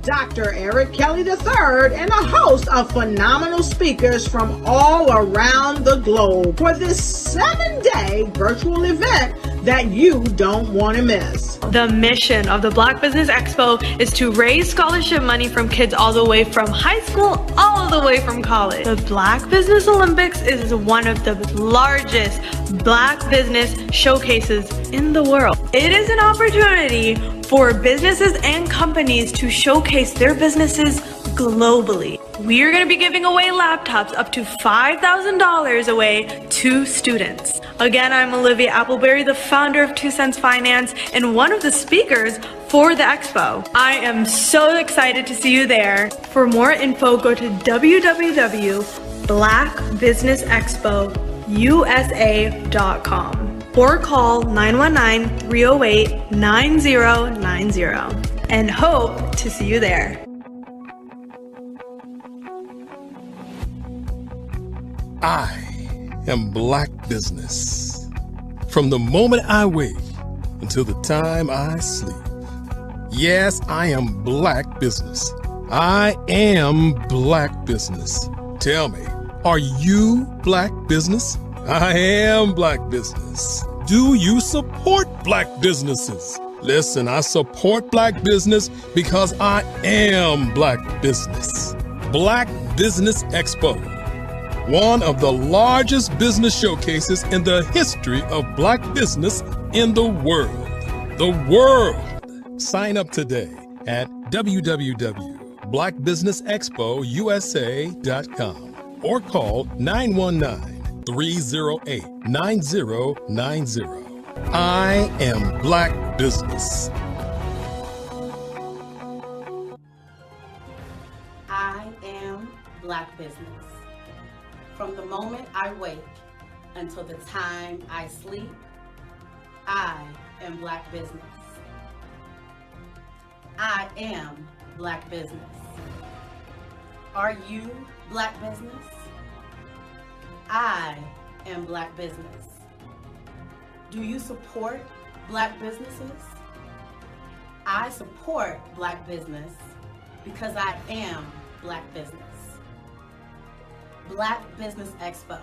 Dr. Eric Kelly III and a host of phenomenal speakers from all around the globe for this 7-day virtual event that you don't want to miss. The mission of the Black Business Expo is to raise scholarship money from kids all the way from high school all the way from college. The Black Business Olympics is one of the largest Black business showcases in the world. It is an opportunity for businesses and companies to showcase their businesses globally. We are going to be giving away laptops up to $5,000 away to students. Again, I'm Olivia Appleberry, the founder of 2 Cents Finance and one of the speakers for the expo. I am so excited to see you there. For more info, go to www.blackbusinessexpousa.com or call 919-308-9090 and hope to see you there. I am Black Business. From the moment I wake until the time I sleep. Yes, I am Black Business. I am Black Business. Tell me, are you Black Business? I am Black Business. Do you support Black businesses? Listen, I support Black business because I am Black Business. Black Business Expo, one of the largest business showcases in the history of Black business in the world. The world! Sign up today at www.blackbusinessexpousa.com or call 919-308-9090. I am Black Business. I am Black Business. From the moment I wake until the time I sleep, I am Black Business. I am Black Business. Are you Black Business? I am Black Business. Do you support Black businesses? I support Black business because I am Black business. Black Business Expo,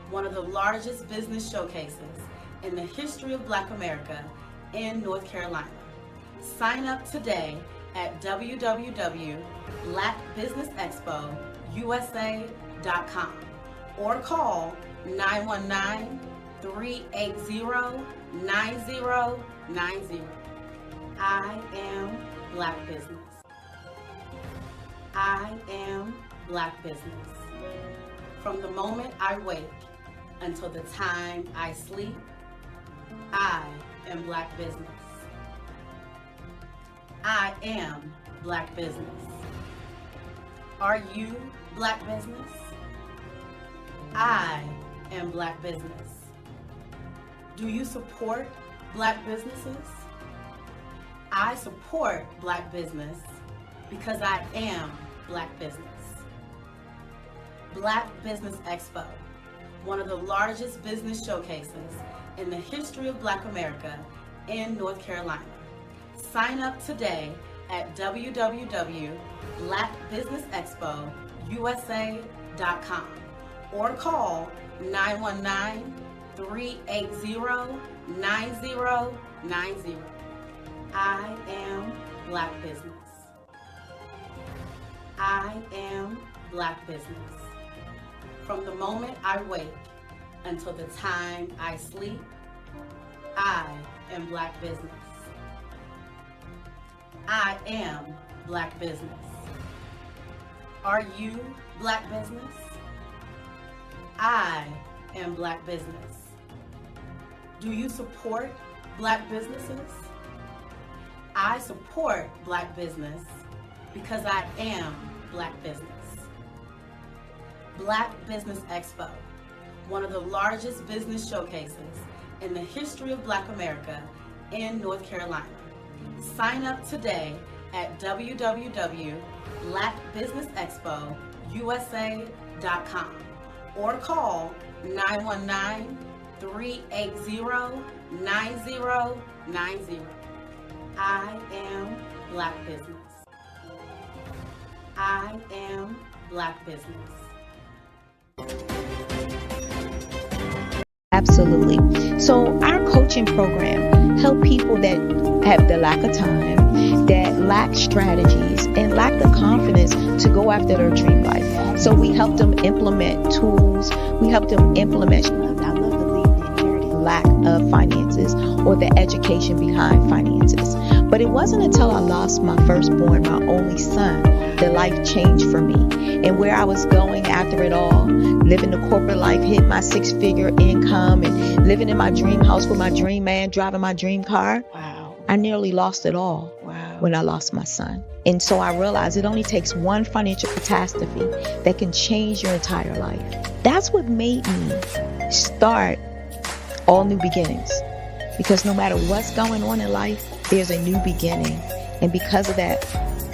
one of the largest business showcases in the history of Black America in North Carolina. Sign up today at www.blackbusinessexpousa.com or call 919-380-9090. I am Black Business. I am Black Business. From the moment I wake until the time I sleep, I am Black Business. I am Black Business. Are you Black Business? I am Black Business. Do you support Black businesses? I support Black business because I am Black business. Black Business Expo, one of the largest business showcases in the history of Black America in North Carolina. Sign up today at www.blackbusinessexpousa.com or call 919-380-9090. I am Black Business. I am Black Business. From the moment I wake until the time I sleep, I am Black business. I am Black business. Are you Black business? I am Black business. Do you support Black businesses? I support Black business because I am Black business. Black Business Expo, one of the largest business showcases in the history of Black America in North Carolina. Sign up today at www.blackbusinessexpousa.com or call 919-380-9090. I am Black business. I am Black business. Absolutely. So our coaching program help people that have the lack of time, that lack strategies, and lack the confidence to go after their dream life. So we help them implement tools. We help them implement, I love to leave the inherited lack of finances or the education behind finances. But it wasn't until I lost my firstborn, my only son, that life changed for me. And where I was going after it all, living the corporate life, hitting my 6-figure income and living in my dream house with my dream man, driving my dream car. Wow. I nearly lost it all. Wow. When I lost my son. And so I realized it only takes one financial catastrophe that can change your entire life. That's what made me start All New Beginnings. Because no matter what's going on in life, there's a new beginning. And because of that,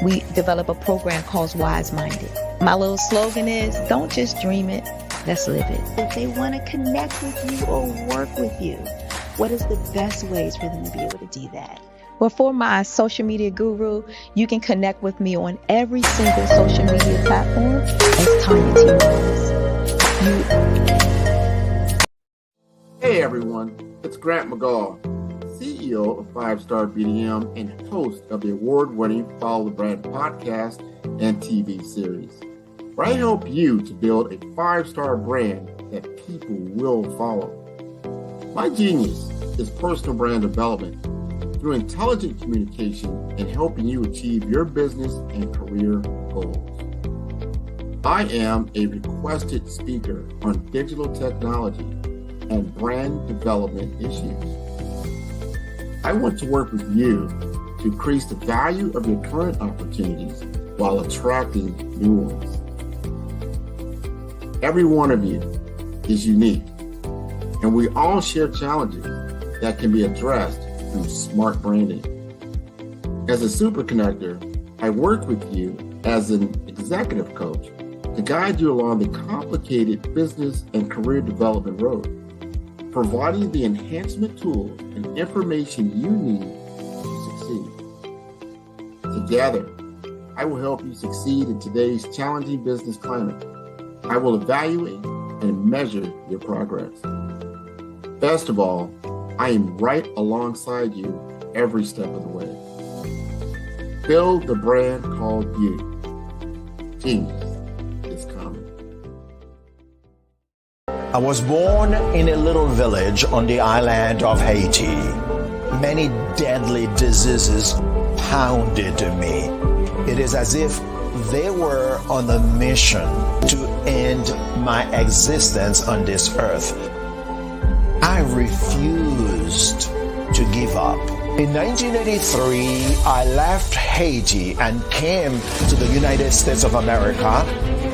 we develop a program called Wise Minded. My little slogan is, don't just dream it, let's live it. If they want to connect with you or work with you, what is the best ways for them to be able to do that? Well, for my social media guru, you can connect with me on every single social media platform as Tanya T. Rose. Hey everyone, it's Grant McGaw, CEO of 5-Star BDM and host of the award-winning Follow the Brand podcast and TV series, where I help you to build a 5-star brand that people will follow. My genius is personal brand development through intelligent communication and helping you achieve your business and career goals. I am a requested speaker on digital technology and brand development issues. I want to work with you to increase the value of your current opportunities while attracting new ones. Every one of you is unique, and we all share challenges that can be addressed through smart branding. As a super connector, I work with you as an executive coach to guide you along the complicated business and career development road, providing the enhancement tools and information you need to succeed. Together, I will help you succeed in today's challenging business climate. I will evaluate and measure your progress. Best of all, I am right alongside you every step of the way. Build the brand called you. Genius is coming. I was born in a little village on the island of Haiti. Many deadly diseases pounded me. It is as if they were on a mission to end my existence on this earth. I refused to give up. In 1983, I left Haiti and came to the United States of America.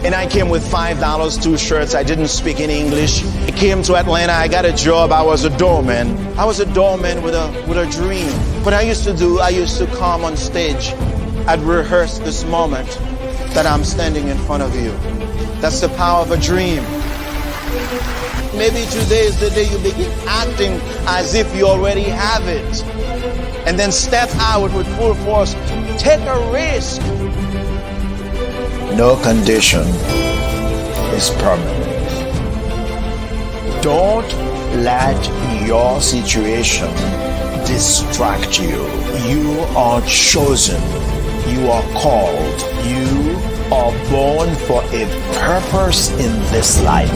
And I came with $5, 2 shirts. I didn't speak in English. I came to Atlanta. I got a job. I was a doorman. I was a doorman with a dream. What I used to come on stage. I'd rehearse this moment that I'm standing in front of you. That's the power of a dream. Maybe today is the day you begin acting as if you already have it. And then step out with full force. Take a risk. No condition is permanent. Don't let your situation distract you. You are chosen. You are called. You are born for a purpose in this life.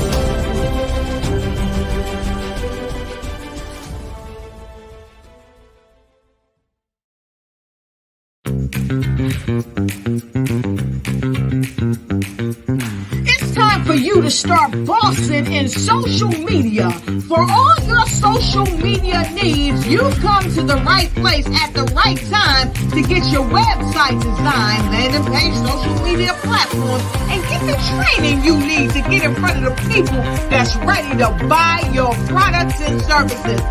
It's time for you to start bossing in social media. For all your social media needs, you've come to the right place at the right time to get your website designed, landing page, social media platforms, and get the training you need to get in front of the people that's ready to buy your products and services.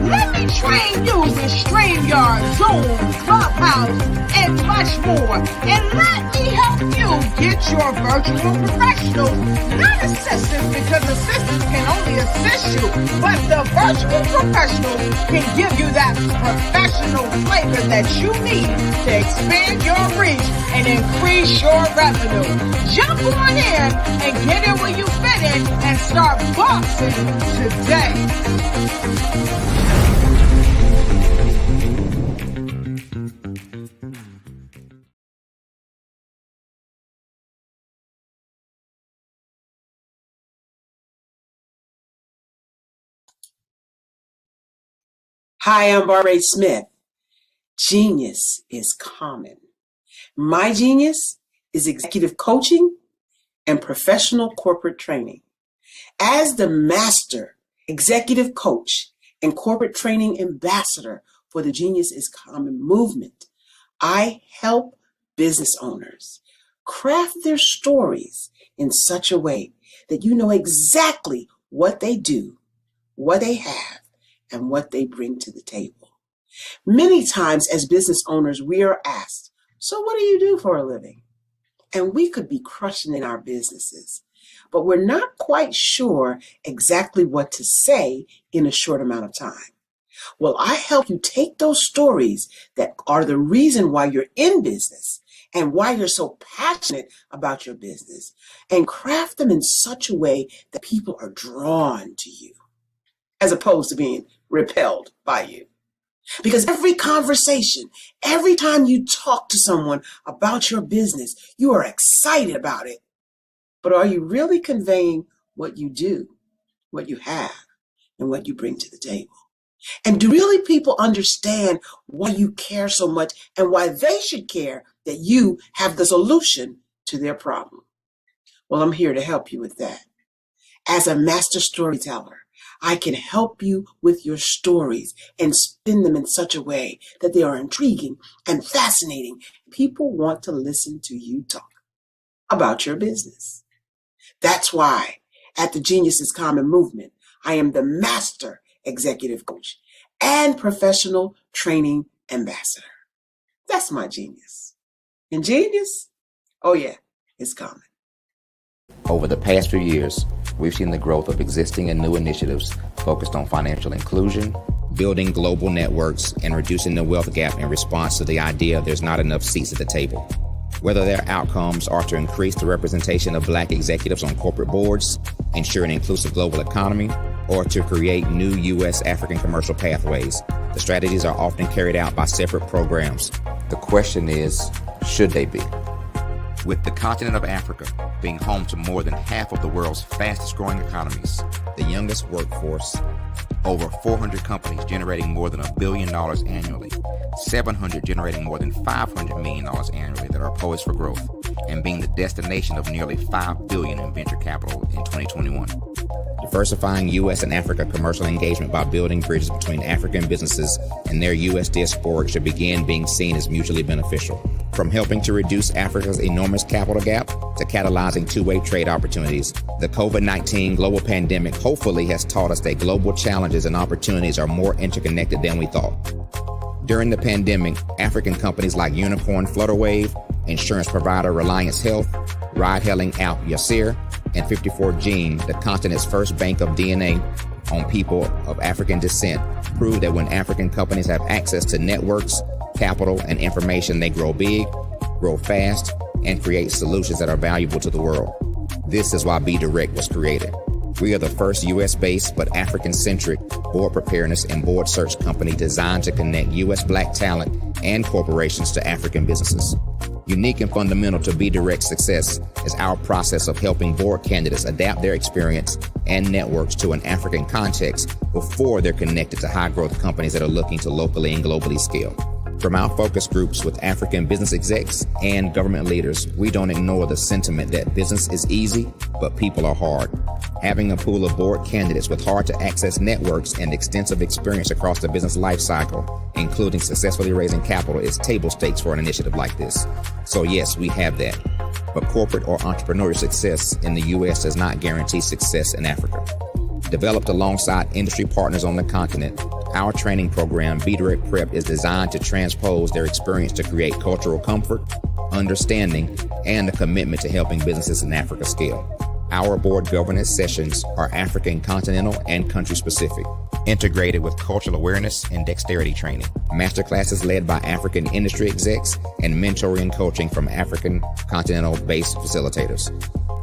Let me train you with StreamYard, Zoom, Clubhouse, and much more. And let me help you get your virtual professionals, not assistants, because assistants can only assist you, but the virtual professionals can give you that professional flavor that you need to expand your reach and increase your revenue. Jump on in and get in where you fit in and start boxing today. Hi, I'm Barbara Smith. Genius is common. My genius is executive coaching and professional corporate training. As the master executive coach and corporate training ambassador for the Genius is Common movement, I help business owners craft their stories in such a way that you know exactly what they do, what they have, and what they bring to the table. Many times as business owners, we are asked, so what do you do for a living? And we could be crushing in our businesses, but we're not quite sure exactly what to say in a short amount of time. Well, I help you take those stories that are the reason why you're in business and why you're so passionate about your business and craft them in such a way that people are drawn to you, as opposed to being repelled by you. Because every conversation, every time you talk to someone about your business, you are excited about it. But are you really conveying what you do, what you have, and what you bring to the table? And do really people understand why you care so much and why they should care that you have the solution to their problem? Well, I'm here to help you with that. As a master storyteller, I can help you with your stories and spin them in such a way that they are intriguing and fascinating. People want to listen to you talk about your business. That's why at the Genius is Common movement, I am the master executive coach and professional training ambassador. That's my genius. And genius? Oh yeah, it's common. Over the past few years, we've seen the growth of existing and new initiatives focused on financial inclusion, building global networks, and reducing the wealth gap in response to the idea there's not enough seats at the table. Whether their outcomes are to increase the representation of Black executives on corporate boards, ensure an inclusive global economy, or to create new U.S. African commercial pathways, the strategies are often carried out by separate programs. The question is, should they be? With the continent of Africa being home to more than half of the world's fastest growing economies, the youngest workforce, over 400 companies generating more than $1 billion annually, 700 generating more than $500 million annually that are poised for growth, and being the destination of nearly $5 billion in venture capital in 2021. Diversifying U.S. and Africa commercial engagement by building bridges between African businesses and their U.S. diaspora should begin being seen as mutually beneficial. From helping to reduce Africa's enormous capital gap to catalyzing two-way trade opportunities, the COVID-19 global pandemic hopefully has taught us that global challenges and opportunities are more interconnected than we thought. During the pandemic, African companies like Unicorn Flutterwave, insurance provider Reliance Health, ride-hailing app Yasir, and 54Gene, the continent's first bank of DNA on people of African descent, proved that when African companies have access to networks, capital, and information, they grow big, grow fast, and create solutions that are valuable to the world. This is why Be Direct was created. We are the first U.S.-based but African-centric board preparedness and board search company designed to connect U.S. Black talent and corporations to African businesses. Unique and fundamental to Be Direct's success is our process of helping board candidates adapt their experience and networks to an African context before they're connected to high-growth companies that are looking to locally and globally scale. From our focus groups with African business execs and government leaders, we don't ignore the sentiment that business is easy, but people are hard. Having a pool of board candidates with hard-to-access networks and extensive experience across the business life cycle, including successfully raising capital, is table stakes for an initiative like this. So yes, we have that. But corporate or entrepreneurial success in the U.S. does not guarantee success in Africa. Developed alongside industry partners on the continent, our training program, Be Direct Prep, is designed to transpose their experience to create cultural comfort, understanding, and a commitment to helping businesses in Africa scale. Our board governance sessions are African continental and country specific, integrated with cultural awareness and dexterity training, masterclasses led by African industry execs, and mentoring coaching from African continental-based facilitators.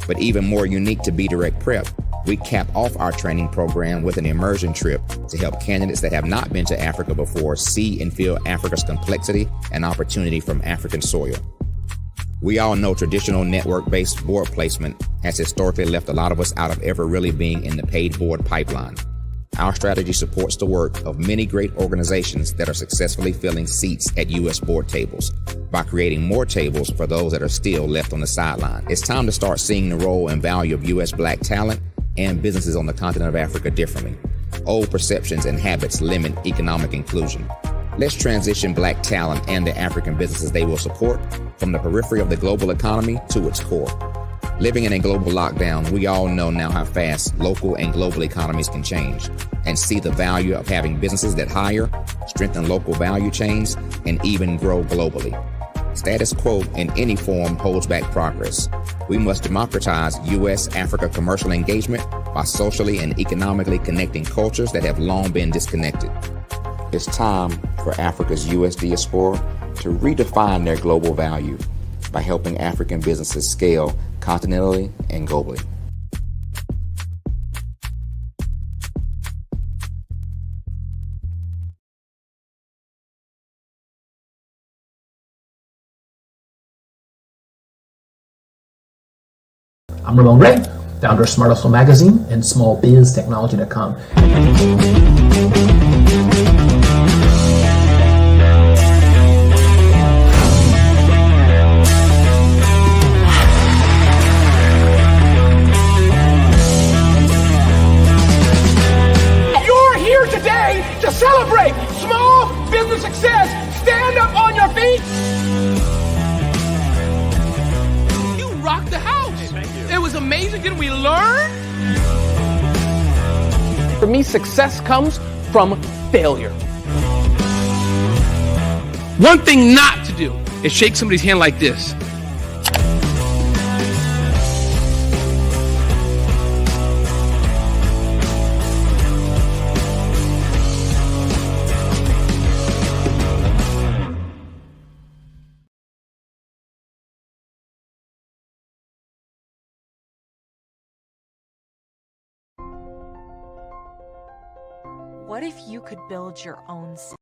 But even more unique to Be Direct Prep, we cap off our training program with an immersion trip to help candidates that have not been to Africa before see and feel Africa's complexity and opportunity from African soil. We all know traditional network-based board placement has historically left a lot of us out of ever really being in the paid board pipeline. Our strategy supports the work of many great organizations that are successfully filling seats at U.S. board tables by creating more tables for those that are still left on the sideline. It's time to start seeing the role and value of U.S. Black talent and businesses on the continent of Africa differently. Old perceptions and habits limit economic inclusion. Let's transition Black talent and the African businesses they will support from the periphery of the global economy to its core. Living in a global lockdown, we all know now how fast local and global economies can change, and see the value of having businesses that hire, strengthen local value chains, and even grow globally. Status quo in any form holds back progress. We must democratize U.S.-Africa commercial engagement by socially and economically connecting cultures that have long been disconnected. It's time for Africa's U.S. diaspora to redefine their global value by helping African businesses scale continentally and globally. I'm Ramon Ray, founder of Smart Hustle Magazine and smallbiztechnology.com. You're here today to celebrate small business success. Stand up on your feet. You rocked the house. It was amazing. Didn't we learn? For me, success comes from failure. One thing not to do is shake somebody's hand like this. What if you could build your own city?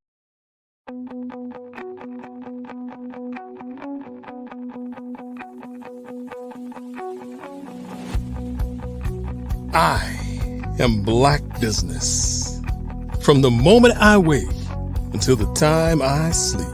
I am Black Business. From the moment I wake until the time I sleep.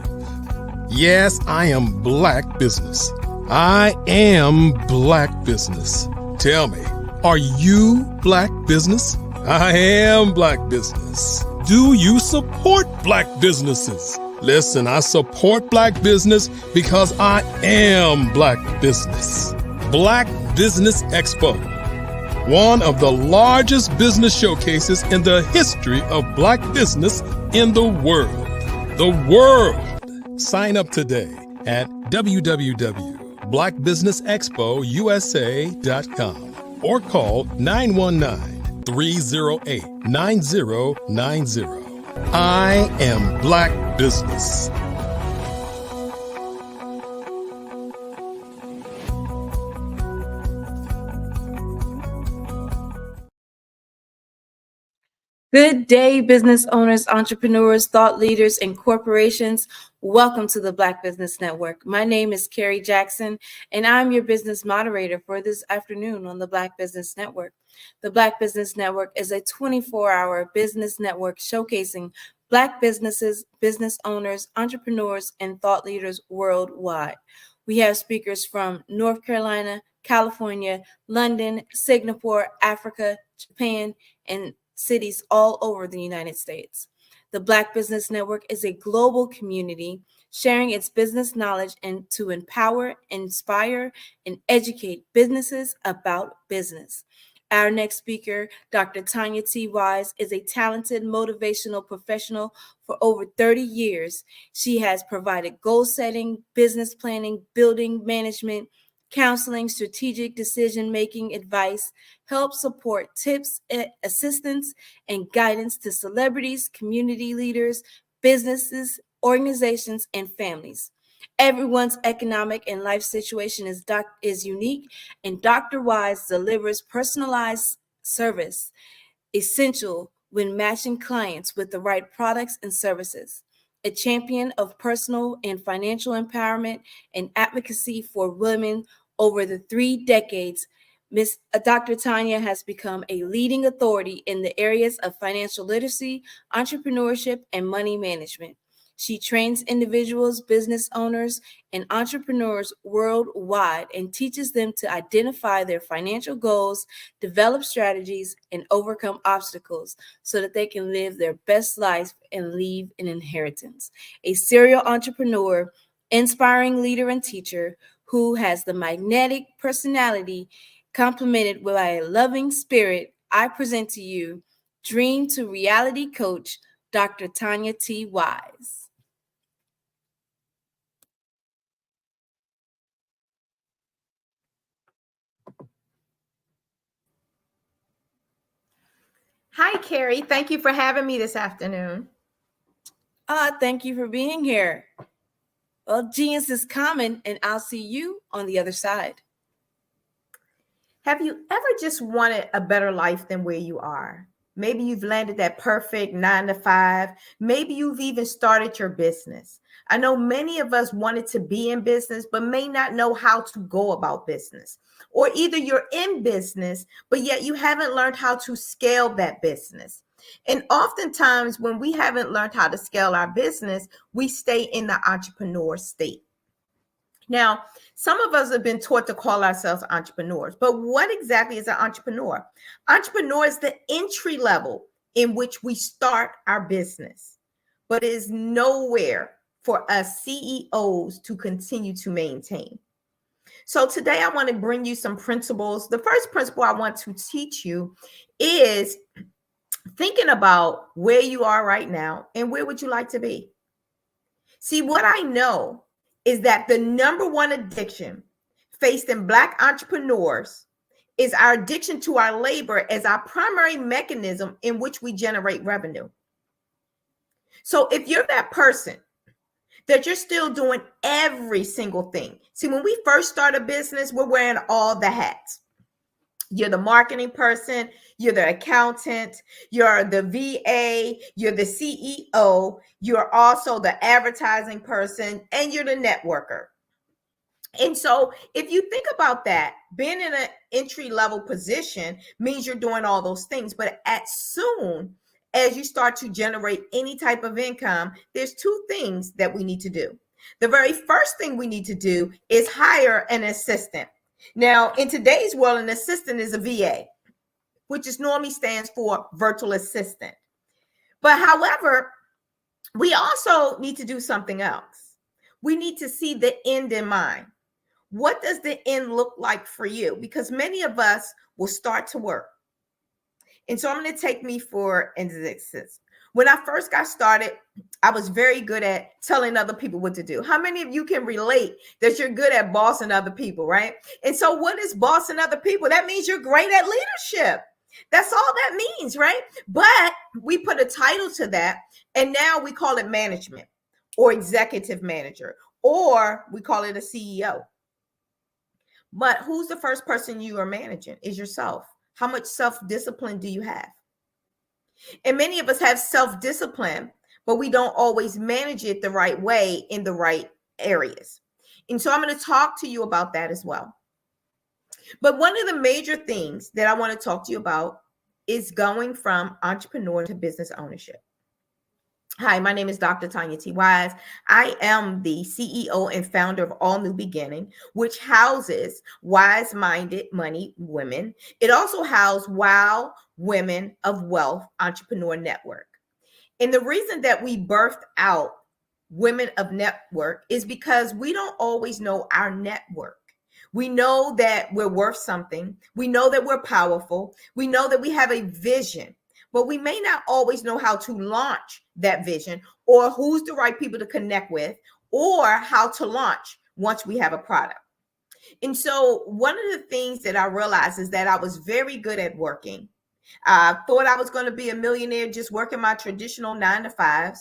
Yes, I am Black Business. I am Black Business. Tell me, are you Black Business? I am Black Business. Do you support Black businesses? Listen, I support Black business because I am Black Business. Black Business Expo, one of the largest business showcases in the history of Black business in the world. The world! Sign up today at www.blackbusinessexpousa.com or call 919-308-9090. I am Black Business. Good day, business owners, entrepreneurs, thought leaders, and corporations. Welcome to the Black Business Network. My name is Carrie Jackson, and I'm your business moderator for this afternoon on the Black Business Network. The Black Business Network is a 24-hour business network showcasing Black businesses, business owners, entrepreneurs, and thought leaders worldwide. We have speakers from North Carolina, California, London, Singapore, Africa, Japan, and cities all over the United States. The Black Business Network is a global community sharing its business knowledge and to empower, inspire, and educate businesses about business. Our next speaker, Dr. Tanya T. Wise, is a talented motivational professional for over 30 years. She has provided goal setting, business planning, building management, counseling, strategic decision-making advice, help support tips, assistance, and guidance to celebrities, community leaders, businesses, organizations, and families. Everyone's economic and life situation is unique, and Dr. Wise delivers personalized service essential when matching clients with the right products and services. A champion of personal and financial empowerment and advocacy for women over the 3 decades, Dr. Tanya has become a leading authority in the areas of financial literacy, entrepreneurship, and money management. She trains individuals, business owners, and entrepreneurs worldwide and teaches them to identify their financial goals, develop strategies, and overcome obstacles so that they can live their best life and leave an inheritance. A serial entrepreneur, inspiring leader, and teacher who has the magnetic personality complemented by a loving spirit, I present to you Dream to Reality Coach, Dr. Tanya T. Wise. Hi, Carrie. Thank you for having me this afternoon. Thank you for being here. Well, genius is common, and I'll see you on the other side. Have you ever just wanted a better life than where you are? Maybe you've landed that perfect 9 to 5. Maybe you've even started your business. I know many of us wanted to be in business, but may not know how to go about business. Or either you're in business, but yet you haven't learned how to scale that business. And oftentimes when we haven't learned how to scale our business, we stay in the entrepreneur state. Now, some of us have been taught to call ourselves entrepreneurs, but what exactly is an entrepreneur? Entrepreneur is the entry level in which we start our business, but it is nowhere for us CEOs to continue to maintain. So today I want to bring you some principles. The first principle I want to teach you is thinking about where you are right now and where would you like to be. See, what I know is that the number one addiction faced in Black entrepreneurs is our addiction to our labor as our primary mechanism in which we generate revenue. So if you're that person that you're still doing every single thing. See, when we first start a business, we're wearing all the hats. You're the marketing person, you're the accountant, you're the VA, you're the CEO, you're also the advertising person, and you're the networker. And so if you think about that, being in an entry level position means you're doing all those things. But as soon as you start to generate any type of income, there's 2 things that we need to do. The very first thing we need to do is hire an assistant. Now, in today's world, an assistant is a VA, which is normally stands for virtual assistant. But however, we also need to do something else. We need to see the end in mind. What does the end look like for you? Because many of us will start to work. And so I'm going to take me for instance. When I first got started, I was very good at telling other people what to do. How many of you can relate that you're good at bossing other people, right? And so what is bossing other people? That means you're great at leadership. That's all that means, right? But we put a title to that, and now we call it management or executive manager, or we call it a CEO. But who's the first person you are managing? Is yourself. How much self-discipline do you have? And many of us have self-discipline, but we don't always manage it the right way in the right areas. And so I'm going to talk to you about that as well. But one of the major things that I want to talk to you about is going from entrepreneur to business ownership. Hi, my name is Dr. Tanya T. Wise. I am the CEO and founder of All New Beginning, which houses wise-minded money women. It also houses Wow Women of Wealth Entrepreneur Network. And the reason that we birthed out Women of Network is because we don't always know our network. We know that we're worth something. We know that we're powerful. We know that we have a vision, but we may not always know how to launch that vision, or who's the right people to connect with, or how to launch once we have a product. And so one of the things that I realized is that I was very good at working. I thought I was going to be a millionaire just working my traditional 9-to-5s.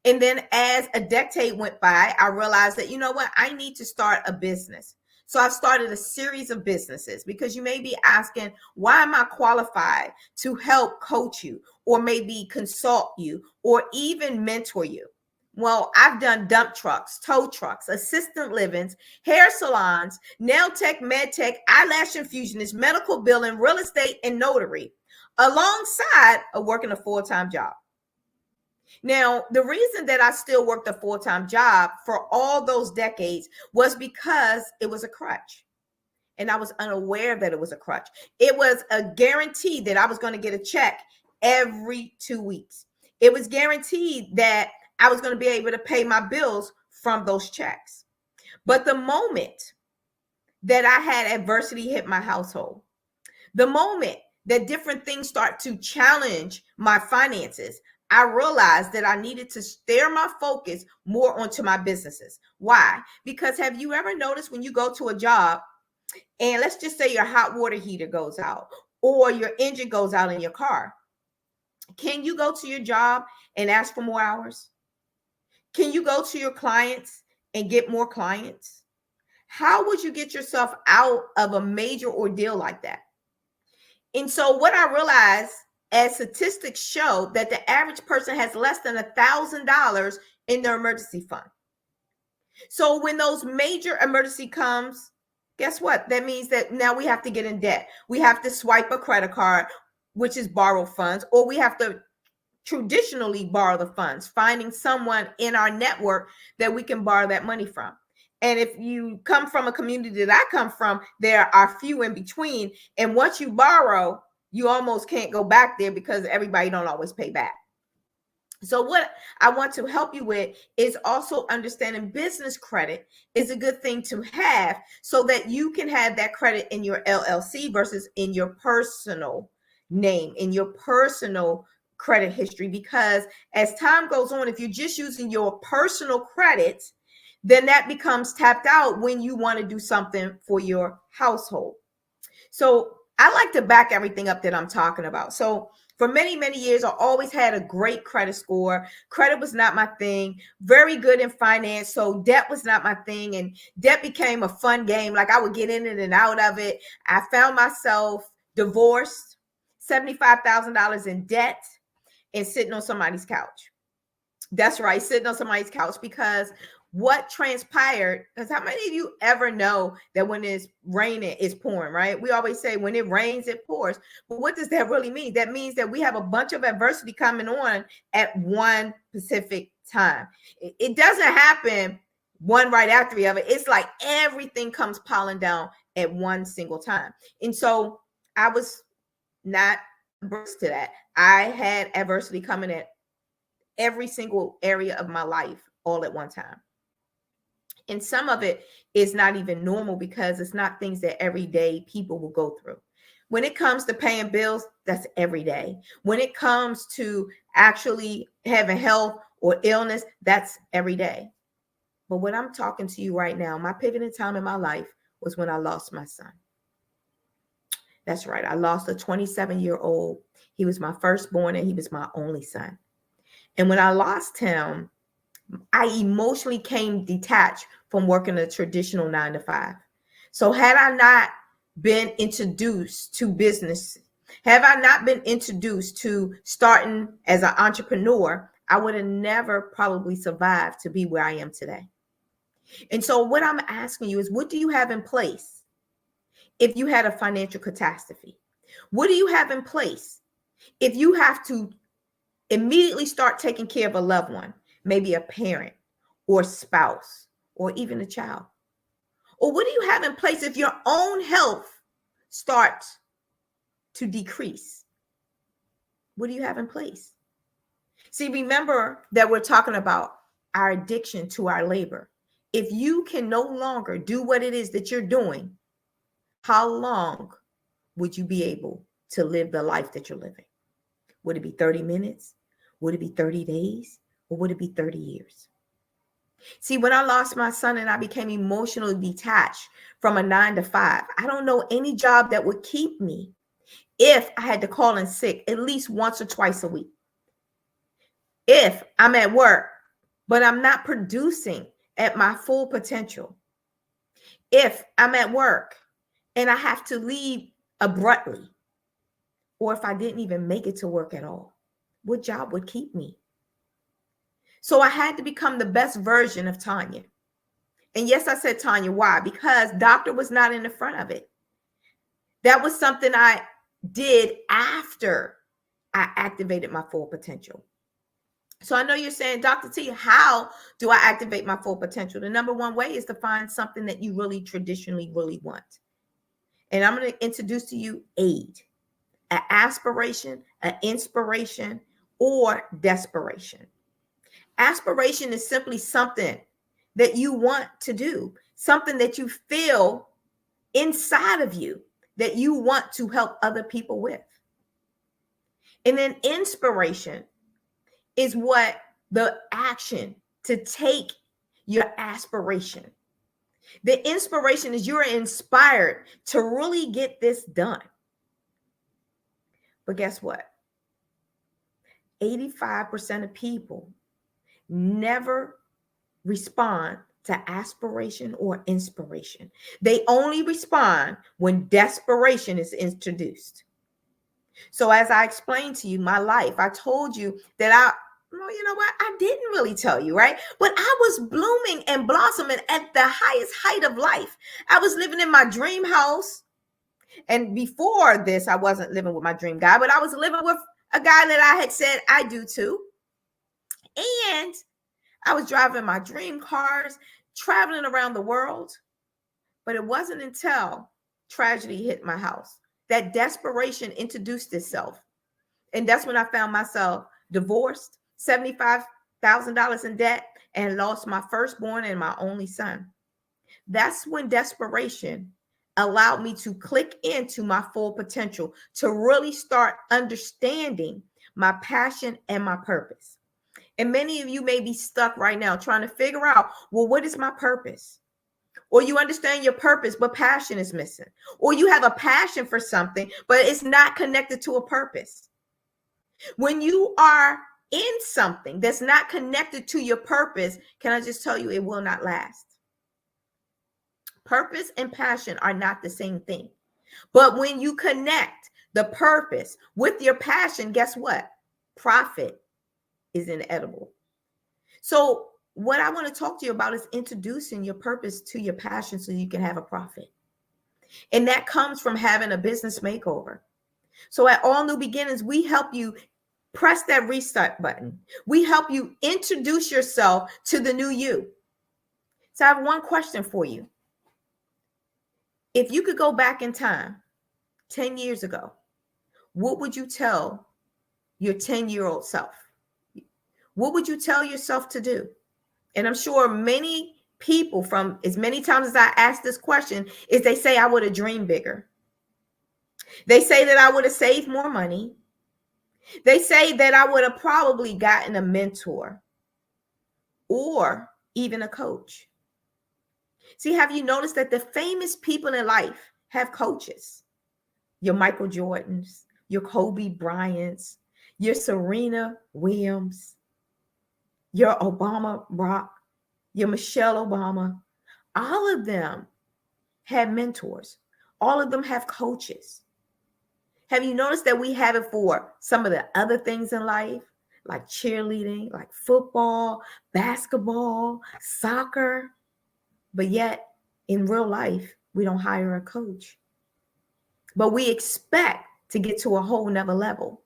And then as a decade went by, I realized that, you know what, I need to start a business. So I've started a series of businesses, because you may be asking, why am I qualified to help coach you, or maybe consult you, or even mentor you? Well, I've done dump trucks, tow trucks, assistant livings, hair salons, nail tech, med tech, eyelash infusionist, medical billing, real estate, and notary, alongside of working a full-time job. Now, the reason that I still worked a full-time job for all those decades was because it was a crutch. And I was unaware that it was a crutch. It was a guarantee that I was going to get a check every 2 weeks. It was guaranteed that I was going to be able to pay my bills from those checks. But the moment that I had adversity hit my household, the moment that different things start to challenge my finances, I realized that I needed to steer my focus more onto my businesses. Why? Because have you ever noticed when you go to a job and let's just say your hot water heater goes out or your engine goes out in your car? Can you go to your job and ask for more hours? Can you go to your clients and get more clients? How would you get yourself out of a major ordeal like that? And so what I realized, as statistics show, that the average person has less than $1,000 in their emergency fund. So when those major emergency comes, guess what? That means that now we have to get in debt. We have to swipe a credit card, which is borrow funds, or we have to traditionally borrow the funds, finding someone in our network that we can borrow that money from. And if you come from a community that I come from, there are few in between. And once you borrow, you almost can't go back there because everybody don't always pay back. So what I want to help you with is also understanding business credit is a good thing to have so that you can have that credit in your LLC versus in your personal name, in your personal credit history. Because as time goes on, if you're just using your personal credit, then that becomes tapped out when you want to do something for your household. So I like to back everything up that I'm talking about. So for many, many years, I always had a great credit score. Credit was not my thing. Very good in finance. So debt was not my thing. And debt became a fun game. Like I would get in it and out of it. I found myself divorced, $75,000 in debt, and sitting on somebody's couch. That's right, sitting on somebody's couch, because what transpired, because how many of you ever know that when it's raining, it's pouring, right? We always say when it rains, it pours. But what does that really mean? That means that we have a bunch of adversity coming on at one specific time. It doesn't happen one right after the other. It's like everything comes piling down at one single time. And so I was not averse to that. I had adversity coming at every single area of my life all at one time. And some of it is not even normal because it's not things that everyday people will go through. When it comes to paying bills, that's every day. When it comes to actually having health or illness, that's every day. But what I'm talking to you right now, my pivoting time in my life was when I lost my son. That's right. I lost a 27-year-old. He was my firstborn and he was my only son. And when I lost him, I emotionally came detached from working a traditional 9-to-5. So had I not been introduced to business, Had I not been introduced to starting as an entrepreneur, I would have never probably survived to be where I am today. And so what I'm asking you is, what do you have in place if you had a financial catastrophe? What do you have in place if you have to immediately start taking care of a loved one, maybe a parent or spouse or even a child? Or what do you have in place if your own health starts to decrease? What do you have in place? See, remember that we're talking about our addiction to our labor. If you can no longer do what it is that you're doing, how long would you be able to live the life that you're living? Would it be 30 minutes? Would it be 30 days? Or would it be 30 years? See, when I lost my son and I became emotionally detached from a 9 to 5, I don't know any job that would keep me if I had to call in sick at least once or twice a week. If I'm at work, but I'm not producing at my full potential. If I'm at work and I have to leave abruptly, or if I didn't even make it to work at all, what job would keep me? So I had to become the best version of Tanya. And yes, I said Tanya. Why? Because doctor was not in the front of it. That was something I did after I activated my full potential. So I know you're saying, Dr. T, how do I activate my full potential? The number one way is to find something that you really traditionally really want. And I'm going to introduce to you AID, an aspiration, an inspiration, or desperation. Aspiration is simply something that you want to do, something that you feel inside of you that you want to help other people with. And then inspiration is what the action to take your aspiration. The inspiration is you're inspired to really get this done. But guess what? 85% of people never respond to aspiration or inspiration. They only respond when desperation is introduced. So as I explained to you my life, I told you that you know what? I didn't really tell you, right? But I was blooming and blossoming at the highest height of life. I was living in my dream house. And before this, I wasn't living with my dream guy, but I was living with a guy that I had said I do too. And I was driving my dream cars, traveling around the world. But it wasn't until tragedy hit my house that desperation introduced itself. And that's when I found myself divorced, $75,000 in debt, and lost my firstborn and my only son. That's when desperation allowed me to click into my full potential, to really start understanding my passion and my purpose. And many of you may be stuck right now trying to figure out, well, what is my purpose? Or you understand your purpose, but passion is missing. Or you have a passion for something, but it's not connected to a purpose. When you are in something that's not connected to your purpose, can I just tell you, it will not last. Purpose and passion are not the same thing. But when you connect the purpose with your passion, guess what? Profit is inedible. So what I want to talk to you about is introducing your purpose to your passion so you can have a profit. And that comes from having a business makeover. So at All New Beginnings, we help you press that restart button. We help you introduce yourself to the new you. So I have one question for you. If you could go back in time 10 years ago, what would you tell your 10-year-old self? What would you tell yourself to do? And I'm sure many people, from as many times as I ask this question, is they say I would have dreamed bigger. They say that I would have saved more money. They say that I would have probably gotten a mentor or even a coach. See, have you noticed that the famous people in life have coaches? Your Michael Jordans, your Kobe Bryants, your Serena Williams, your Obama Barack, your Michelle Obama. All of them have mentors. All of them have coaches. Have you noticed that we have it for some of the other things in life, like cheerleading, like football, basketball, soccer, but yet in real life, we don't hire a coach. But we expect to get to a whole nother level.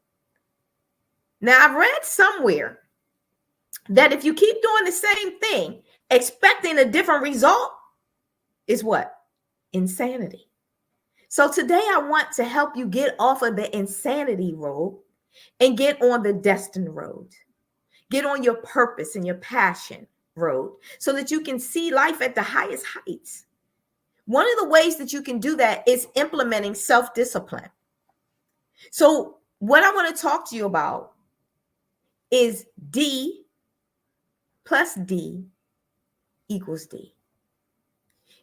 Now, I've read somewhere that if you keep doing the same thing, expecting a different result is what? Insanity. So today I want to help you get off of the insanity road and get on the destined road. Get on your purpose and your passion road so that you can see life at the highest heights. One of the ways that you can do that is implementing self-discipline. So what I want to talk to you about is D plus D equals D.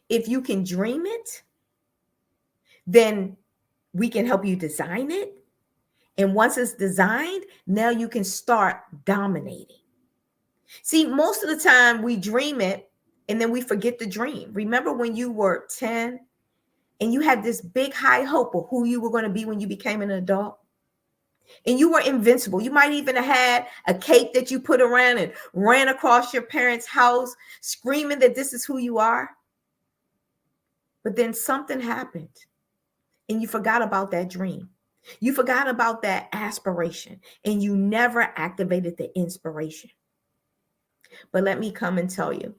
If you can dream it, then we can help you design it. And once it's designed, now you can start dominating. See, most of the time we dream it and then we forget the dream. Remember when you were 10 and you had this big high hope of who you were going to be when you became an adult? And you were invincible. You might even have had a cape that you put around and ran across your parents' house screaming that this is who you are. But then something happened and you forgot about that dream. You forgot about that aspiration and you never activated the inspiration. But let me come and tell you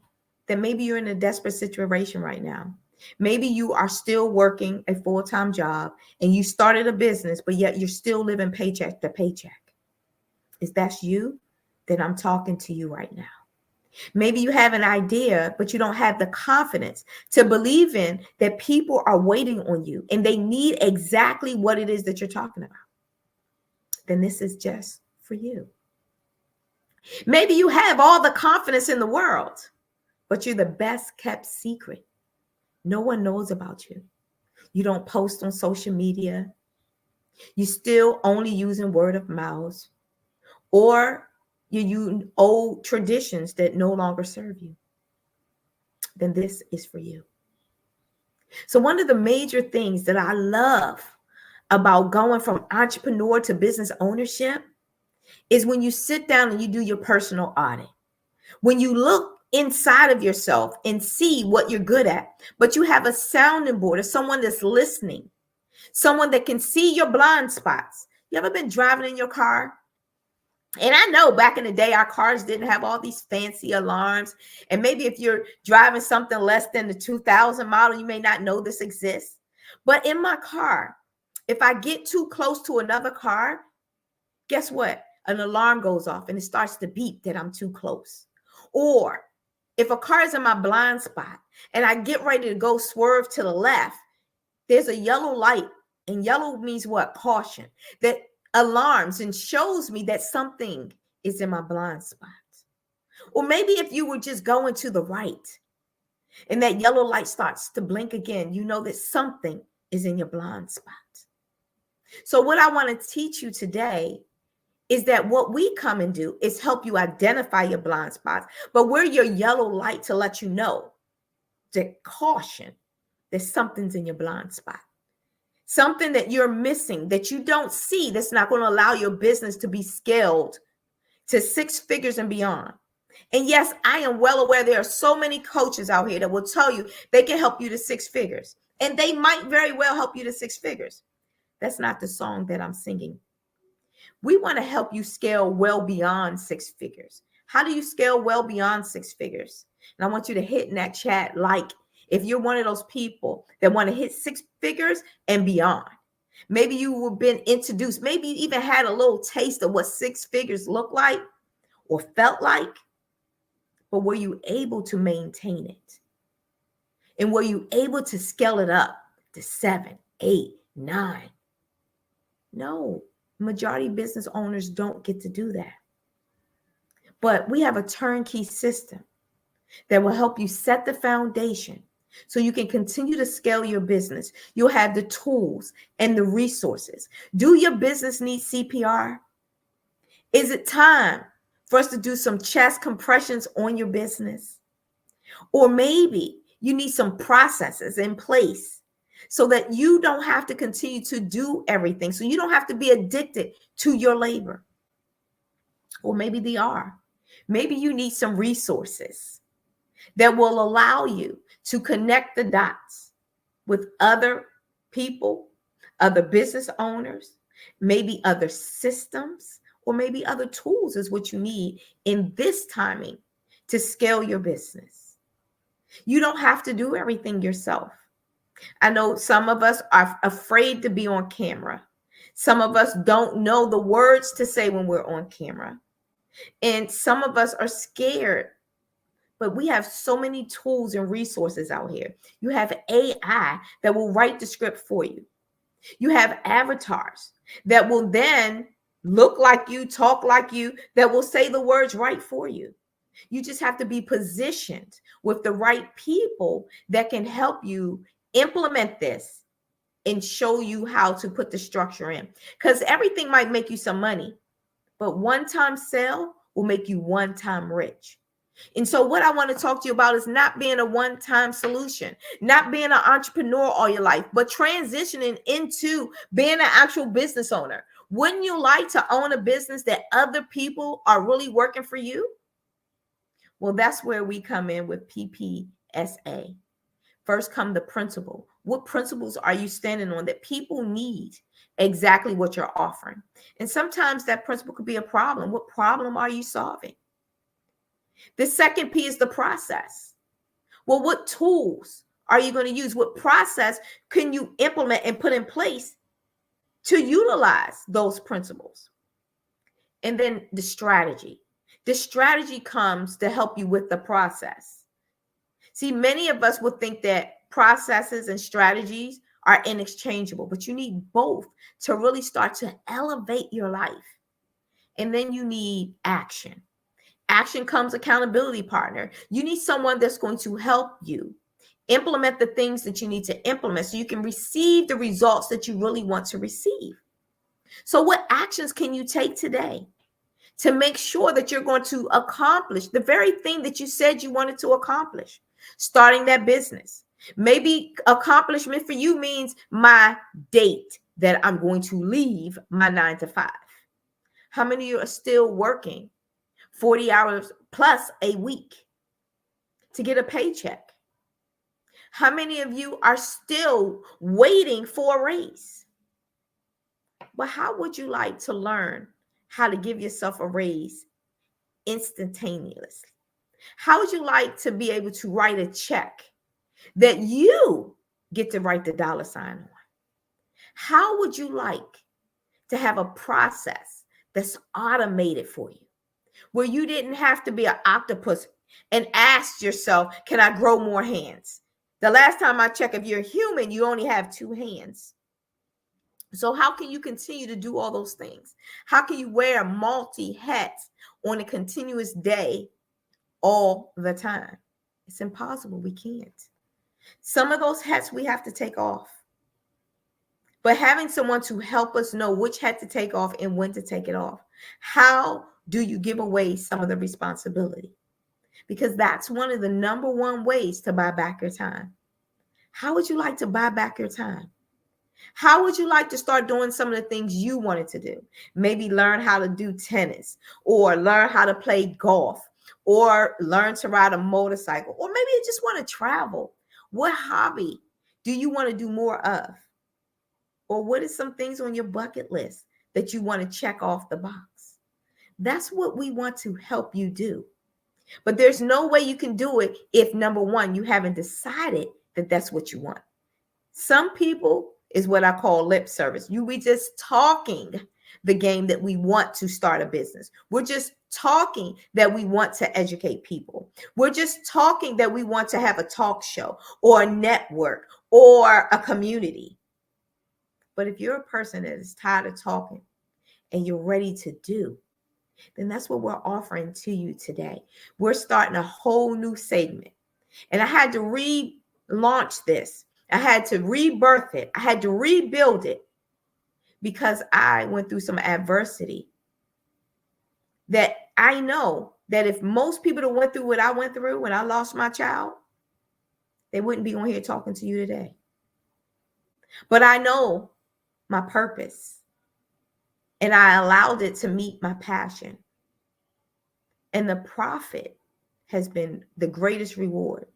that maybe you're in a desperate situation right now. Maybe you are still working a full-time job and you started a business, but yet you're still living paycheck to paycheck. If that's you, then I'm talking to you right now. Maybe you have an idea, but you don't have the confidence to believe in that people are waiting on you and they need exactly what it is that you're talking about. Then this is just for you. Maybe you have all the confidence in the world, but you're the best kept secret. No one knows about you. You don't post on social media. You're still only using word of mouth, or you use old traditions that no longer serve you. Then this is for you. So one of the major things that I love about going from entrepreneur to business ownership is when you sit down and you do your personal audit. When you look inside of yourself and see what you're good at, but you have a sounding board of someone that's listening, someone that can see your blind spots. You ever been driving in your car? And I know back in the day, our cars didn't have all these fancy alarms. And maybe if you're driving something less than the 2000 model, you may not know this exists. But in my car, if I get too close to another car, guess what? An alarm goes off and it starts to beep that I'm too close. Or if a car is in my blind spot and I get ready to go swerve to the left, there's a yellow light, and yellow means what? Caution. That alarms and shows me that something is in my blind spot. Or maybe if you were just going to the right and that yellow light starts to blink again, you know that something is in your blind spot. So what I want to teach you today is that what we come and do is help you identify your blind spots, but we're your yellow light to let you know, to caution that something's in your blind spot. Something that you're missing, that you don't see, that's not going to allow your business to be scaled to 6 figures and beyond. And yes, I am well aware there are so many coaches out here that will tell you they can help you to 6 figures. And they might very well help you to 6 figures. That's not the song that I'm singing. We want to help you scale well beyond 6 figures. How do you scale well beyond 6 figures? And I want you to hit in that chat like if you're one of those people that want to hit 6 figures and beyond. Maybe you have been introduced, maybe you even had a little taste of what 6 figures look like or felt like, but were you able to maintain it? And were you able to scale it up to 7, 8, 9? No, majority business owners don't get to do that. But we have a turnkey system that will help you set the foundation so you can continue to scale your business. You'll have the tools and the resources. Do your business need CPR? Is it time for us to do some chest compressions on your business? Or maybe you need some processes in place so that you don't have to continue to do everything. So you don't have to be addicted to your labor. Or maybe they are. Maybe you need some resources that will allow you to connect the dots with other people, other business owners, maybe other systems, or maybe other tools is what you need in this timing to scale your business. You don't have to do everything yourself. I know some of us are afraid to be on camera. Some of us don't know the words to say when we're on camera. And some of us are scared. But we have so many tools and resources out here. You have AI that will write the script for you. You have avatars that will then look like you, talk like you, that will say the words right for you. You just have to be positioned with the right people that can help you implement this and show you how to put the structure in. Because everything might make you some money, but one-time sale will make you one-time rich. And so what I want to talk to you about is not being a one-time solution, not being an entrepreneur all your life, but transitioning into being an actual business owner. Wouldn't you like to own a business that other people are really working for you? Well, that's where we come in with PPSA. First come the principle. What principles are you standing on that people need exactly what you're offering? And sometimes that principle could be a problem. What problem are you solving? The second P is the process. Well, what tools are you going to use? What process can you implement and put in place to utilize those principles? And then the strategy. The strategy comes to help you with the process. See, many of us would think that processes and strategies are inexchangeable, but you need both to really start to elevate your life. And then you need action. Action comes accountability partner. You need someone that's going to help you implement the things that you need to implement so you can receive the results that you really want to receive. So what actions can you take today to make sure that you're going to accomplish the very thing that you said you wanted to accomplish? Starting that business. Maybe accomplishment for you means my date that I'm going to leave my 9 to 5. How many of you are still working 40 hours plus a week to get a paycheck? How many of you are still waiting for a raise? Well, how would you like to learn how to give yourself a raise instantaneously? How would you like to be able to write a check that you get to write the dollar sign on? How would you like to have a process that's automated for you, where you didn't have to be an octopus and ask yourself, can I grow more hands? The last time I checked, if you're human, you only have 2 hands. So how can you continue to do all those things? How can you wear multi hats on a continuous day all the time? It's impossible. We can't. Some of those hats we have to take off. But having someone to help us know which hat to take off and when to take it off. How do you give away some of the responsibility? Because that's one of the number one ways to buy back your time. How would you like to buy back your time? How would you like to start doing some of the things you wanted to do? Maybe learn how to do tennis, or learn how to play golf, or learn to ride a motorcycle, or maybe you just want to travel. What hobby do you want to do more of? Or what is some things on your bucket list that you want to check off the box? That's what we want to help you do. But there's no way you can do it if, number one, you haven't decided that that's what you want. Some people is what I call lip service. We just talking the game that we want to start a business. We're just talking that we want to educate people. We're just talking that we want to have a talk show or a network or a community. But if you're a person that is tired of talking and you're ready to do, then that's what we're offering to you today. We're starting a whole new segment. And I had to relaunch this. I had to rebirth it. I had to rebuild it because I went through some adversity that I know that if most people that went through what I went through when I lost my child, they wouldn't be on here talking to you today. But I know my purpose, and I allowed it to meet my passion. And the profit has been the greatest reward,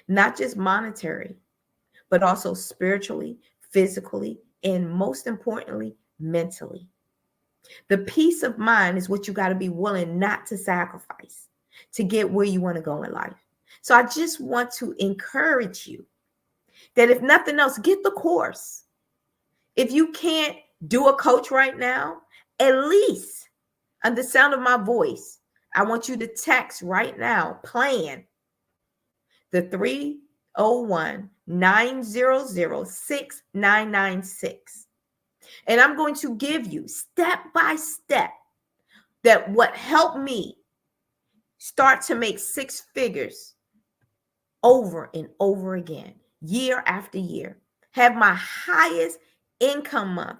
not just monetary, but also spiritually, physically, and most importantly, mentally. The peace of mind is what you got to be willing not to sacrifice to get where you want to go in life. So I just want to encourage you that if nothing else, get the course. If you can't do a coach right now, at least on the sound of my voice, I want you to text right now, plan the 301-900-6996. And I'm going to give you step by step that what helped me start to make six figures over and over again, year after year, have my highest income month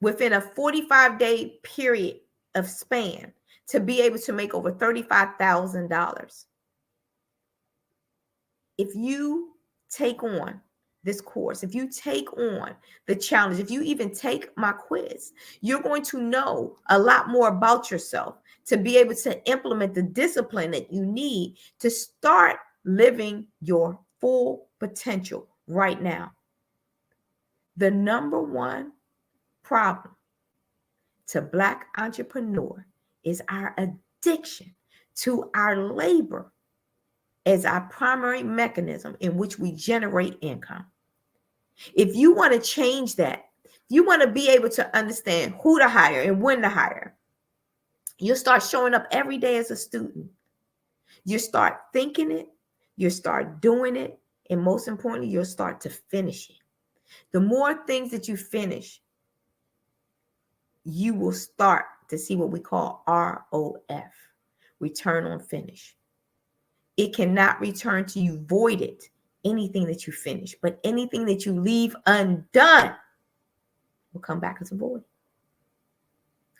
within a 45-day period of span to be able to make over $35,000. If you take on this course, if you take on the challenge, if you even take my quiz, you're going to know a lot more about yourself to be able to implement the discipline that you need to start living your full potential right now. The number one problem to Black entrepreneur is our addiction to our labor as our primary mechanism in which we generate income. If you want to change that, you want to be able to understand who to hire and when to hire, you'll start showing up every day as a student. You start thinking it, you start doing it, and most importantly, you'll start to finish it. The more things that you finish, you will start to see what we call ROF, return on finish. It cannot return to you voided, anything that you finish, but anything that you leave undone will come back as a void.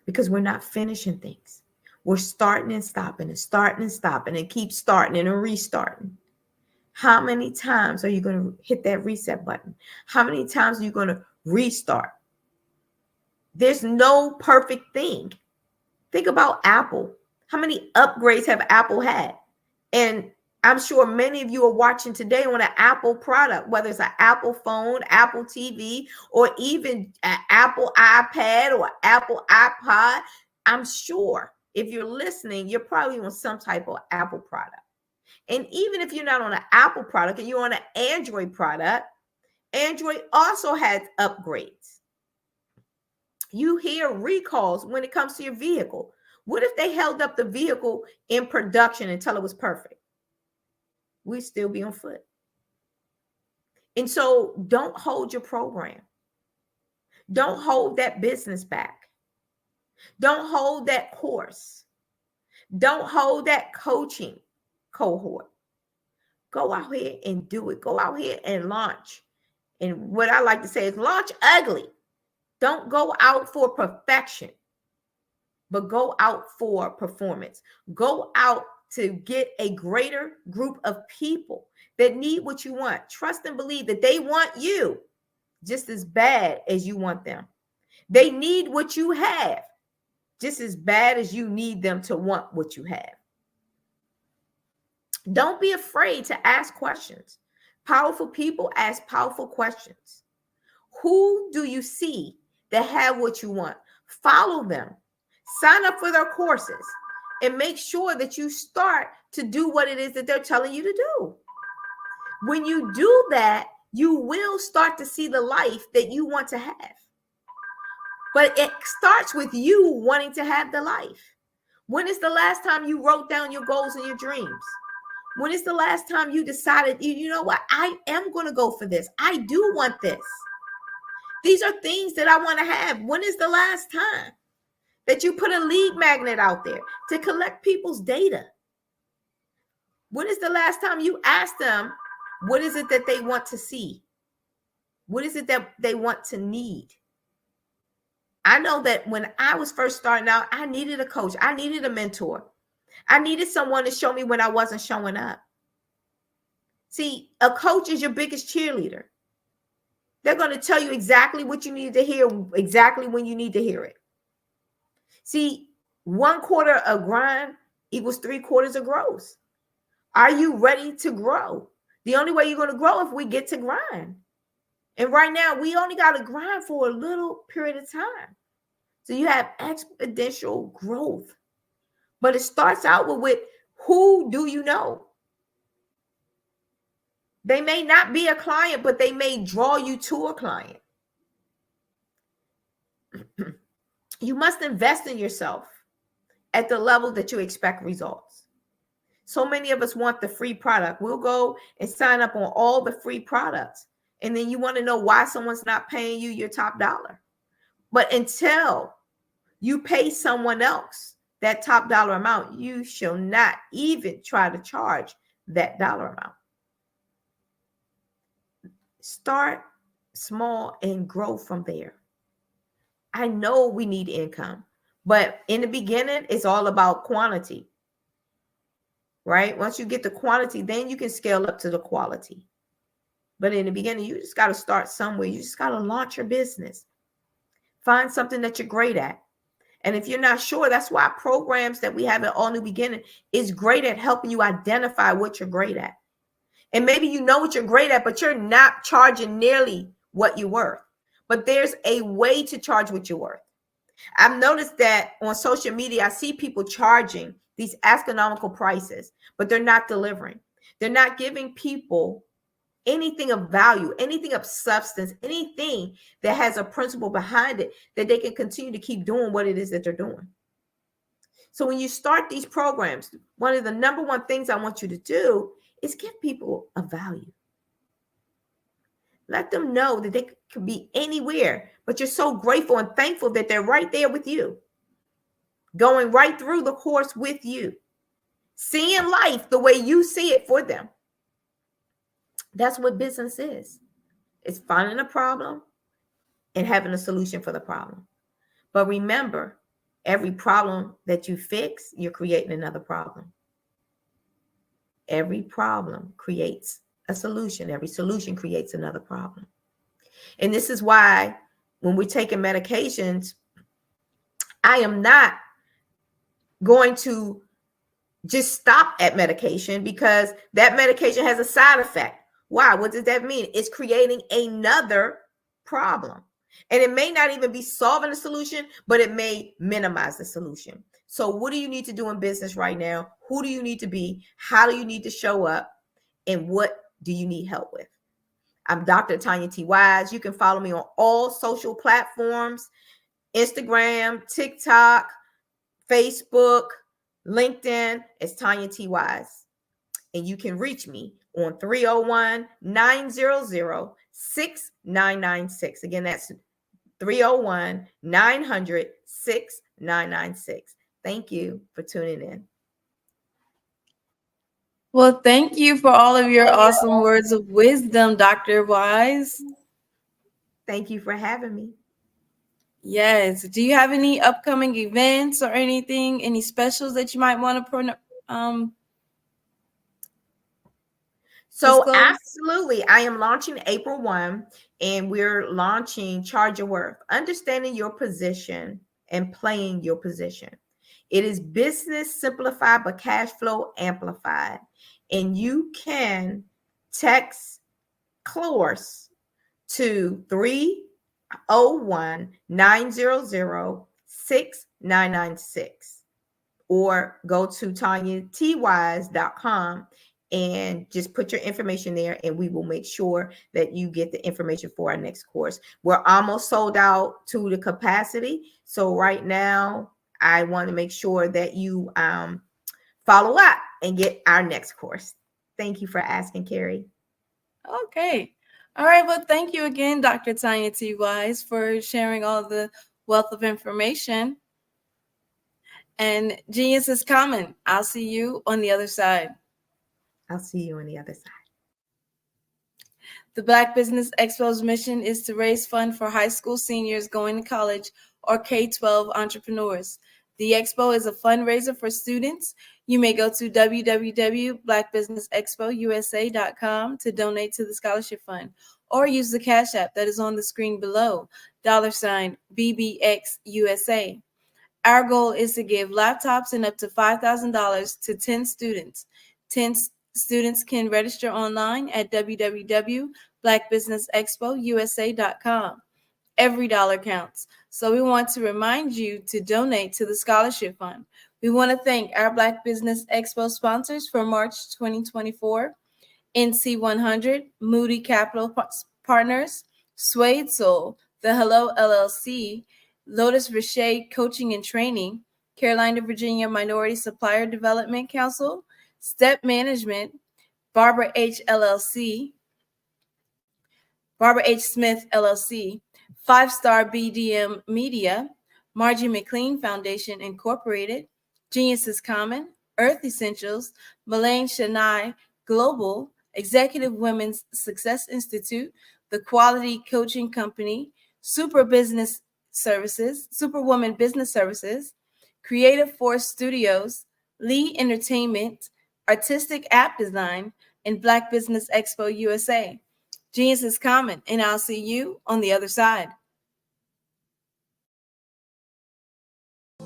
Because we're not finishing things. We're starting and stopping and starting and stopping and keep starting and restarting. How many times are you going to hit that reset button? How many times are you going to restart? There's no perfect thing. Think about Apple. How many upgrades have Apple had? And I'm sure many of you are watching today on an Apple product, whether it's an Apple phone, Apple TV, or even an Apple iPad or Apple iPod. I'm sure if you're listening, you're probably on some type of Apple product. And even if you're not on an Apple product and you're on an Android product, Android also has upgrades. You hear recalls when it comes to your vehicle. What if they held up the vehicle in production until it was perfect? We'd still be on foot. And so don't hold your program. Don't hold that business back. Don't hold that course. Don't hold that coaching cohort. Go out here and do it. Go out here and launch. And what I like to say is launch ugly. Don't go out for perfection, but go out for performance. Go out to get a greater group of people that need what you want. Trust and believe that they want you just as bad as you want them. They need what you have just as bad as you need them to want what you have. Don't be afraid to ask questions. Powerful people ask powerful questions. Who do you see that have what you want? Follow them. Sign up for their courses and make sure that you start to do what it is that they're telling you to do. When you do that, you will start to see the life that you want to have. But it starts with you wanting to have the life. When is the last time you wrote down your goals and your dreams? When is the last time you decided, you know what, I am going to go for this. I do want this. These are things that I want to have. When is the last time that you put a lead magnet out there to collect people's data? When is the last time you asked them, what is it that they want to see? What is it that they want to need? I know that when I was first starting out, I needed a coach. I needed a mentor. I needed someone to show me when I wasn't showing up. See, a coach is your biggest cheerleader. They're going to tell you exactly what you need to hear, exactly when you need to hear it. See, 1/4 of grind equals 3/4 of growth. Are you ready to grow? The only way you're going to grow if we get to grind. And right now, we only got to grind for a little period of time. So you have exponential growth. But it starts out with who do you know? They may not be a client, but they may draw you to a client. You must invest in yourself at the level that you expect results. So many of us want the free product. We'll go and sign up on all the free products. And then you want to know why someone's not paying you your top dollar. But until you pay someone else that top dollar amount, you shall not even try to charge that dollar amount. Start small and grow from there. I know we need income, but in the beginning, it's all about quantity, right? Once you get the quantity, then you can scale up to the quality. But in the beginning, you just got to start somewhere. You just got to launch your business. Find something that you're great at. And if you're not sure, that's why programs that we have at All New Beginning is great at helping you identify what you're great at. And maybe you know what you're great at, but you're not charging nearly what you're worth. But there's a way to charge what you're worth. I've noticed that on social media, I see people charging these astronomical prices, but they're not delivering. They're not giving people anything of value, anything of substance, anything that has a principle behind it that they can continue to keep doing what it is that they're doing. So when you start these programs, one of the number one things I want you to do is give people a value. Let them know that they could be anywhere, but you're so grateful and thankful that they're right there with you, going right through the course with you, seeing life the way you see it for them. That's what business is. It's finding a problem and having a solution for the problem. But remember, every problem that you fix, you're creating another problem. Every problem creates a solution. Every solution creates another problem. And this is why when we're taking medications, I am not going to just stop at medication because that medication has a side effect. Why? What does that mean? It's creating another problem. And it may not even be solving the solution, but it may minimize the solution. So what do you need to do in business right now? Who do you need to be? How do you need to show up? And what do you need help with? I'm Dr. Tanya T. Wise. You can follow me on all social platforms, Instagram, TikTok, Facebook, LinkedIn. It's Tanya T. Wise. And you can reach me on 301-900-6996. Again, that's 301-900-6996. Thank you for tuning in. Well, thank you for all of your awesome words of wisdom, Dr. Wise. Thank you for having me. Yes. Do you have any upcoming events or anything, any specials that you might want to So disclose? absolutely. I am launching April 1, and we're launching Charge Your Worth, understanding your position and playing your position. It is business simplified, but cash flow amplified. And you can text CLORS to 301-900-6996 or go to TanyaTWise.com and just put your information there, and we will make sure that you get the information for our next course. We're almost sold out to the capacity. So right now, I want to make sure that you follow up and get our next course. Thank you for asking, Carrie. Okay. All right. Well, thank you again, Dr. Tanya T. Wise, for sharing all the wealth of information. And genius is coming. I'll see you on the other side. I'll see you on the other side. The Black Business Expo's mission is to raise funds for high school seniors going to college or K-12 entrepreneurs. The expo is a fundraiser for students. You may go to www.blackbusinessexpousa.com to donate to the scholarship fund, or use the Cash App that is on the screen below, $BBXUSA. Our goal is to give laptops and up to $5,000 to 10 students. 10 students can register online at www.blackbusinessexpousa.com. Every dollar counts. So we want to remind you to donate to the scholarship fund. We want to thank our Black Business Expo sponsors for March 2024, NC100, Moody Capital Partners, Suede Soul, The Hello LLC, Lotus Richey Coaching and Training, Carolina, Virginia Minority Supplier Development Council, Step Management, Barbara H. LLC, Barbara H. Smith LLC, 5-Star BDM Media, Margie McLean Foundation Incorporated, Genius is Common, Earth Essentials, Melaine Shania Global, Executive Women's Success Institute, The Quality Coaching Company, Superwoman Business Services, Creative Force Studios, Lee Entertainment, Artistic App Design, and Black Business Expo USA. Genius is Common, and I'll see you on the other side.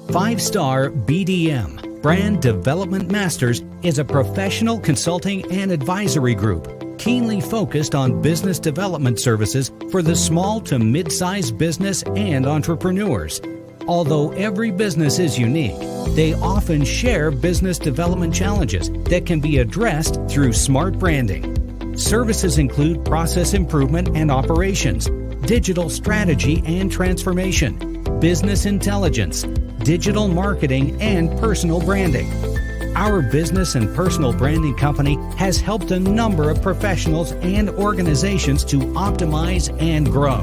5-Star BDM, Brand Development Masters, is a professional consulting and advisory group keenly focused on business development services for the small to mid-sized business and entrepreneurs. Although every business is unique, they often share business development challenges that can be addressed through smart branding. Services include process improvement and operations, digital strategy and transformation, business intelligence, digital marketing, and personal branding. Our business and personal branding company has helped a number of professionals and organizations to optimize and grow.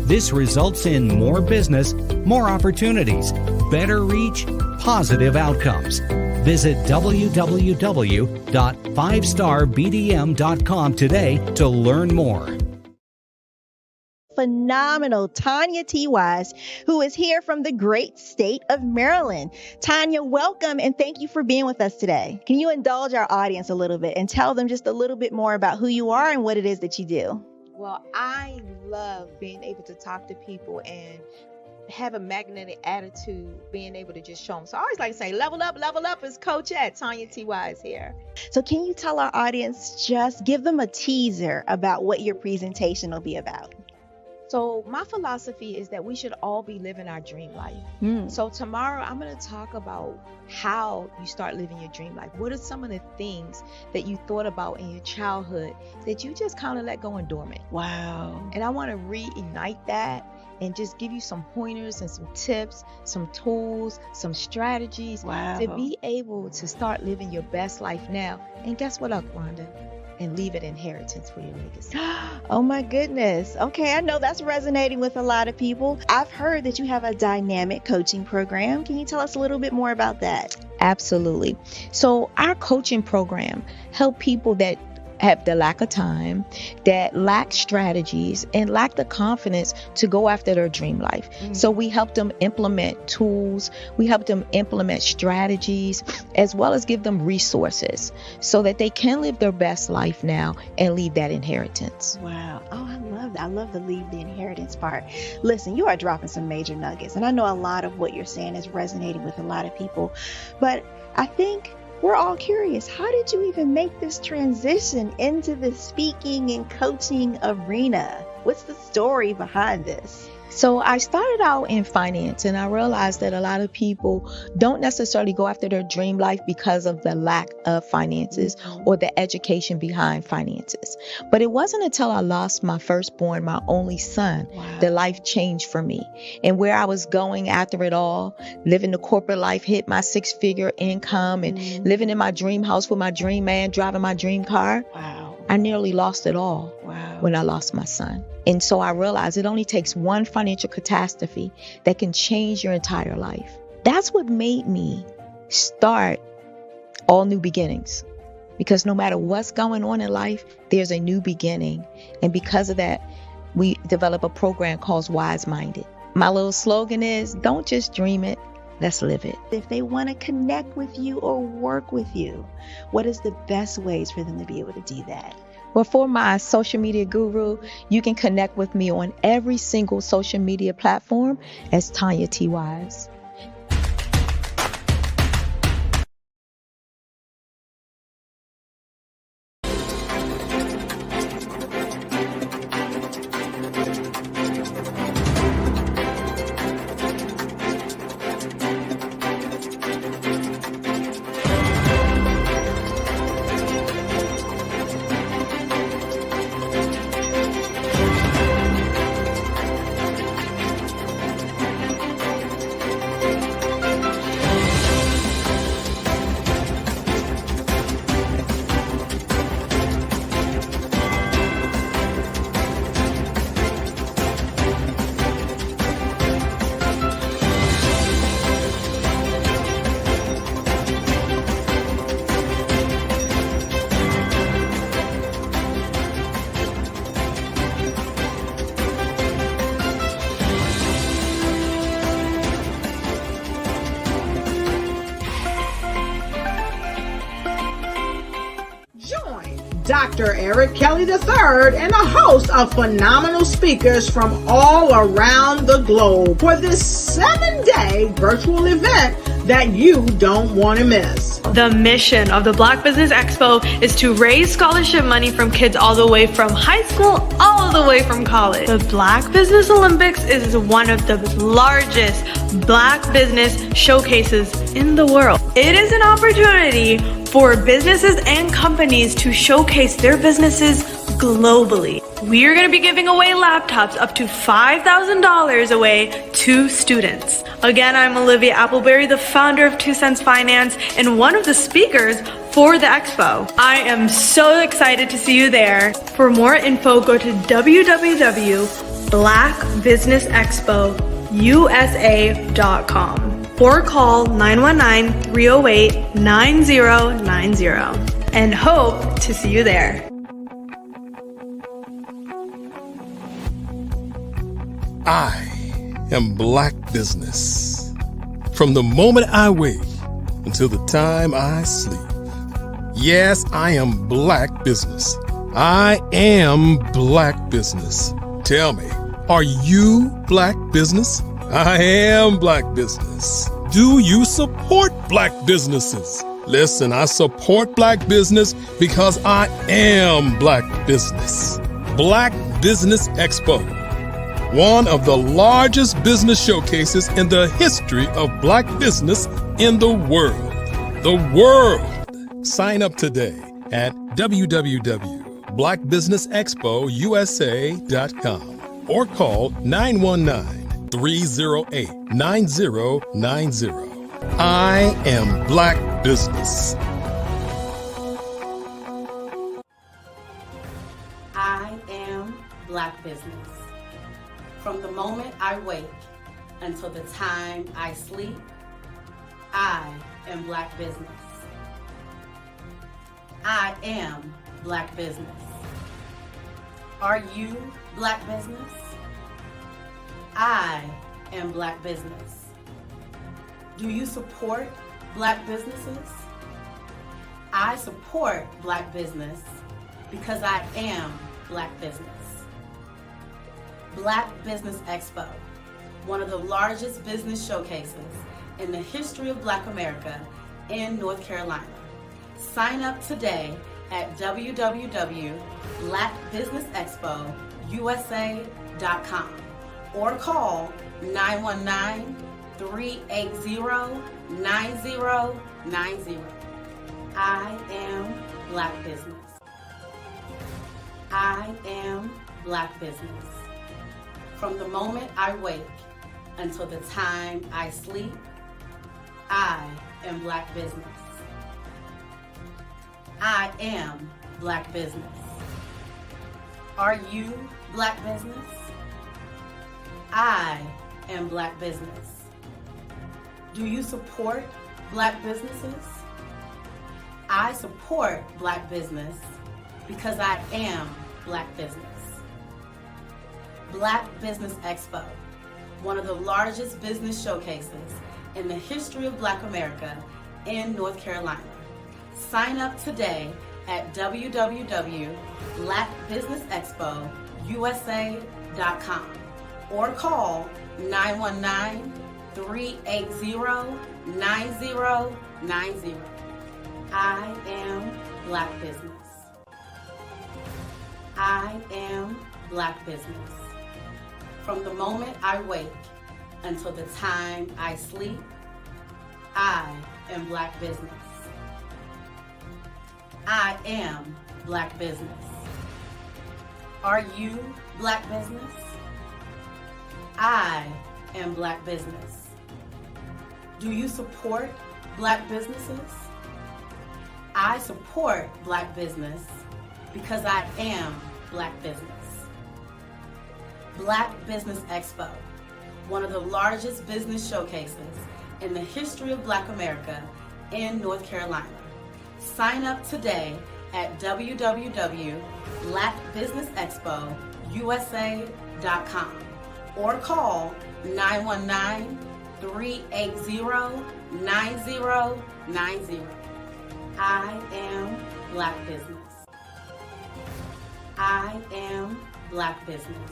This results in more business, more opportunities, better reach, positive outcomes. Visit www.5starbdm.com today to learn more. Phenomenal Tanya T. Wise, who is here from the great state of Maryland. Tanya, welcome and thank you for being with us today. Can you indulge our audience a little bit and tell them just a little bit more about who you are and what it is that you do? Well, I love being able to talk to people and have a magnetic attitude, being able to just show them. So I always like to say, level up is Coach at Tanya T. Wise here. So can you tell our audience, just give them a teaser about what your presentation will be about? So my philosophy is that we should all be living our dream life. So tomorrow I'm going to talk about how you start living your dream life. What are some of the things that you thought about in your childhood that you just kind of let go and dormant? Wow. And I want to reignite that and just give you some pointers and some tips, some tools, some strategies to be able to start living your best life now. And guess what, Akwanda? And leave an inheritance for your legacy. Oh my goodness. Okay, I know that's resonating with a lot of people. I've heard that you have a dynamic coaching program. Can you tell us a little bit more about that? Absolutely. So our coaching program help people that have the lack of time, that lack strategies, and lack the confidence to go after their dream life. So we help them implement tools, we help them implement strategies, as well as give them resources so that they can live their best life now and leave that inheritance. Wow. Oh, I love that. I love the leave the inheritance part. Listen, you are dropping some major nuggets, and I know a lot of what you're saying is resonating with a lot of people, but I think we're all curious. How did you even make this transition into the speaking and coaching arena? What's the story behind this? So I started out in finance, and I realized that a lot of people don't necessarily go after their dream life because of the lack of finances or the education behind finances. But it wasn't until I lost my firstborn, my only son, that life changed for me. And where I was going after it all, living the corporate life, hit my 6-figure income and living in my dream house with my dream man, driving my dream car. I nearly lost it all when I lost my son. And so I realized it only takes one financial catastrophe that can change your entire life. That's what made me start All New Beginnings. Because no matter what's going on in life, there's a new beginning. And because of that, we develop a program called Wise Minded. My little slogan is, don't just dream it, let's live it. If they want to connect with you or work with you, what is the best ways for them to be able to do that? Well, for my social media guru, you can connect with me on every single social media platform as Tanya T. Wise. Dr. Eric Kelly III and a host of phenomenal speakers from all around the globe for this 7-day virtual event that you don't want to miss. The mission of the Black Business Expo is to raise scholarship money from kids all the way from high school, all the way from college. The Black Business Olympics is one of the largest Black business showcases in the world. It is an opportunity for businesses and companies to showcase their businesses globally. We are going to be giving away laptops up to $5,000 away to students. Again, I'm Olivia Appleberry, the founder of 2 Cents Finance and one of the speakers for the expo. I am so excited to see you there. For more info, go to www.blackbusinessexpousa.com or call 919-308-9090 and hope to see you there. I am Black Business. From the moment I wake until the time I sleep. Yes, I am Black Business. I am Black Business. Tell me, are you Black Business? I am Black Business. Do you support Black businesses? Listen, I support Black business because I am Black Business. Black Business Expo, one of the largest business showcases in the history of Black business in the world. The world! Sign up today at www.blackbusinessexpousa.com or call 919-308-9090. I am Black Business. I am Black Business. From the moment I wake until the time I sleep, I am Black Business. I am Black Business. Are you Black Business? I am Black Business. Do you support Black businesses? I support Black business because I am Black business. Black Business Expo, one of the largest business showcases in the history of Black America in North Carolina. Sign up today at www.blackbusinessexpousa.com or call 919-380-9090. I am Black Business. I am Black Business. From the moment I wake until the time I sleep, I am Black Business. I am Black Business. Are you Black Business? I am Black Business. Do you support Black businesses? I support Black business because I am Black business. Black Business Expo, one of the largest business showcases in the history of Black America in North Carolina. Sign up today at www.blackbusinessexpousa.com or call 919-380-9090. I am Black Business. I am Black Business. From the moment I wake until the time I sleep, I am Black Business. I am Black Business. Are you Black Business? I am Black Business. Do you support Black businesses? I support Black business because I am Black Business. Black Business Expo, one of the largest business showcases in the history of Black America in North Carolina. Sign up today at www.blackbusinessexpousa.com or call 919-380-9090. I am Black Business. I am Black Business.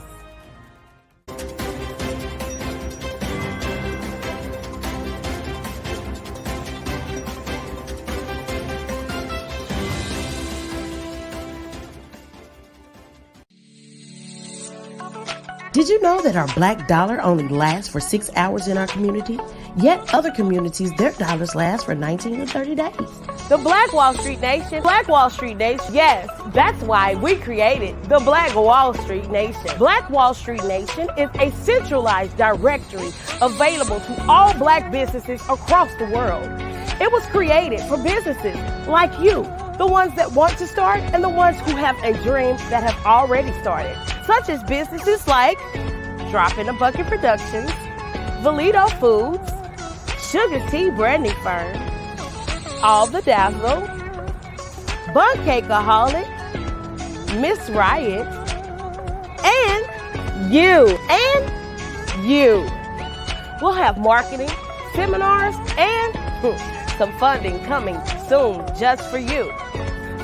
Did you know that our black dollar only lasts for 6 hours in our community? Yet other communities, their dollars last for 19 to 30 days. The Black Wall Street Nation. Black Wall Street Nation. Yes, that's why we created the Black Wall Street Nation. Black Wall Street Nation is a centralized directory available to all Black businesses across the world. It was created for businesses like you, the ones that want to start and the ones who have a dream that have already started, such as businesses like Drop in a Bucket Productions, Valito Foods, Sugar Tea Branding Firm, All the Dazzle, Bun Cakeaholic, Miss Riot, and you. We'll have marketing, seminars, and some funding coming soon just for you.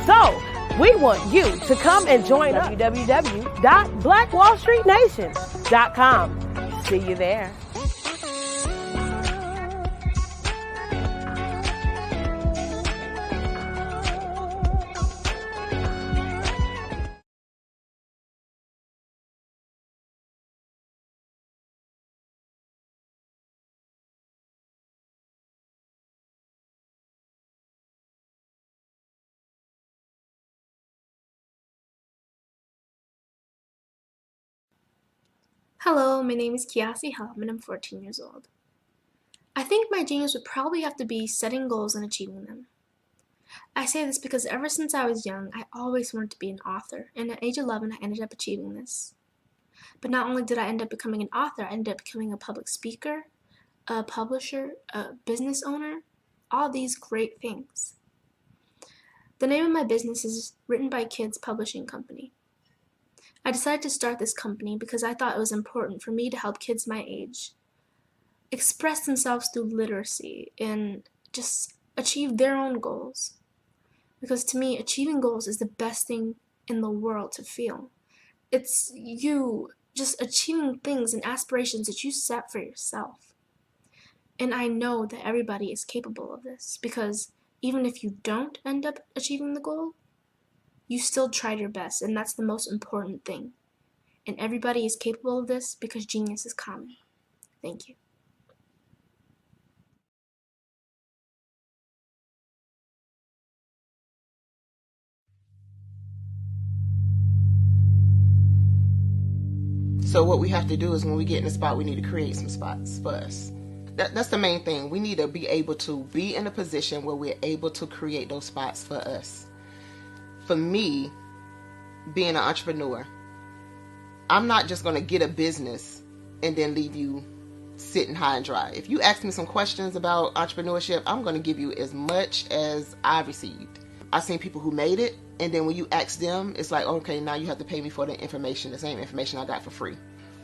So, we want you to come and join us. www.blackwallstreetnation.com. See you there. Hello, my name is Kiasi Helm and I'm 14 years old. I think my genius would probably have to be setting goals and achieving them. I say this because ever since I was young, I always wanted to be an author, and at age 11, I ended up achieving this. But not only did I end up becoming an author, I ended up becoming a public speaker, a publisher, a business owner, all these great things. The name of my business is Written by Kids Publishing Company. I decided to start this company because I thought it was important for me to help kids my age express themselves through literacy and just achieve their own goals. Because to me, achieving goals is the best thing in the world to feel. It's you just achieving things and aspirations that you set for yourself. And I know that everybody is capable of this because even if you don't end up achieving the goal, you still tried your best, and that's the most important thing. And everybody is capable of this because genius is common. Thank you. So what we have to do is when we get in a spot, we need to create some spots for us. That's the main thing. We need to be able to be in a position where we're able to create those spots for us. For me, being an entrepreneur, I'm not just going to get a business and then leave you sitting high and dry. If you ask me some questions about entrepreneurship, I'm going to give you as much as I've received. I've seen people who made it, and then when you ask them, it's like, okay, now you have to pay me for the information, the same information I got for free.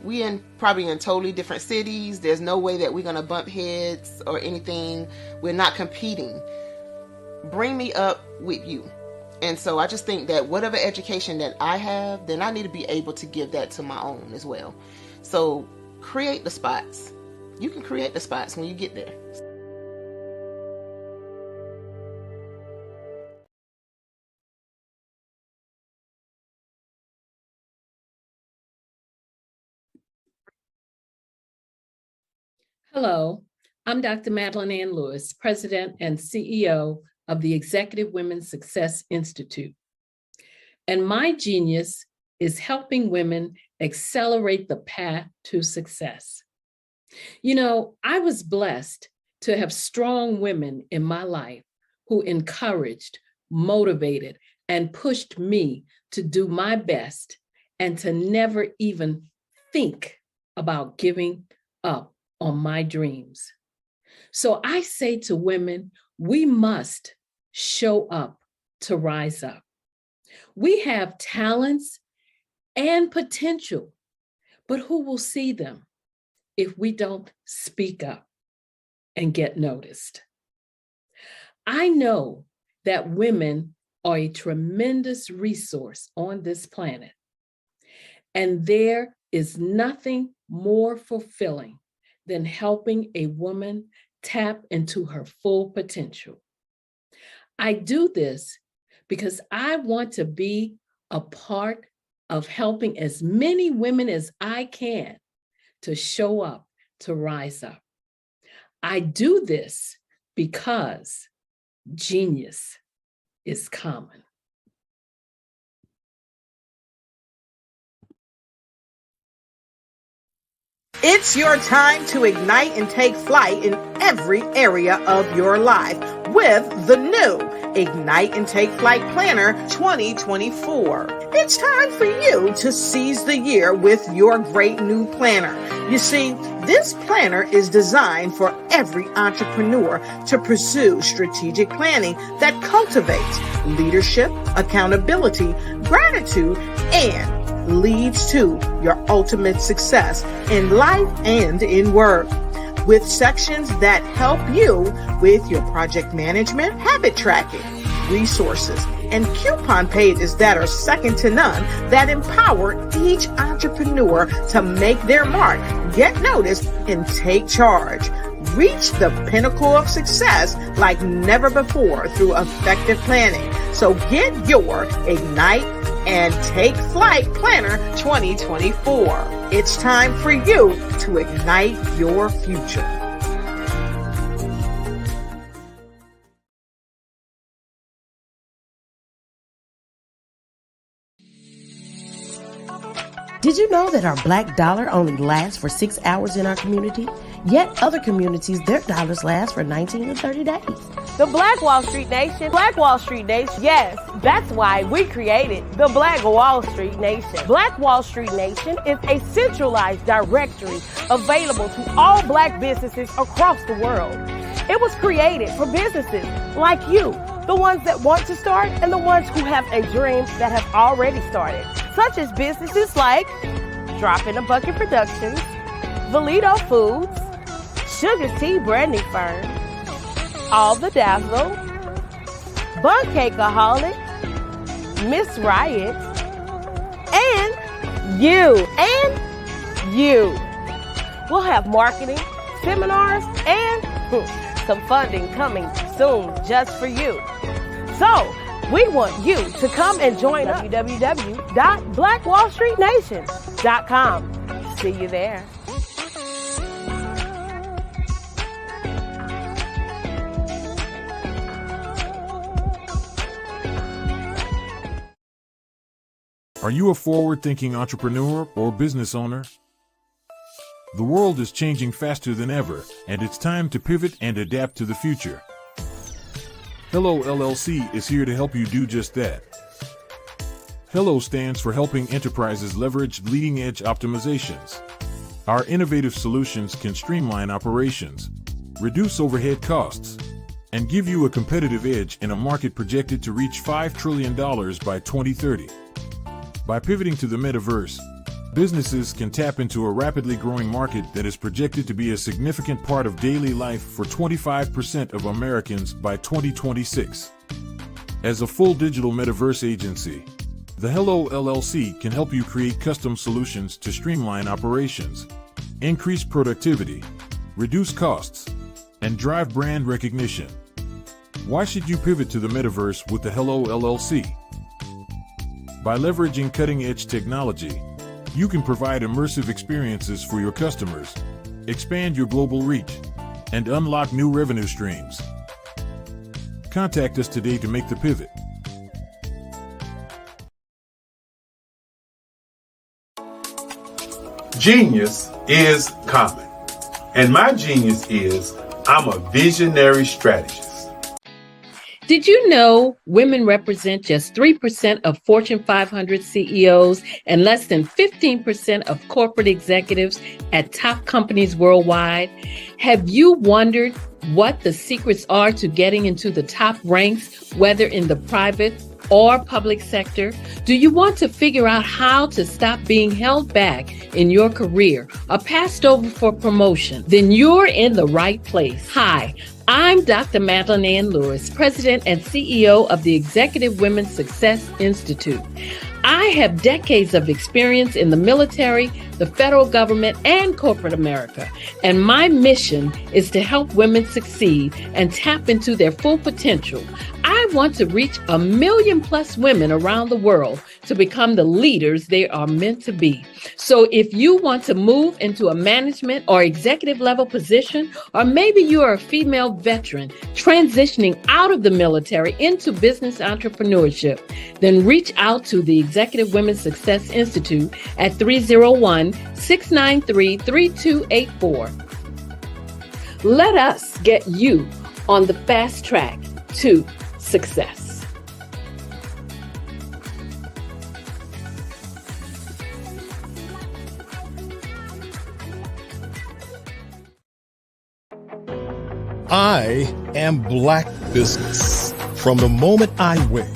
We probably in totally different cities. There's no way that we're going to bump heads or anything. We're not competing. Bring me up with you. And so I just think that whatever education that I have, then I need to be able to give that to my own as well. So create the spots. You can create the spots when you get there. Hello, I'm Dr. Madeline Ann Lewis, President and CEO of the Executive Women's Success Institute. And my genius is helping women accelerate the path to success. You know, I was blessed to have strong women in my life who encouraged, motivated, and pushed me to do my best and to never even think about giving up on my dreams. So I say to women, we must show up to rise up. We have talents and potential, but who will see them if we don't speak up and get noticed? I know that women are a tremendous resource on this planet, and there is nothing more fulfilling than helping a woman tap into her full potential. I do this because I want to be a part of helping as many women as I can to show up, to rise up. I do this because genius is common. It's your time to ignite and take flight in every area of your life with the new Ignite and Take Flight Planner 2024. It's time for you to seize the year with your great new planner. You see, this planner is designed for every entrepreneur to pursue strategic planning that cultivates leadership, accountability, gratitude, and leads to your ultimate success in life and in work. With sections that help you with your project management, habit tracking, resources, and coupon pages that are second to none that empower each entrepreneur to make their mark, get noticed, and take charge. Reach the pinnacle of success like never before through effective planning. So get your Ignite and Take Flight Planner 2024. It's time for you to ignite your future. Did you know that our black dollar only lasts for 6 hours in our community? Yet other communities, their dollars last for 19 to 30 days. The Black Wall Street Nation. Black Wall Street Nation. Yes, that's why we created the Black Wall Street Nation. Black Wall Street Nation is a centralized directory available to all black businesses across the world. It was created for businesses like you, the ones that want to start and the ones who have a dream that have already started, such as businesses like Drop in a Bucket Productions, Valito Foods, Sugar Tea Branding Firm, All the Dazzle, Bun Cakeaholic, Miss Riot, and you. We'll have marketing, seminars, and some funding coming soon just for you. So, we want you to come and join www.blackwallstreetnation.com. See you there. Are you a forward-thinking entrepreneur or business owner? The world is changing faster than ever, and it's time to pivot and adapt to the future. Hello LLC is here to help you do just that. Hello stands for helping enterprises leverage leading-edge optimizations. Our innovative solutions can streamline operations, reduce overhead costs, and give you a competitive edge in a market projected to reach $5 trillion by 2030. By pivoting to the metaverse, businesses can tap into a rapidly growing market that is projected to be a significant part of daily life for 25% of Americans by 2026. As a full digital metaverse agency, the Hello LLC can help you create custom solutions to streamline operations, increase productivity, reduce costs, and drive brand recognition. Why should you pivot to the metaverse with the Hello LLC? By leveraging cutting-edge technology, you can provide immersive experiences for your customers, expand your global reach, and unlock new revenue streams. Contact us today to make the pivot. Genius is common, and my genius is I'm a visionary strategist. Did you know women represent just 3% of Fortune 500 CEOs and less than 15% of corporate executives at top companies worldwide? Have you wondered what the secrets are to getting into the top ranks, whether in the private or public sector? Do you want to figure out how to stop being held back in your career or passed over for promotion? Then you're in the right place. Hi, I'm Dr. Madeline Ann Lewis, President and CEO of the Executive Women's Success Institute. I have decades of experience in the military, the federal government, and corporate America, and my mission is to help women succeed and tap into their full potential. I want to reach 1 million+ women around the world to become the leaders they are meant to be. So if you want to move into a management or executive level position, or maybe you are a female veteran transitioning out of the military into business entrepreneurship, then reach out to the Executive Women's Success Institute at 301-693-3284. Let us get you on the fast track to success. I am Black Business. From the moment I wake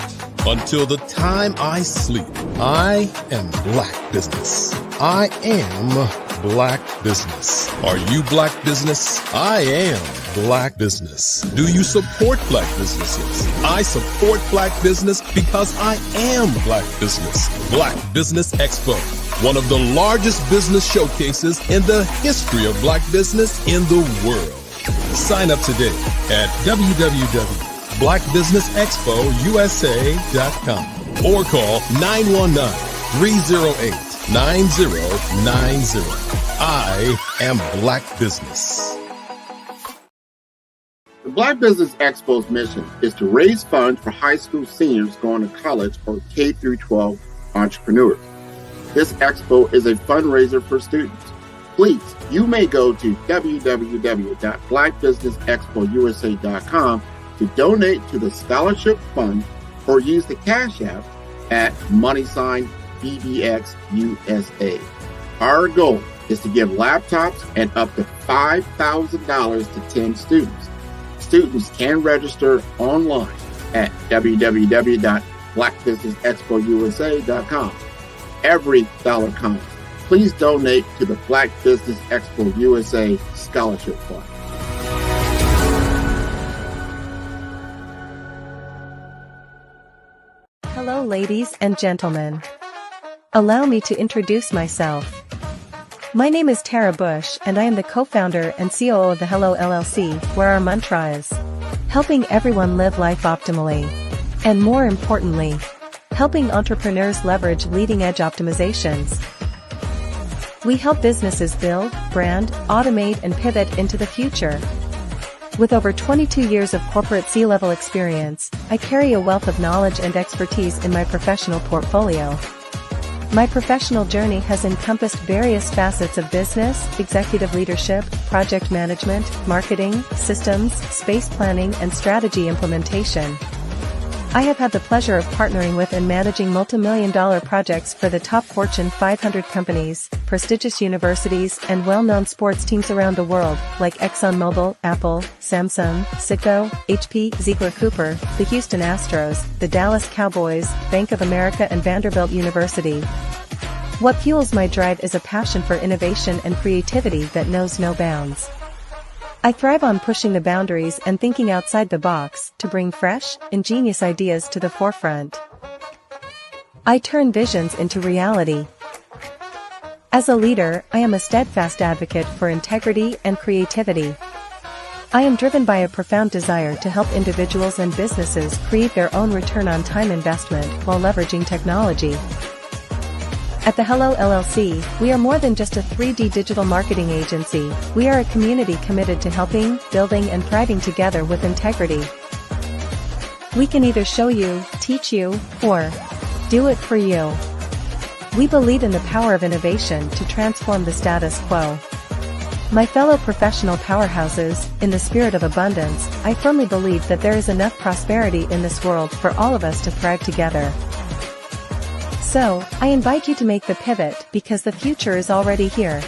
until the time I sleep, I am Black Business. I am Black Business. Are you Black Business? I am Black Business. Do you support Black businesses? I support Black business because I am Black Business. Black Business Expo, one of the largest business showcases in the history of Black business in the world. Sign up today at www.blackbusinessexpousa.com or call 919-308-9090. I am Black Business. The Black Business Expo's mission is to raise funds for high school seniors going to college or K-12 entrepreneurs. This expo is a fundraiser for students. Please, you may go to www.blackbusinessexpousa.com to donate to the scholarship fund or use the Cash App at $BBXUSA. Our goal is to give laptops and up to $5,000 to 10 students. Students can register online at www.blackbusinessexpousa.com. Every dollar counts. Please donate to the Black Business Expo USA Scholarship Fund. Hello, ladies and gentlemen. Allow me to introduce myself. My name is Tara Bush, and I am the co-founder and COO of the Hello LLC, where our mantra is helping everyone live life optimally. And more importantly, helping entrepreneurs leverage leading-edge optimizations. We help businesses build, brand, automate, and pivot into the future. With over 22 years of corporate C-level experience, I carry a wealth of knowledge and expertise in my professional portfolio. My professional journey has encompassed various facets of business, executive leadership, project management, marketing, systems, space planning, and strategy implementation. I have had the pleasure of partnering with and managing multi-million-dollar projects for the top Fortune 500 companies, prestigious universities, and well-known sports teams around the world, like ExxonMobil, Apple, Samsung, Citgo, HP, Ziegler Cooper, the Houston Astros, the Dallas Cowboys, Bank of America, and Vanderbilt University. What fuels my drive is a passion for innovation and creativity that knows no bounds. I thrive on pushing the boundaries and thinking outside the box to bring fresh, ingenious ideas to the forefront. I turn visions into reality. As a leader, I am a steadfast advocate for integrity and creativity. I am driven by a profound desire to help individuals and businesses create their own return on time investment while leveraging technology. At the Hello LLC, we are more than just a 3D digital marketing agency. We are a community committed to helping, building, and thriving together with integrity. We can either show you, teach you, or do it for you. We believe in the power of innovation to transform the status quo. My fellow professional powerhouses, in the spirit of abundance, I firmly believe that there is enough prosperity in this world for all of us to thrive together. So, I invite you to make the pivot because the future is already here.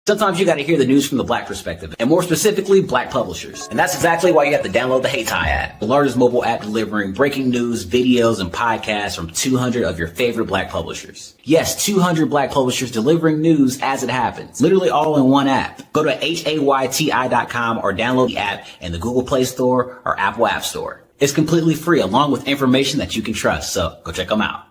Sometimes you got to hear the news from the Black perspective, and more specifically, Black publishers. And that's exactly why you have to download the Hey Tie app, the largest mobile app delivering breaking news, videos, and podcasts from 200 of your favorite Black publishers. Yes, 200 Black publishers delivering news as it happens, literally all in one app. Go to hayti.com or download the app in the Google Play Store or Apple App Store. It's completely free, along with information that you can trust, so go check them out.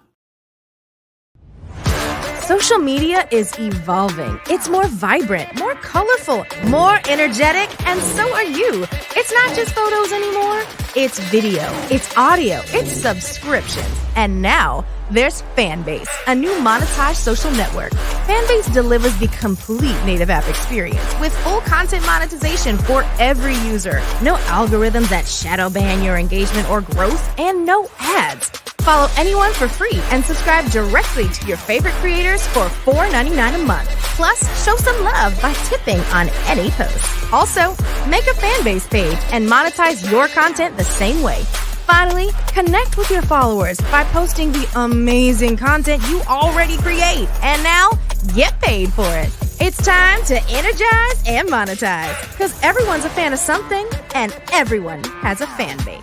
Social media is evolving. It's more vibrant, more colorful, more energetic, and so are you. It's not just photos anymore. It's video, it's audio, it's subscriptions. And now there's Fanbase, a new monetized social network. Fanbase delivers the complete native app experience with full content monetization for every user. No algorithms that shadow ban your engagement or growth, and no ads. Follow anyone for free and subscribe directly to your favorite creators for $4.99 a month. Plus, show some love by tipping on any post. Also, make a Fanbase page and monetize your content the same way. Finally, connect with your followers by posting the amazing content you already create. And now, get paid for it. It's time to energize and monetize. Because everyone's a fan of something, and everyone has a fan base.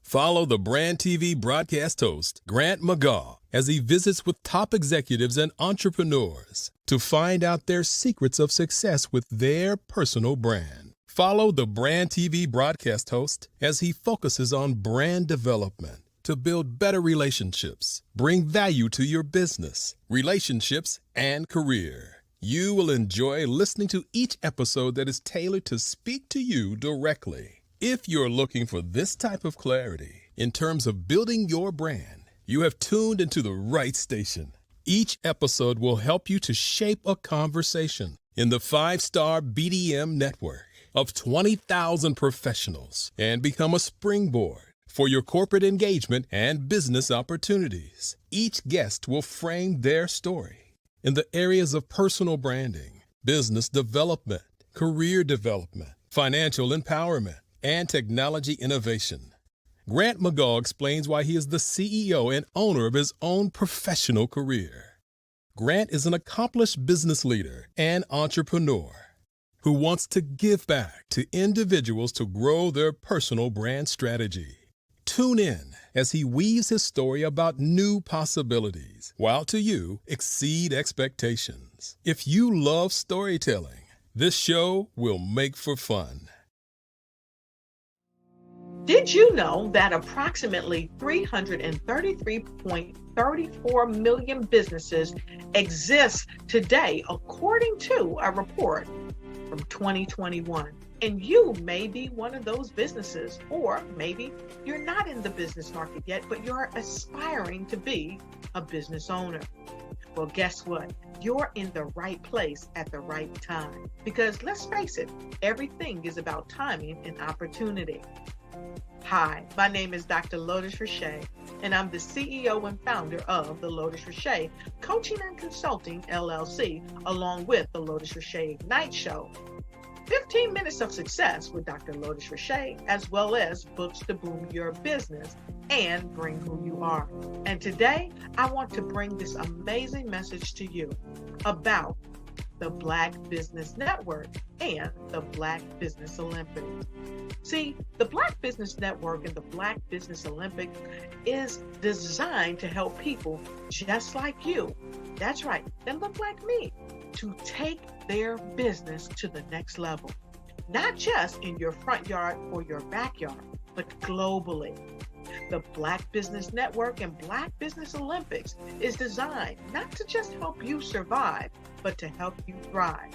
Follow the Brand TV broadcast host, Grant McGaw, as he visits with top executives and entrepreneurs to find out their secrets of success with their personal brand. Follow the Brand TV broadcast host as he focuses on brand development to build better relationships, bring value to your business, relationships, and career. You will enjoy listening to each episode that is tailored to speak to you directly. If you're looking for this type of clarity in terms of building your brand, you have tuned into the right station. Each episode will help you to shape a conversation in the 5-star BDM network of 20,000 professionals and become a springboard for your corporate engagement and business opportunities. Each guest will frame their story in the areas of personal branding, business development, career development, financial empowerment, and technology innovation. Grant McGaw explains why he is the CEO and owner of his own professional career. Grant is an accomplished business leader and entrepreneur who wants to give back to individuals to grow their personal brand strategy. Tune in as he weaves his story about new possibilities, while to you exceed expectations. If you love storytelling, this show will make for fun. Did you know that approximately 333.34 million businesses exist today, according to a report from 2021? And you may be one of those businesses, or maybe you're not in the business market yet, but you're aspiring to be a business owner. Well, guess what? You're in the right place at the right time. Because let's face it, everything is about timing and opportunity. Hi, my name is Dr. Lotus Richey, and I'm the CEO and founder of the Lotus Richey Coaching and Consulting LLC, along with the Lotus Richey Ignite Show. 15 minutes of success with Dr. Lotus Richey, as well as books to boom your business and bring who you are. And today, I want to bring this amazing message to you about the Black Business Network, and the Black Business Olympics. See, the Black Business Network and the Black Business Olympics is designed to help people just like you, that's right, that look like me, to take their business to the next level. Not just in your front yard or your backyard, but globally. The Black Business Network and Black Business Olympics is designed not to just help you survive, but to help you thrive.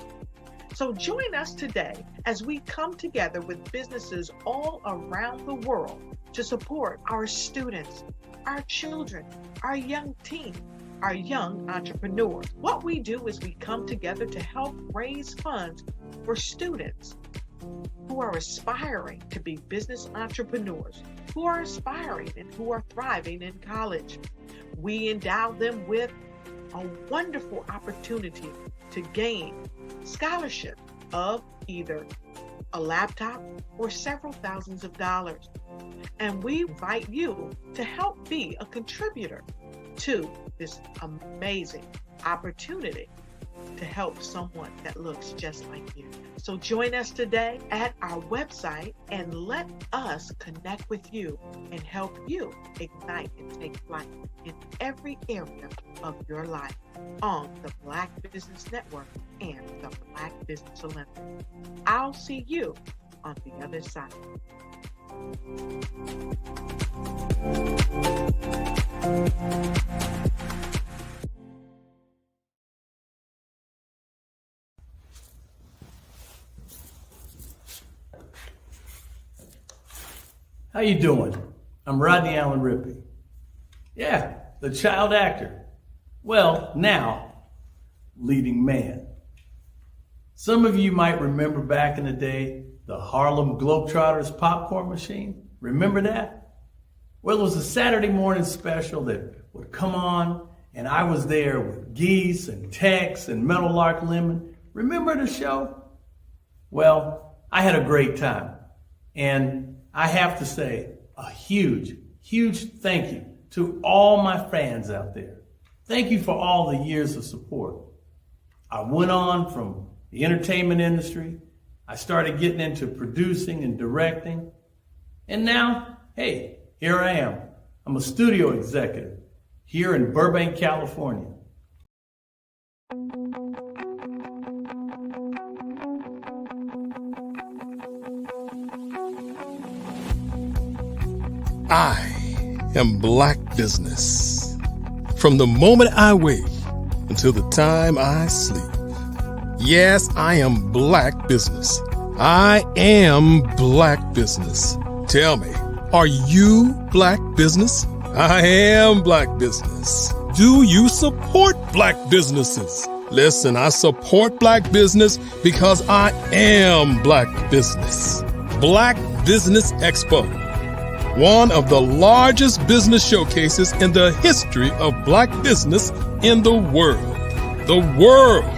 So join us today as we come together with businesses all around the world to support our students, our children, our young teens, our young entrepreneurs. What we do is we come together to help raise funds for students who are aspiring to be business entrepreneurs, who are aspiring and who are thriving in college. We endow them with a wonderful opportunity to gain scholarship of either a laptop or several thousands of dollars. And we invite you to help be a contributor to this amazing opportunity to help someone that looks just like you. So join us today at our website and let us connect with you and help you ignite and take flight in every area of your life on the Black Business Network and the Black Business Olympics. I'll see you on the other side. How you doing? I'm Rodney Allen Rippey. Yeah, the child actor. Well, now, leading man. Some of you might remember back in the day, the Harlem Globetrotters popcorn machine. Remember that? Well, it was a Saturday morning special that would come on, and I was there with Geese and Tex and Meadowlark Lemon. Remember the show? Well, I had a great time. And I have to say a huge, huge thank you to all my fans out there. Thank you for all the years of support. I went on from the entertainment industry. I started getting into producing and directing. And now, hey, here I am. I'm a studio executive here in Burbank, California. I am Black Business. From the moment I wake until the time I sleep. Yes, I am Black Business. I am Black Business. Tell me, are you Black Business? I am Black Business. Do you support Black businesses? Listen, I support Black business because I am Black Business. Black Business Expo. One of the largest business showcases in the history of Black business in the world. The world!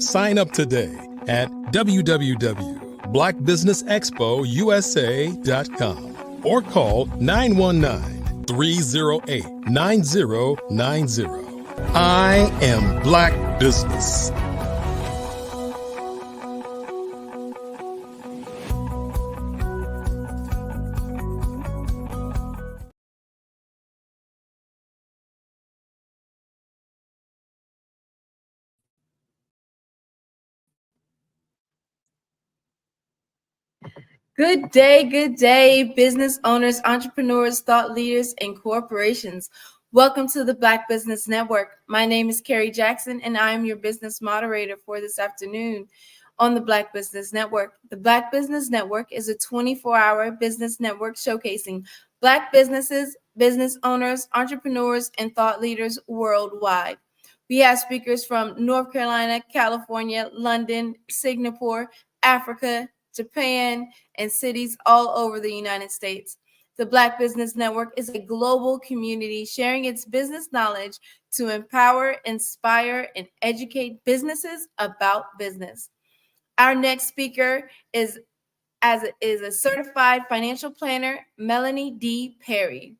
Sign up today at www.blackbusinessexpousa.com or call 919-308-9090. I am Black Business. Good day, business owners, entrepreneurs, thought leaders, and corporations. Welcome to the Black Business Network. My name is Carrie Jackson, and I am your business moderator for this afternoon on the Black Business Network. The Black Business Network is a 24-hour business network showcasing Black businesses, business owners, entrepreneurs, and thought leaders worldwide. We have speakers from North Carolina, California, London, Singapore, Africa, Japan, and cities all over the United States. The Black Business Network is a global community sharing its business knowledge to empower, inspire, and educate businesses about business. Our next speaker is a certified financial planner, Melanie D. Perry.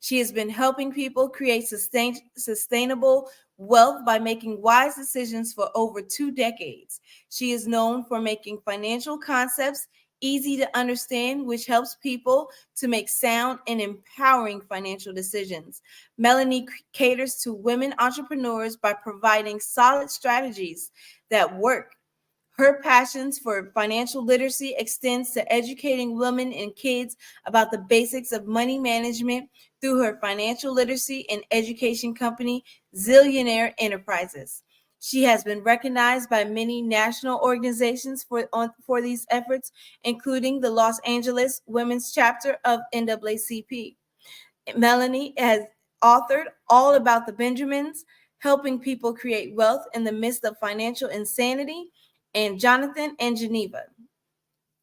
She has been helping people create sustainable wealth by making wise decisions for over 2 decades. She is known for making financial concepts easy to understand, which helps people to make sound and empowering financial decisions. Melanie caters to women entrepreneurs by providing solid strategies that work. Her passions for financial literacy extends to educating women and kids about the basics of money management through her financial literacy and education company, Zillionaire Enterprises. She has been recognized by many national organizations for these efforts, including the Los Angeles Women's Chapter of NAACP. Melanie has authored All About the Benjamins, Helping People Create Wealth in the Midst of Financial Insanity, and Jonathan and Geneva.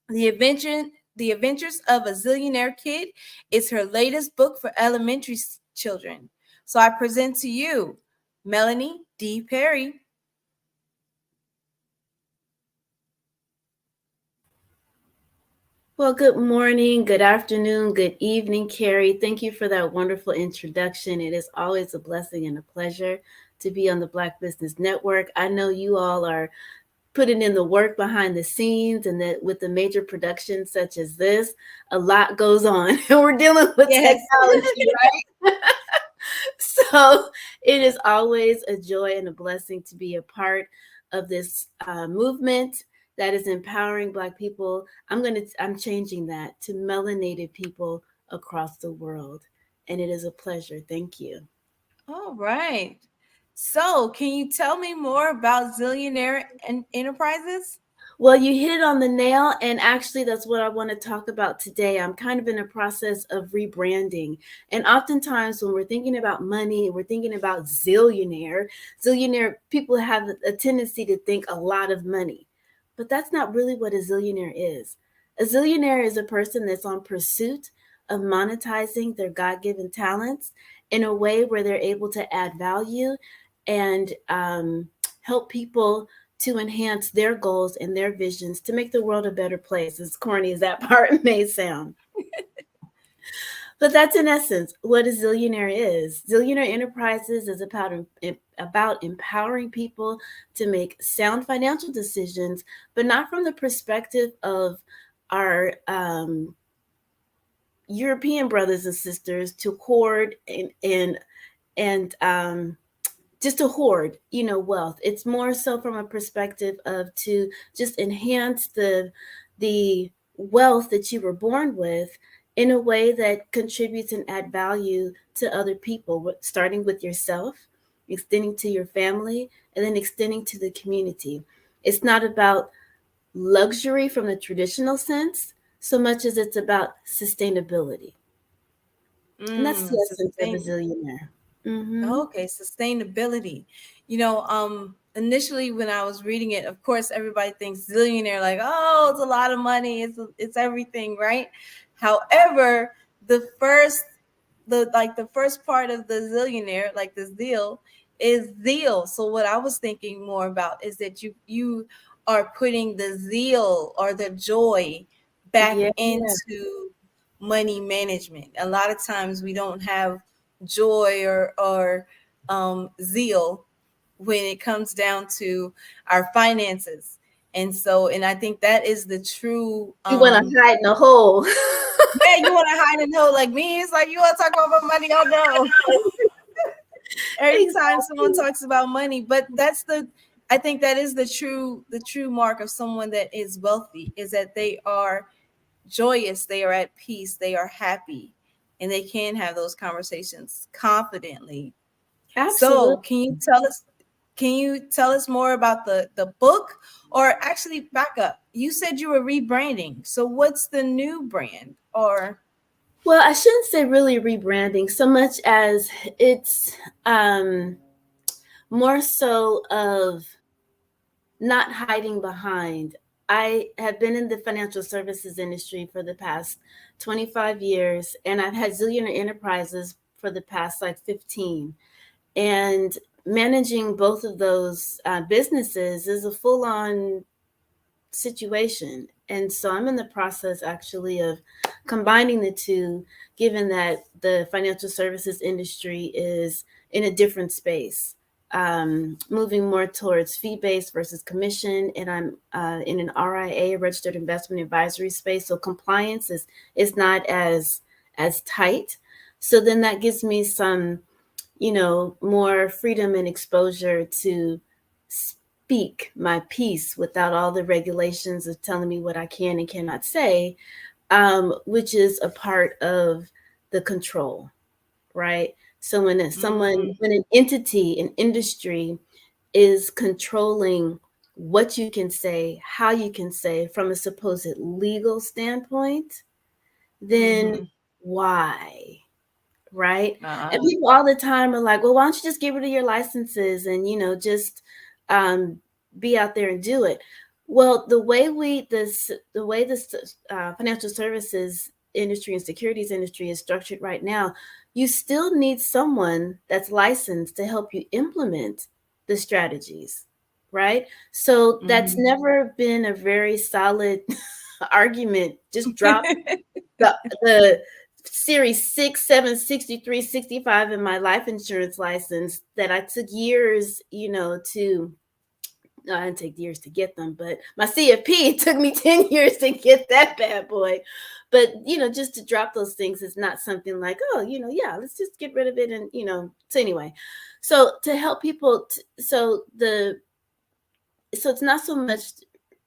The Adventures of a Zillionaire Kid is her latest book for elementary children. So I present to you Melanie D. Perry. Well, good morning, good afternoon, good evening, Carrie. Thank you for that wonderful introduction. It is always a blessing and a pleasure to be on the Black Business Network. I know you all are putting in the work behind the scenes, and that with the major productions such as this, a lot goes on. And we're dealing with technology, right? So it is always a joy and a blessing to be a part of this movement that is empowering Black people. I'm changing that to melanated people across the world. And it is a pleasure. Thank you. All right. So can you tell me more about Zillionaire Enterprises? Well, you hit it on the nail, and actually that's what I want to talk about today. I'm kind of in a process of rebranding, and oftentimes when we're thinking about money, we're thinking about zillionaire, people have a tendency to think a lot of money, but that's not really what a zillionaire is. A zillionaire is a person that's on pursuit of monetizing their God-given talents in a way where they're able to add value and help people to enhance their goals and their visions to make the world a better place, as corny as that part may sound. But that's in essence what a zillionaire is. Zillionaire Enterprises is about empowering people to make sound financial decisions, but not from the perspective of our European brothers and sisters to hoard and just to hoard, wealth. It's more so from a perspective of to just enhance the wealth that you were born with in a way that contributes and add value to other people, starting with yourself, extending to your family, and then extending to the community. It's not about luxury from the traditional sense so much as it's about sustainability. And that's the essence of a zillionaire. Mm-hmm. Okay, sustainability. Initially when I was reading it, of course, everybody thinks zillionaire, like, oh, it's a lot of money, it's everything, right? However, the first part of the zillionaire, like the zeal, is zeal. So what I was thinking more about is that you are putting the zeal or the joy back into money management. A lot of times we don't have joy or zeal when it comes down to our finances. And I think that is the true you want to hide in a hole. Yeah, you want to hide in a hole like me. It's like, you want to talk about money all day. Every time someone talks about money, but I think that is the true mark of someone that is wealthy, is that they are joyous, they are at peace, they are happy, and they can have those conversations confidently. Absolutely. So can you tell us more about the book? Or actually, back up, you said you were rebranding, so what's the new brand? Or well, I shouldn't say really rebranding so much as it's more so of not hiding behind. I have been in the financial services industry for the past 25 years, and I've had Zillionaire Enterprises for the past 15. And managing both of those businesses is a full-on situation. And so I'm in the process actually of combining the two, given that the financial services industry is in a different space. moving more towards fee-based versus commission, and I'm in an RIA, registered investment advisory space. So compliance is not as tight. So then that gives me some, more freedom and exposure to speak my piece without all the regulations of telling me what I can and cannot say, which is a part of the control, right? So when when an entity, an industry is controlling what you can say, how you can say from a supposed legal standpoint, then why? Right? And people all the time are like, well, why don't you just get rid of your licenses and, just be out there and do it. Well, the way this financial services industry and securities industry is structured right now, you still need someone that's licensed to help you implement the strategies, right? So that's never been a very solid argument. Just drop the Series 6, 7, 63, 65 in my life insurance license that I took years, to I didn't take years to get them, but my CFP took me 10 years to get that bad boy. But, just to drop those things is not something like, oh, yeah, let's just get rid of it. And, so anyway, so to help people, so it's not so much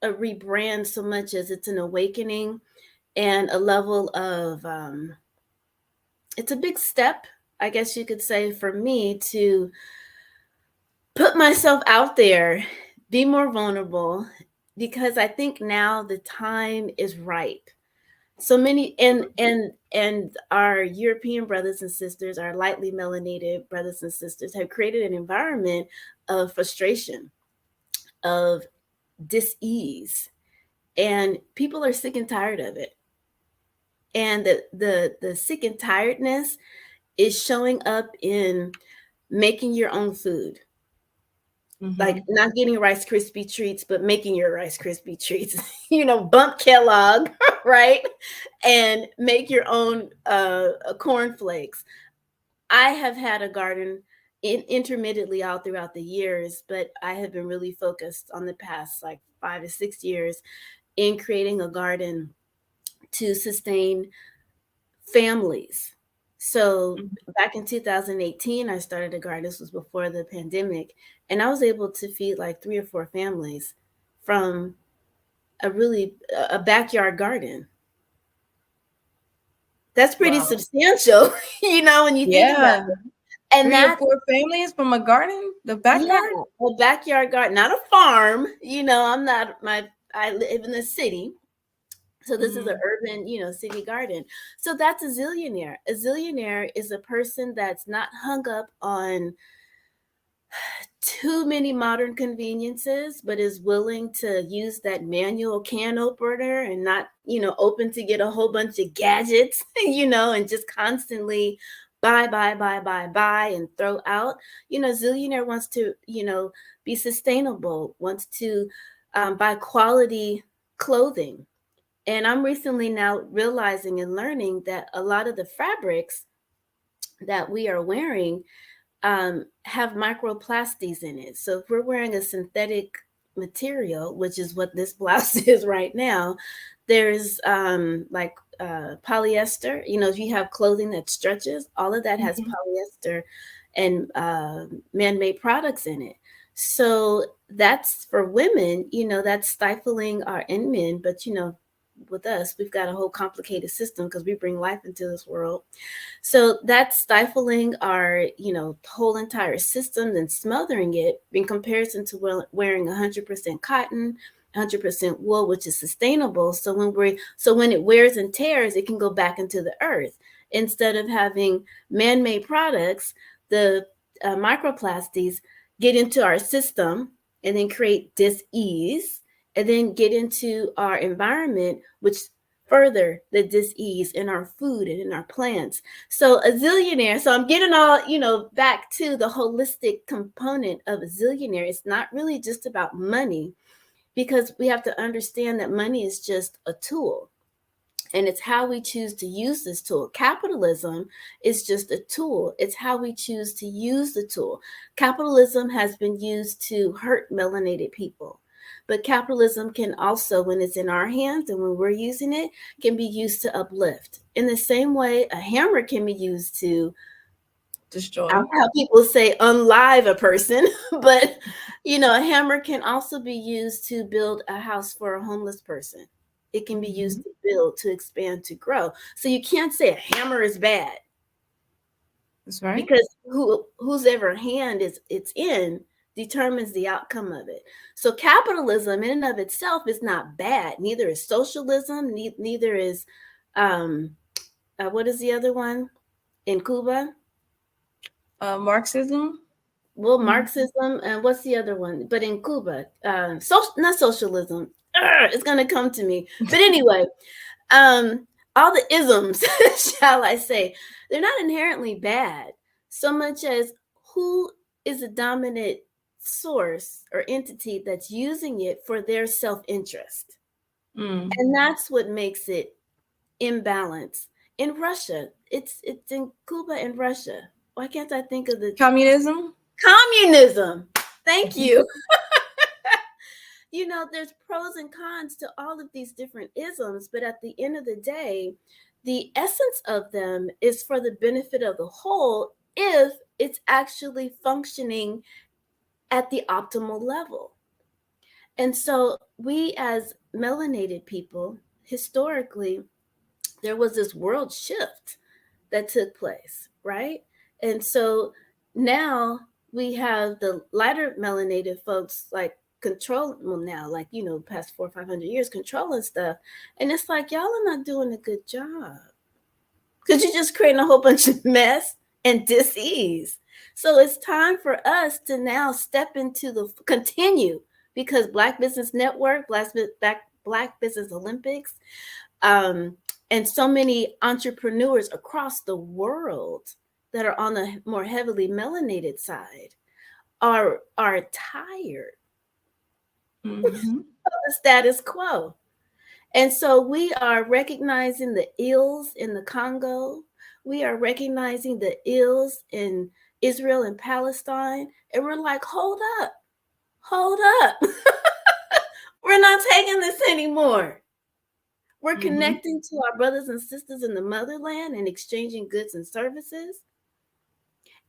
a rebrand so much as it's an awakening and a level of, it's a big step, I guess you could say, for me to put myself out there, be more vulnerable, because I think now the time is ripe. So many and our European brothers and sisters, our lightly melanated brothers and sisters have created an environment of frustration, of dis-ease, and people are sick and tired of it. And the sick and tiredness is showing up in making your own food. Like not getting Rice Krispie treats, but making your Rice Krispie treats, bump Kellogg, right? And make your own cornflakes. I have had a garden intermittently all throughout the years, but I have been really focused on the past like 5 to 6 years in creating a garden to sustain families. So back in 2018, I started a garden. This was before the pandemic. And I was able to feed like 3 or 4 families from a backyard garden. That's pretty substantial, when you think about it. And 3 or 4 families from a garden, the backyard? Yeah, a backyard garden, not a farm. I live in the city. So this is an urban, city garden. So that's a zillionaire. A zillionaire is a person that's not hung up on too many modern conveniences, but is willing to use that manual can opener and not, open to get a whole bunch of gadgets, and just constantly buy and throw out. Zillionaire wants to, be sustainable, wants to buy quality clothing. And I'm recently now realizing and learning that a lot of the fabrics that we are wearing have microplastics in it. So if we're wearing a synthetic material, which is what this blouse is right now, there's polyester. If you have clothing that stretches, all of that has polyester and man-made products in it. So that's for women, that's stifling our in men, but with us, we've got a whole complicated system because we bring life into this world. So that's stifling our, whole entire system and smothering it in comparison to wearing 100% cotton, 100% wool, which is sustainable. So when it wears and tears, it can go back into the earth. Instead of having man-made products, the microplastics get into our system and then create dis-ease, and then get into our environment, which further the dis-ease in our food and in our plants. So a zillionaire, so I'm getting all, back to the holistic component of a zillionaire. It's not really just about money, because we have to understand that money is just a tool. And it's how we choose to use this tool. Capitalism is just a tool. It's how we choose to use the tool. Capitalism has been used to hurt melanated people. But capitalism can also, when it's in our hands and when we're using it, can be used to uplift. In the same way, a hammer can be used to destroy. How people say unlive a person, but a hammer can also be used to build a house for a homeless person. It can be used to build, to expand, to grow. So you can't say a hammer is bad. That's right. Because whose ever hand it's in determines the outcome of it. So capitalism in and of itself is not bad. Neither is socialism. Neither is what is the other one in Cuba? Marxism. Well, Marxism, and what's the other one? But in Cuba, not socialism. It's gonna come to me. But anyway, all the isms, shall I say, they're not inherently bad, so much as who is the dominant source or entity that's using it for their self-interest. And that's what makes it imbalance. In Russia, it's in Cuba and Russia. Why can't I think of the communism? Communism. Thank you. There's pros and cons to all of these different isms, but at the end of the day, the essence of them is for the benefit of the whole if it's actually functioning at the optimal level. And so we as melanated people, historically, there was this world shift that took place, right? And so now we have the lighter melanated folks past 400 or 500 years controlling stuff. And it's like, y'all are not doing a good job because you're just creating a whole bunch of mess and dis-ease. So it's time for us to now step into continue, because Black Business Network, Black Business Olympics, and so many entrepreneurs across the world that are on the more heavily melanated side are tired of the status quo. And so we are recognizing the ills in the Congo. We are recognizing the ills in Israel and Palestine. And we're like, hold up. We're not taking this anymore. We're connecting to our brothers and sisters in the motherland and exchanging goods and services.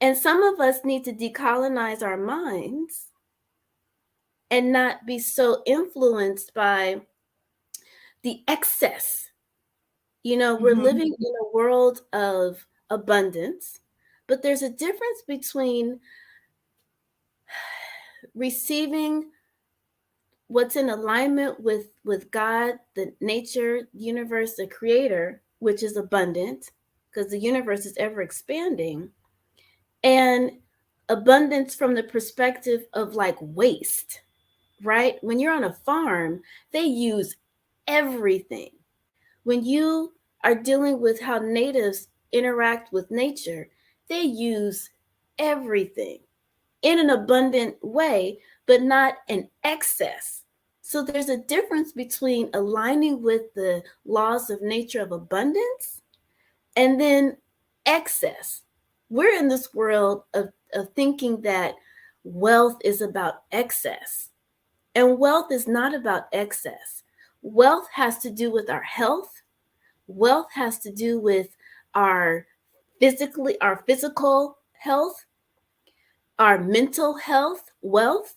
And some of us need to decolonize our minds and not be so influenced by the excess. We're living in a world of abundance, but there's a difference between receiving what's in alignment with God, the nature, universe, the creator, which is abundant because the universe is ever expanding, and abundance from the perspective of like waste, right? When you're on a farm, they use everything. When you are dealing with how natives interact with nature, they use everything in an abundant way, but not in excess. So there's a difference between aligning with the laws of nature of abundance and then excess. We're in this world of thinking that wealth is about excess. And wealth is not about excess. Wealth has to do with our health. Wealth has to do with our physical health, our mental health, wealth,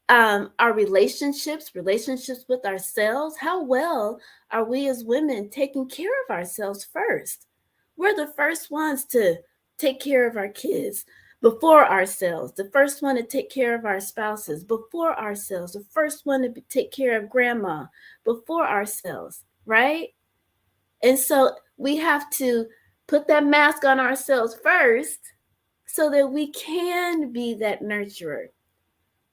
our relationships with ourselves. How well are we as women taking care of ourselves first? We're the first ones to take care of our kids before ourselves, the first one to take care of our spouses before ourselves, the first one to take care of grandma before ourselves, right? And so we have to put that mask on ourselves first so that we can be that nurturer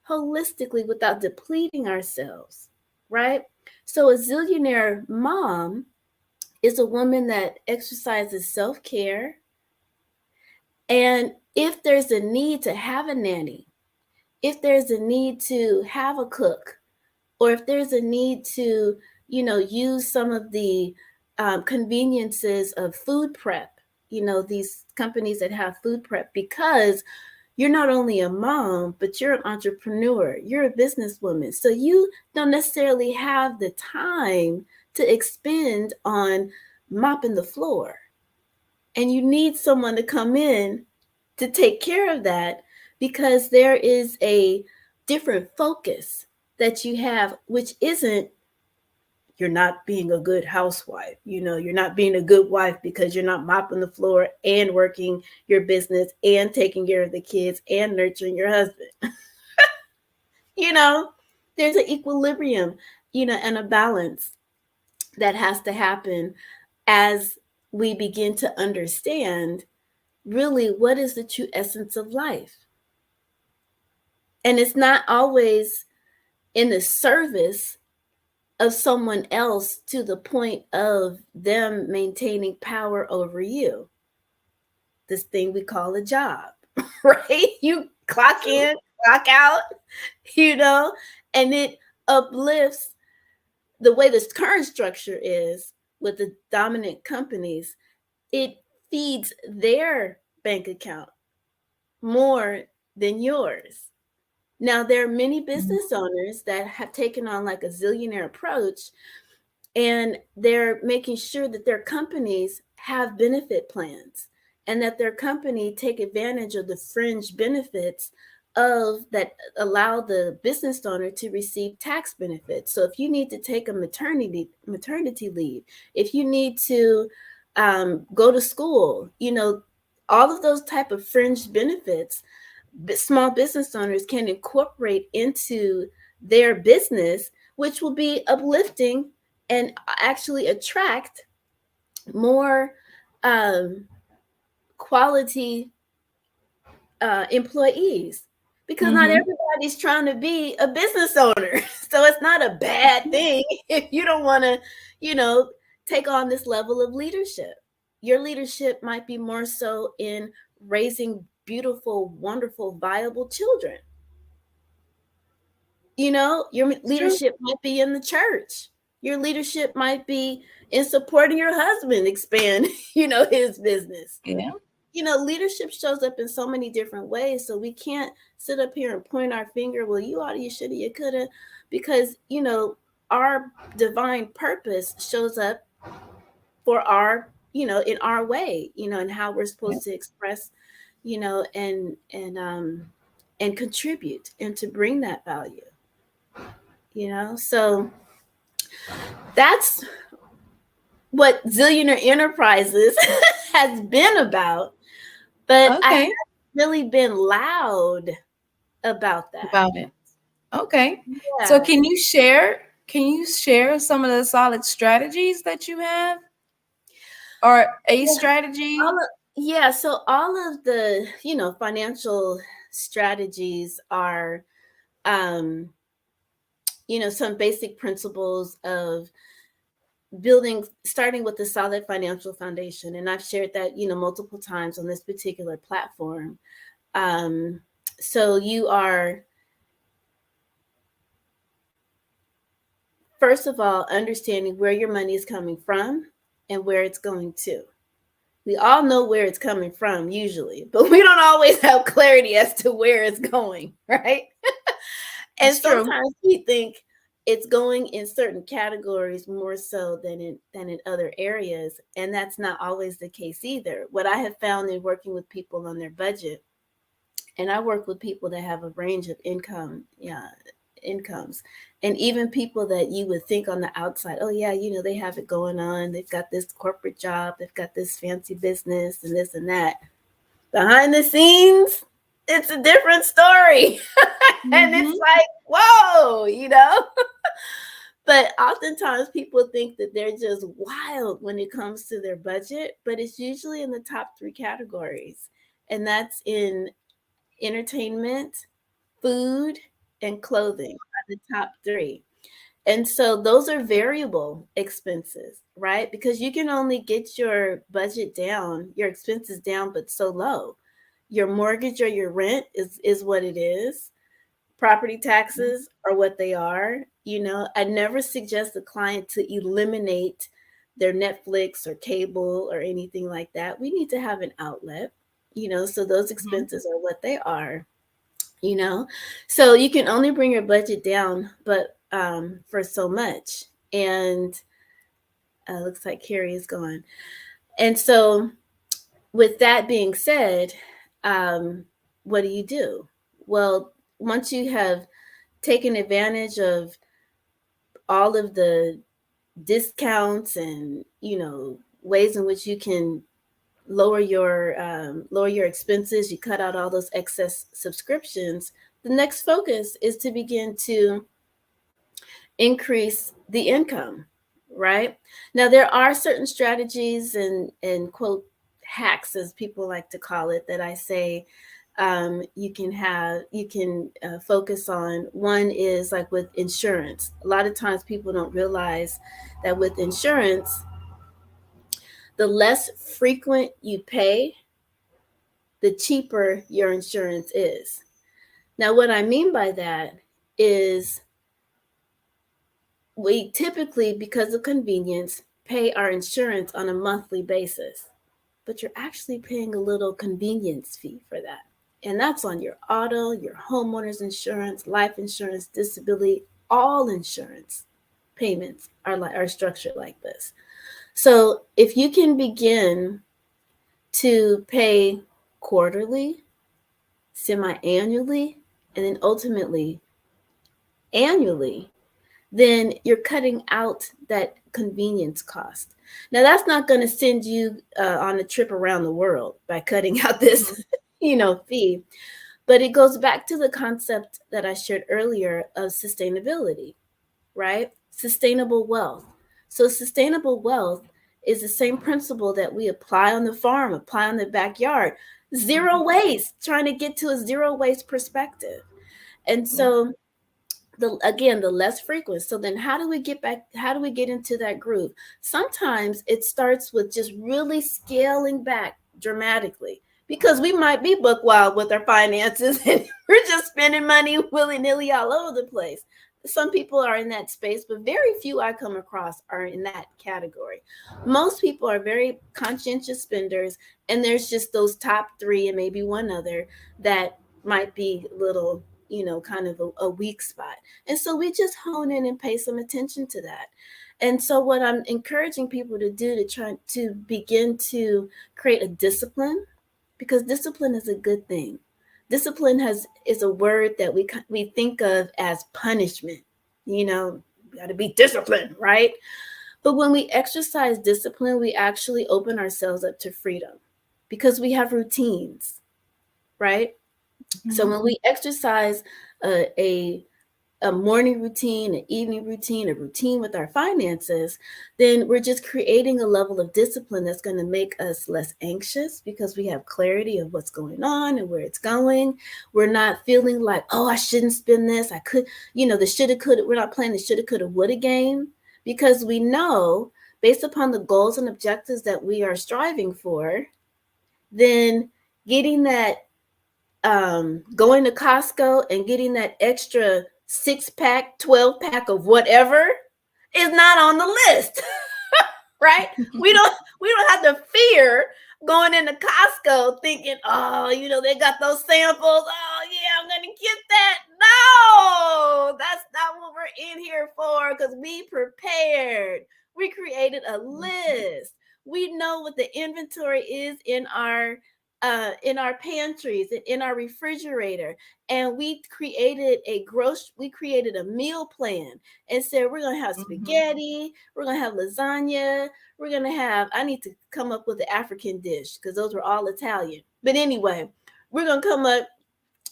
holistically without depleting ourselves, right? So a zillionaire mom is a woman that exercises self-care. And if there's a need to have a nanny, if there's a need to have a cook, or if there's a need to, use some of the conveniences of food prep, these companies that have food prep, because you're not only a mom, but you're an entrepreneur, you're a businesswoman. So you don't necessarily have the time to expend on mopping the floor. And you need someone to come in to take care of that, because there is a different focus that you have, which isn't you're not being a good housewife. You're not being a good wife because you're not mopping the floor and working your business and taking care of the kids and nurturing your husband. There's an equilibrium, and a balance that has to happen as we begin to understand really what is the true essence of life. And it's not always in the service of someone else to the point of them maintaining power over you. This thing we call a job, right? You clock in, clock out, and it uplifts the way this current structure is with the dominant companies. It feeds their bank account more than yours. Now, there are many business owners that have taken on like a zillionaire approach, and they're making sure that their companies have benefit plans and that their company take advantage of the fringe benefits of that allow the business owner to receive tax benefits. So if you need to take a maternity leave, if you need to go to school, all of those type of fringe benefits, small business owners can incorporate into their business, which will be uplifting and actually attract more quality employees, because not everybody's trying to be a business owner. So it's not a bad thing if you don't want to, take on this level of leadership. Your leadership might be more so in raising beautiful, wonderful, viable children. Your leadership might be in the church. Your leadership might be in supporting your husband expand, his business. Yeah. Leadership shows up in so many different ways. So we can't sit up here and point our finger, well, you oughta, you shoulda, you coulda, because, our divine purpose shows up for our, in our way, and how we're supposed to express, and contribute and to bring that value. So that's what Zillionaire Enterprises has been about, but I haven't really been loud about that. About it. Okay. Yeah. So can you share some of the solid strategies that you have, or a strategy? So all of the, financial strategies are, some basic principles of starting with a solid financial foundation. And I've shared that, multiple times on this particular platform. So you are, first of all, understanding where your money is coming from and where it's going to. We all know where it's coming from usually, but we don't always have clarity as to where it's going, right? And sometimes we think it's going in certain categories more so than in other areas. And that's not always the case either. What I have found in working with people on their budget, and I work with people that have a range of incomes, and even people that you would think on the outside, oh yeah, they have it going on. They've got this corporate job, they've got this fancy business and this and that. Behind the scenes, it's a different story. And it's like, whoa, But oftentimes people think that they're just wild when it comes to their budget, but it's usually in the top 3 categories. And that's in entertainment, food, and clothing are the top 3. And so those are variable expenses, right? Because you can only get your budget down, your expenses down, but so low. Your mortgage or your rent is what it is. Property taxes are what they are. I never suggest the client to eliminate their Netflix or cable or anything like that. We need to have an outlet, so those expenses are what they are, so you can only bring your budget down, but for so much. And looks like Carrie is gone. And so with that being said, what do you do? Well, once you have taken advantage of all of the discounts and ways in which you can lower your expenses, you cut out all those excess subscriptions. The next focus is to begin to increase the income, right? Now there are certain strategies and quote hacks, as people like to call it, that I say you can focus on. One is like with insurance. A lot of times people don't realize that with insurance, the less frequent you pay, the cheaper your insurance is. Now, what I mean by that is we typically, because of convenience, pay our insurance on a monthly basis, but you're actually paying a little convenience fee for that. And that's on your auto, your homeowner's insurance, life insurance, disability, all insurance payments are structured like this. So if you can begin to pay quarterly, semi-annually, and then ultimately annually, then you're cutting out that convenience cost. Now, that's not going to send you on a trip around the world by cutting out this, fee. But it goes back to the concept that I shared earlier of sustainability, right? Sustainable wealth. So sustainable wealth is the same principle that we apply on the farm, apply on the backyard. Zero waste, trying to get to a zero waste perspective. And so the less frequent. So then how do we get into that groove? Sometimes it starts with just really scaling back dramatically, because we might be book wild with our finances and we're just spending money willy-nilly all over the place. Some people are in that space, but very few I come across are in that category. Most people are very conscientious spenders, and there's just those top three and maybe one other that might be a little, kind of a weak spot. And so we just hone in and pay some attention to that. And so what I'm encouraging people to do to try to begin to create a discipline, because discipline is a good thing. Discipline is a word that we think of as punishment. We got to be disciplined, right? But when we exercise discipline, we actually open ourselves up to freedom, because we have routines, right? Mm-hmm. So when we exercise a morning routine, an evening routine, a routine with our finances, then we're just creating a level of discipline that's going to make us less anxious, because we have clarity of what's going on and where it's going. We're not feeling like, oh, I shouldn't spend this. I could, the shoulda, coulda. We're not playing the shoulda, coulda, woulda game, because we know, based upon the goals and objectives that we are striving for, then getting that, going to Costco and getting that extra 6-pack, 12-pack of whatever is not on the list, right? We don't have to fear going into Costco thinking, oh, they got those samples. Oh yeah, I'm gonna get that. No, that's not what we're in here for, because we prepared. We created a list. We know what the inventory is in our pantries, in our refrigerator, and we created a meal plan and said we're gonna have spaghetti, we're gonna have lasagna, I need to come up with an African dish, because those were all Italian. But anyway, we're gonna come up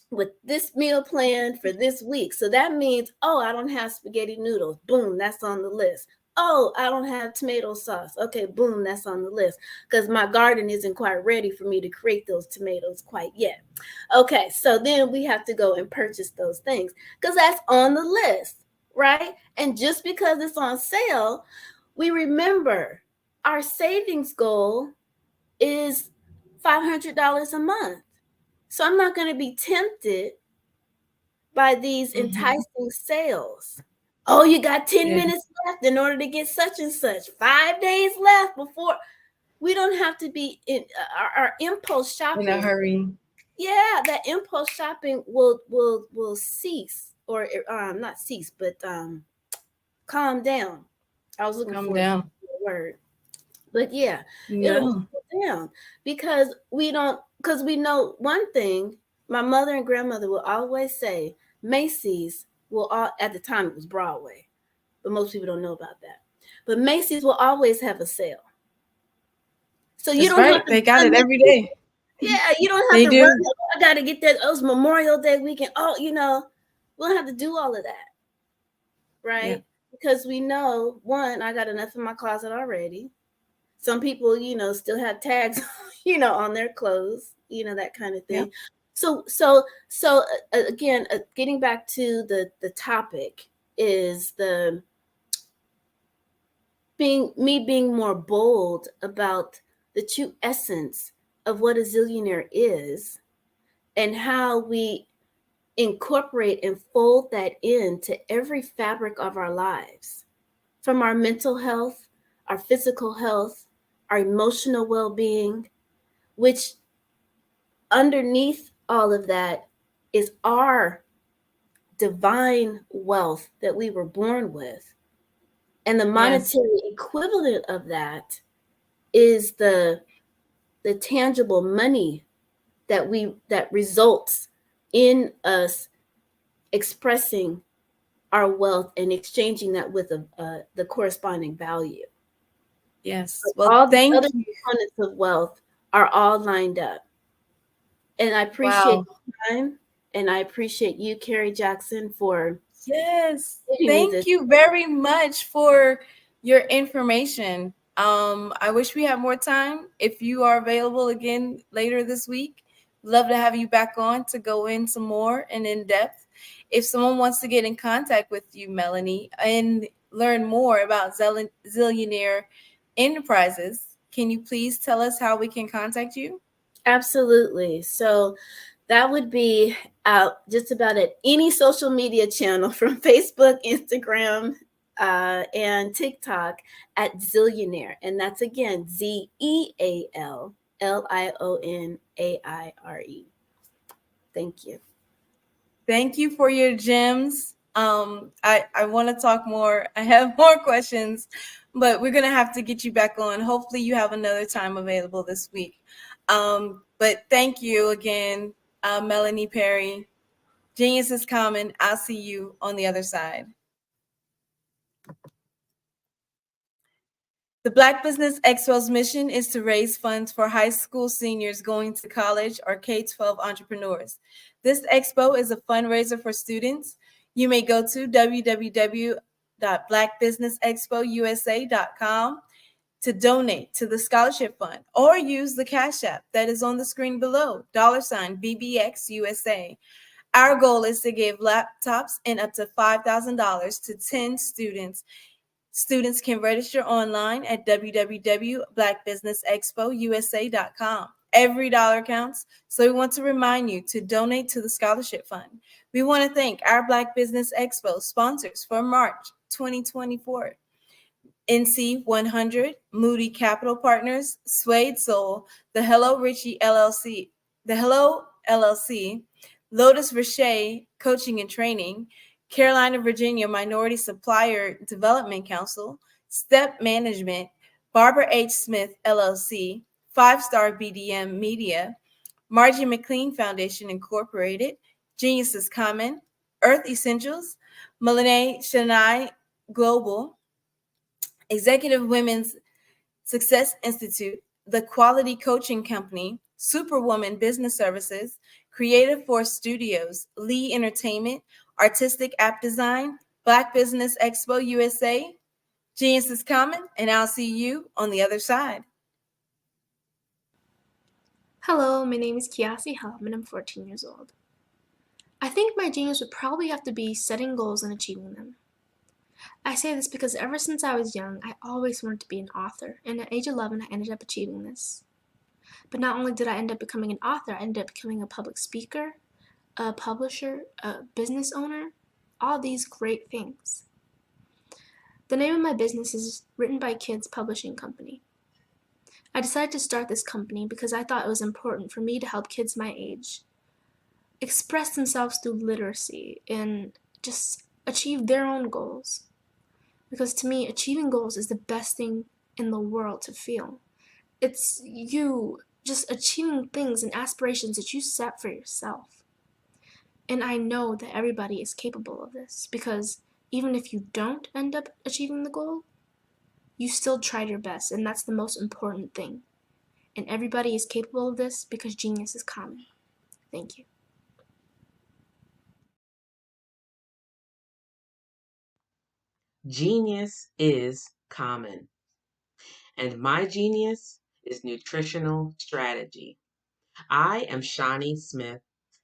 with this meal plan for this week. So that means, I don't have spaghetti noodles. Boom, that's on the list. Oh, I don't have tomato sauce. Okay, boom, that's on the list, because my garden isn't quite ready for me to create those tomatoes quite yet. Okay, so then we have to go and purchase those things, because that's on the list, right? And just because it's on sale, we remember our savings goal is $500 a month. So I'm not going to be tempted by these enticing sales. Oh, you got 10 Yeah. minutes left in order to get such and such. 5 days left before. We don't have to be in our impulse shopping. In a hurry. Yeah, that impulse shopping will cease, or not cease, but calm down. I was looking Calm for down. a word. But yeah, it'll No. calm down because we know one thing. My mother and grandmother will always say Macy's will all, at the time it was Broadway, but most people don't know about that. But Macy's will always have a sale. So you That's don't have right. to They got run it that- every day. Yeah, you don't have They to do. run. I got to get that. Oh, it's Memorial Day weekend. Oh, we don't have to do all of that, right? Yeah. Because we know, one, I got enough in my closet already. Some people, still have tags, on their clothes, that kind of thing. Yeah. So again, getting back to the topic is being more bold about the true essence of what a zillionaire is and how we incorporate and fold that into every fabric of our lives, from our mental health, our physical health, our emotional well-being, which underneath all of that is our divine wealth that we were born with. And the monetary equivalent of that is the tangible money that results in us expressing our wealth and exchanging that with the corresponding value. Yes. But Well, all the thank other you. components of wealth are all lined up. And I appreciate Wow. the time, and I appreciate you, Carrie Jackson, for Yes. giving me Thank this. you very much for your information. I wish we had more time. If you are available again later this week, love to have you back on to go in some more and in depth. If someone wants to get in contact with you, Melanie, and learn more about Zillionaire Enterprises, can you please tell us how we can contact you? Absolutely. So that would be just about at any social media channel from Facebook, Instagram, and TikTok at Zillionaire. And that's again ZEALLIONAIRE. Thank you. Thank you for your gems. I want to talk more. I have more questions, but we're gonna have to get you back on. Hopefully, you have another time available this week. But thank you again, Melanie Perry. Genius is common. I'll see you on the other side. The Black Business Expo's mission is to raise funds for high school seniors going to college or K-12 entrepreneurs. This expo is a fundraiser for students. You may go to www.blackbusinessexpousa.com to donate to the scholarship fund or use the Cash App that is on the screen below, $BBXUSA. Our goal is to give laptops and up to $5,000 to 10 students. Students can register online at www.blackbusinessexpousa.com. Every dollar counts, so we want to remind you to donate to the scholarship fund. We want to thank our Black Business Expo sponsors for March 2024. NC 100, Moody Capital Partners, Suede Soul, the Hello Richie LLC, Lotus Richer Coaching and Training, Carolina, Virginia Minority Supplier Development Council, Step Management, Barbara H. Smith LLC, 5-Star BDM Media, Margie McLean Foundation Incorporated, Geniuses Common, Earth Essentials, Melanie Chennai Global, Executive Women's Success Institute, The Quality Coaching Company, Superwoman Business Services, Creative Force Studios, Lee Entertainment, Artistic App Design, Black Business Expo USA, Genius is Common, and I'll see you on the other side. Hello, my name is Kiasi Helm and I'm 14 years old. I think my genius would probably have to be setting goals and achieving them. I say this because ever since I was young, I always wanted to be an author, and at age 11, I ended up achieving this. But not only did I end up becoming an author, I ended up becoming a public speaker, a publisher, a business owner, all these great things. The name of my business is Written by Kids Publishing Company. I decided to start this company because I thought it was important for me to help kids my age express themselves through literacy and just achieve their own goals. Because to me, achieving goals is the best thing in the world to feel. It's you just achieving things and aspirations that you set for yourself. And I know that everybody is capable of this because even if you don't end up achieving the goal, you still tried your best, and that's the most important thing. And everybody is capable of this because genius is common. Thank you. Genius is common. And my genius is nutritional strategy. I am Shawnee Smith,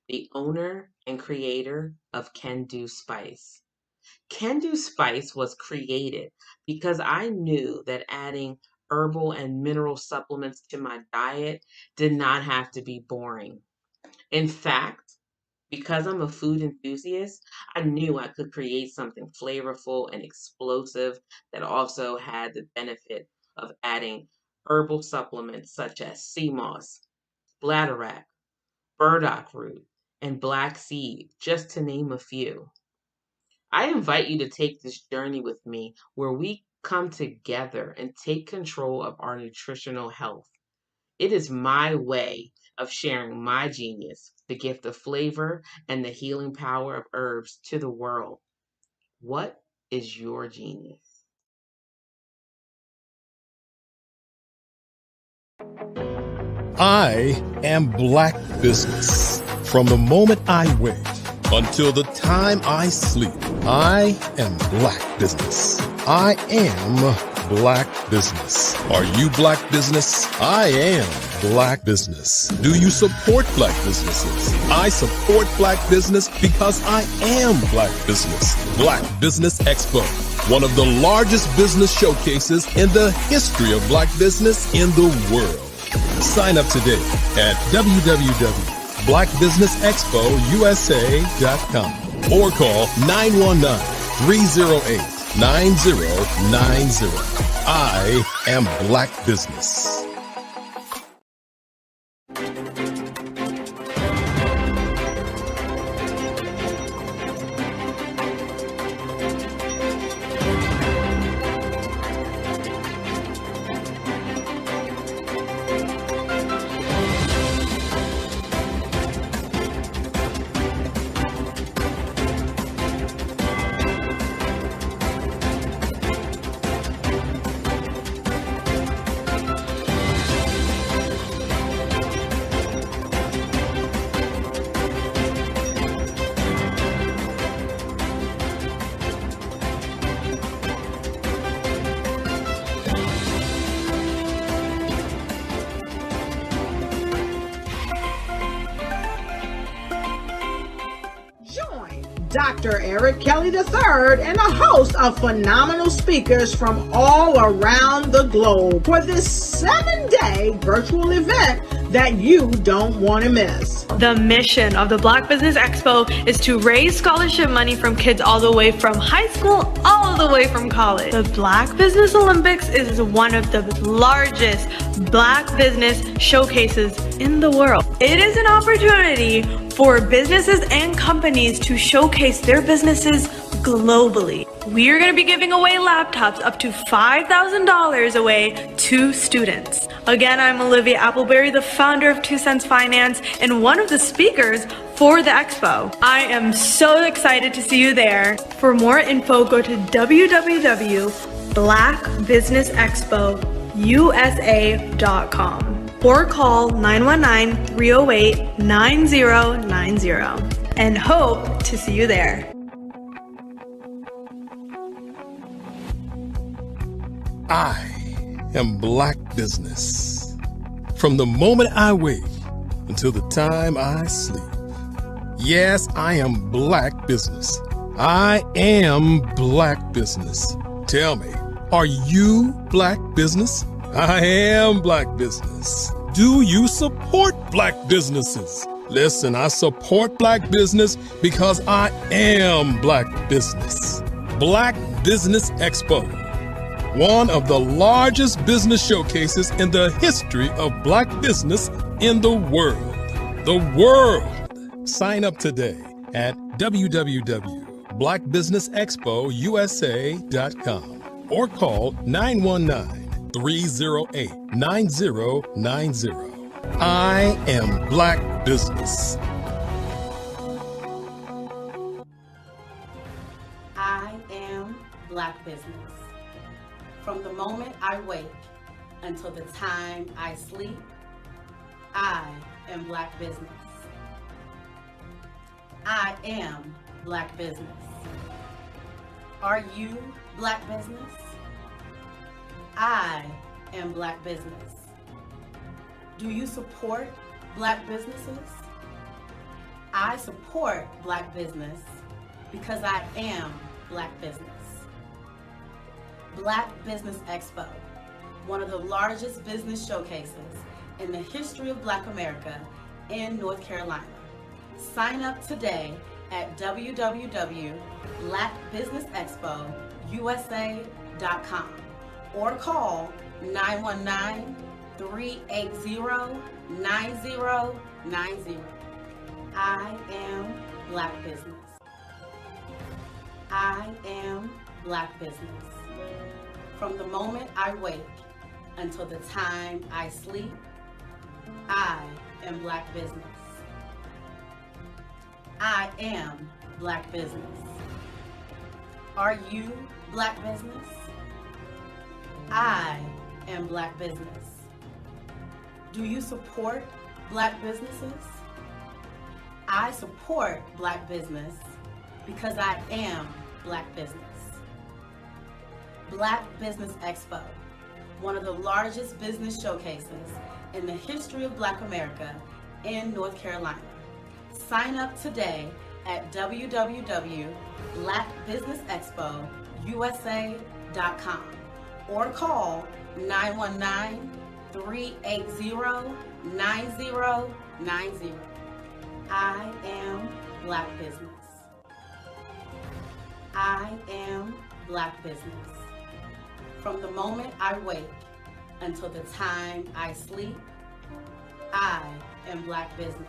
the owner and creator of Can Do Spice. Can Do Spice was created because I knew that adding herbal and mineral supplements to my diet did not have to be boring. In fact, because I'm a food enthusiast, I knew I could create something flavorful and explosive that also had the benefit of adding herbal supplements such as sea moss, bladderwrack, burdock root, and black seed, just to name a few. I invite you to take this journey with me where we come together and take control of our nutritional health. It is my way of sharing my genius, the gift of flavor and the healing power of herbs to the world. What is your genius? I am Black Business. From the moment I wake until the time I sleep, I am Black Business. I am Black Business. Are you Black Business? I am Black Business. Do you support Black businesses? I support Black business because I am Black Business. Black Business Expo, one of the largest business showcases in the history of Black business in the world. Sign up today at www.blackbusinessexpousa.com or call 919-308-9090. I am Black Business. Dr. Eric Kelly III and a host of phenomenal speakers from all around the globe for this 7-day virtual event that you don't want to miss. The mission of the Black Business Expo is to raise scholarship money from kids all the way from high school, all the way from college. The Black Business Olympics is one of the largest Black business showcases in the world. It is an opportunity for businesses and companies to showcase their businesses globally. We are going to be giving away laptops up to $5,000 away to students. Again, I'm Olivia Appleberry, the founder of 2 Cents Finance and one of the speakers for the expo. I am so excited to see you there. For more info, go to www.blackbusinessexpousa.com or call 919-308-9090 and hope to see you there. I am Black Business. From the moment I wake until the time I sleep. Yes, I am Black Business. I am Black Business. Tell me, are you Black Business? I am Black Business. Do you support Black businesses? Listen, I support Black business because I am Black Business. Black Business Expo, one of the largest business showcases in the history of Black business in the world. The world! Sign up today at www.blackbusinessexpousa.com or call 919-308-9090. I am Black Business. I am Black business. From the moment I wake until the time I sleep, I am Black business. I am Black business. Are you Black business? I am Black business. Do you support Black businesses? I support Black business because I am Black business. Black Business Expo, one of the largest business showcases in the history of Black America in North Carolina. Sign up today at www.blackbusinessexpousa.com or call 919-380-9090. I am Black business. I am Black business. From the moment I wake until the time I sleep, I am Black business. I am Black business. Are you Black business? I am Black business. Do you support Black businesses? I support Black business because I am Black business. Black Business Expo, one of the largest business showcases in the history of Black America in North Carolina. Sign up today at www.blackbusinessexpousa.com or call 919-380-9090. I am Black business. I am Black business. From the moment I wake until the time I sleep, I am Black business.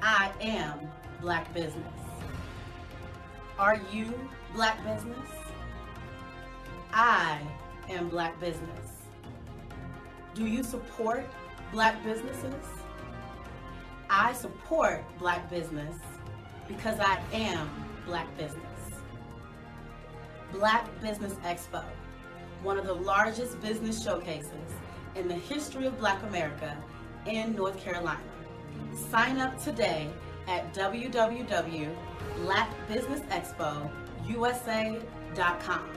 I am Black business. Are you Black business? I am Black business. Do you support Black businesses? I support Black business because I am Black business. Black Business Expo, one of the largest business showcases in the history of Black America in North Carolina. Sign up today at www.blackbusinessexpousa.com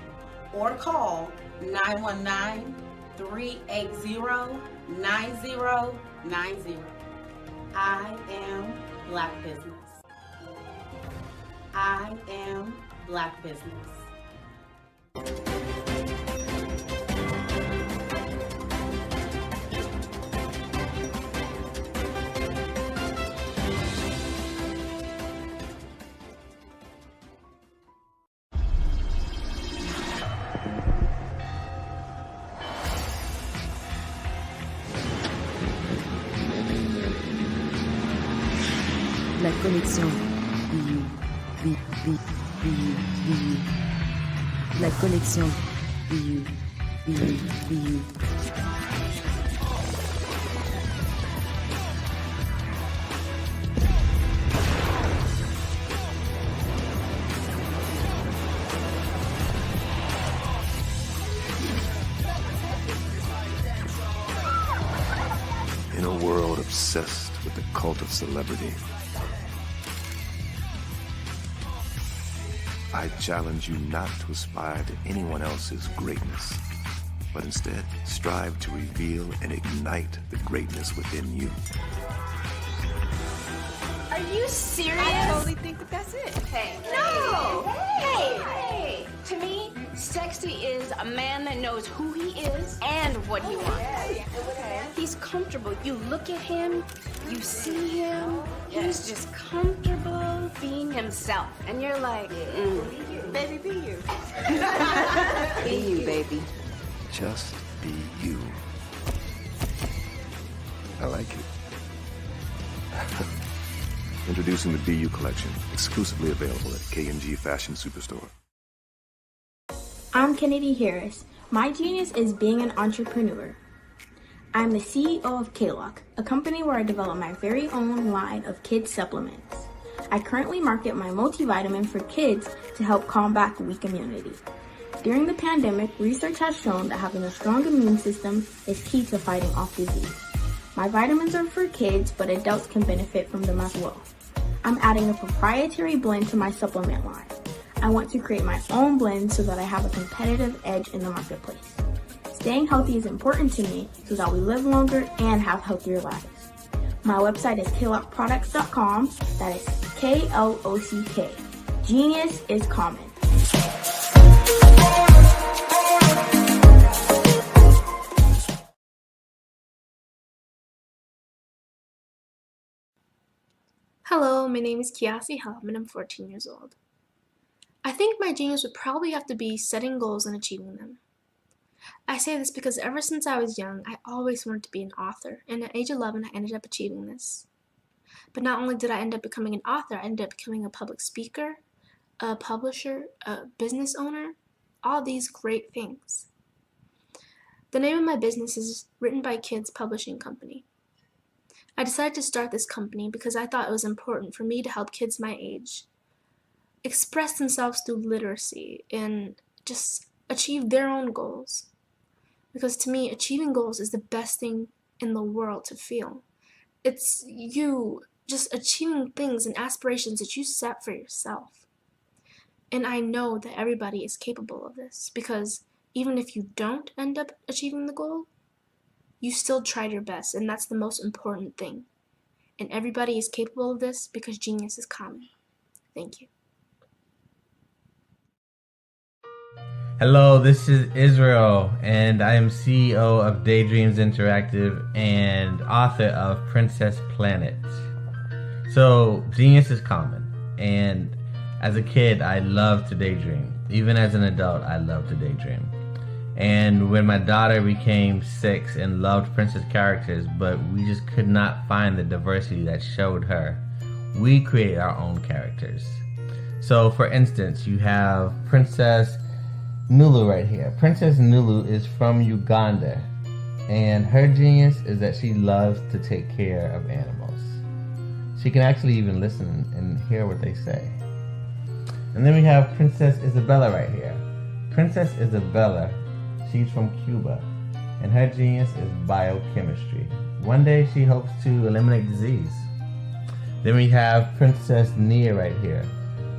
or call 919-380-9090. I am Black business. I am Black business. La connexion. La connexion. In a world obsessed with the cult of celebrity, I challenge you not to aspire to anyone else's greatness, but instead strive to reveal and ignite the greatness within you. Are you serious? I totally think that that's it. Hey. No! Hey! To me, sexy is a man that knows who he is and what he wants. Okay. He's comfortable. You look at him, you see him, he's just comfortable being himself. And you're like, Baby, be you. Be you, baby. Just be you. I like it. Introducing the Be You collection, exclusively available at K&G Fashion Superstore. I'm Kennedy Harris. My genius is being an entrepreneur. I'm the CEO of K-Lock, a company where I develop my very own line of kids supplements. I currently market my multivitamin for kids to help combat weak immunity. During the pandemic, research has shown that having a strong immune system is key to fighting off disease. My vitamins are for kids, but adults can benefit from them as well. I'm adding a proprietary blend to my supplement line. I want to create my own blend so that I have a competitive edge in the marketplace. Staying healthy is important to me so that we live longer and have healthier lives. My website is klockproducts.com. That is K-L-O-C-K. Genius is common. Hello, my name is Kiasi Helm and I'm 14 years old. I think my genius would probably have to be setting goals and achieving them. I say this because ever since I was young, I always wanted to be an author, and at age 11, I ended up achieving this. But not only did I end up becoming an author, I ended up becoming a public speaker, a publisher, a business owner, all these great things. The name of my business is Written by Kids Publishing Company. I decided to start this company because I thought it was important for me to help kids my age express themselves through literacy and just achieve their own goals. Because to me, achieving goals is the best thing in the world to feel. It's you just achieving things and aspirations that you set for yourself. And I know that everybody is capable of this because even if you don't end up achieving the goal, you still tried your best, and that's the most important thing. And everybody is capable of this because genius is common. Thank you. Hello, this is Israel, and I am CEO of Daydreams Interactive and author of Princess Planet. So, genius is common, and as a kid, I loved to daydream. Even as an adult, I love to daydream. And when my daughter became 6 and loved princess characters, but we just could not find the diversity that showed her, we created our own characters. So, for instance, you have Princess Nulu right here. Princess Nulu is from Uganda, and her genius is that she loves to take care of animals. She can actually even listen and hear what they say. And then we have Princess Isabella right here. Princess Isabella, she's from Cuba, and her genius is biochemistry. One day she hopes to eliminate disease. Then we have Princess Nia right here,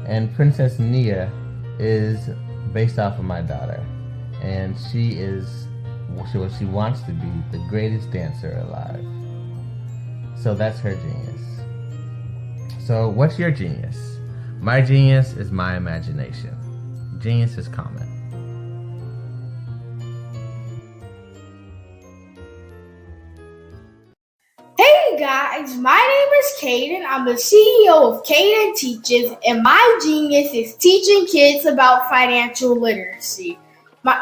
and Princess Nia is based off of my daughter, and she is what she wants to be, the greatest dancer alive. So that's her genius. So what's your genius? My genius is my imagination. Genius is common. Hey guys, my name is Caden. I'm the CEO of Caden Teaches, and my genius is teaching kids about financial literacy.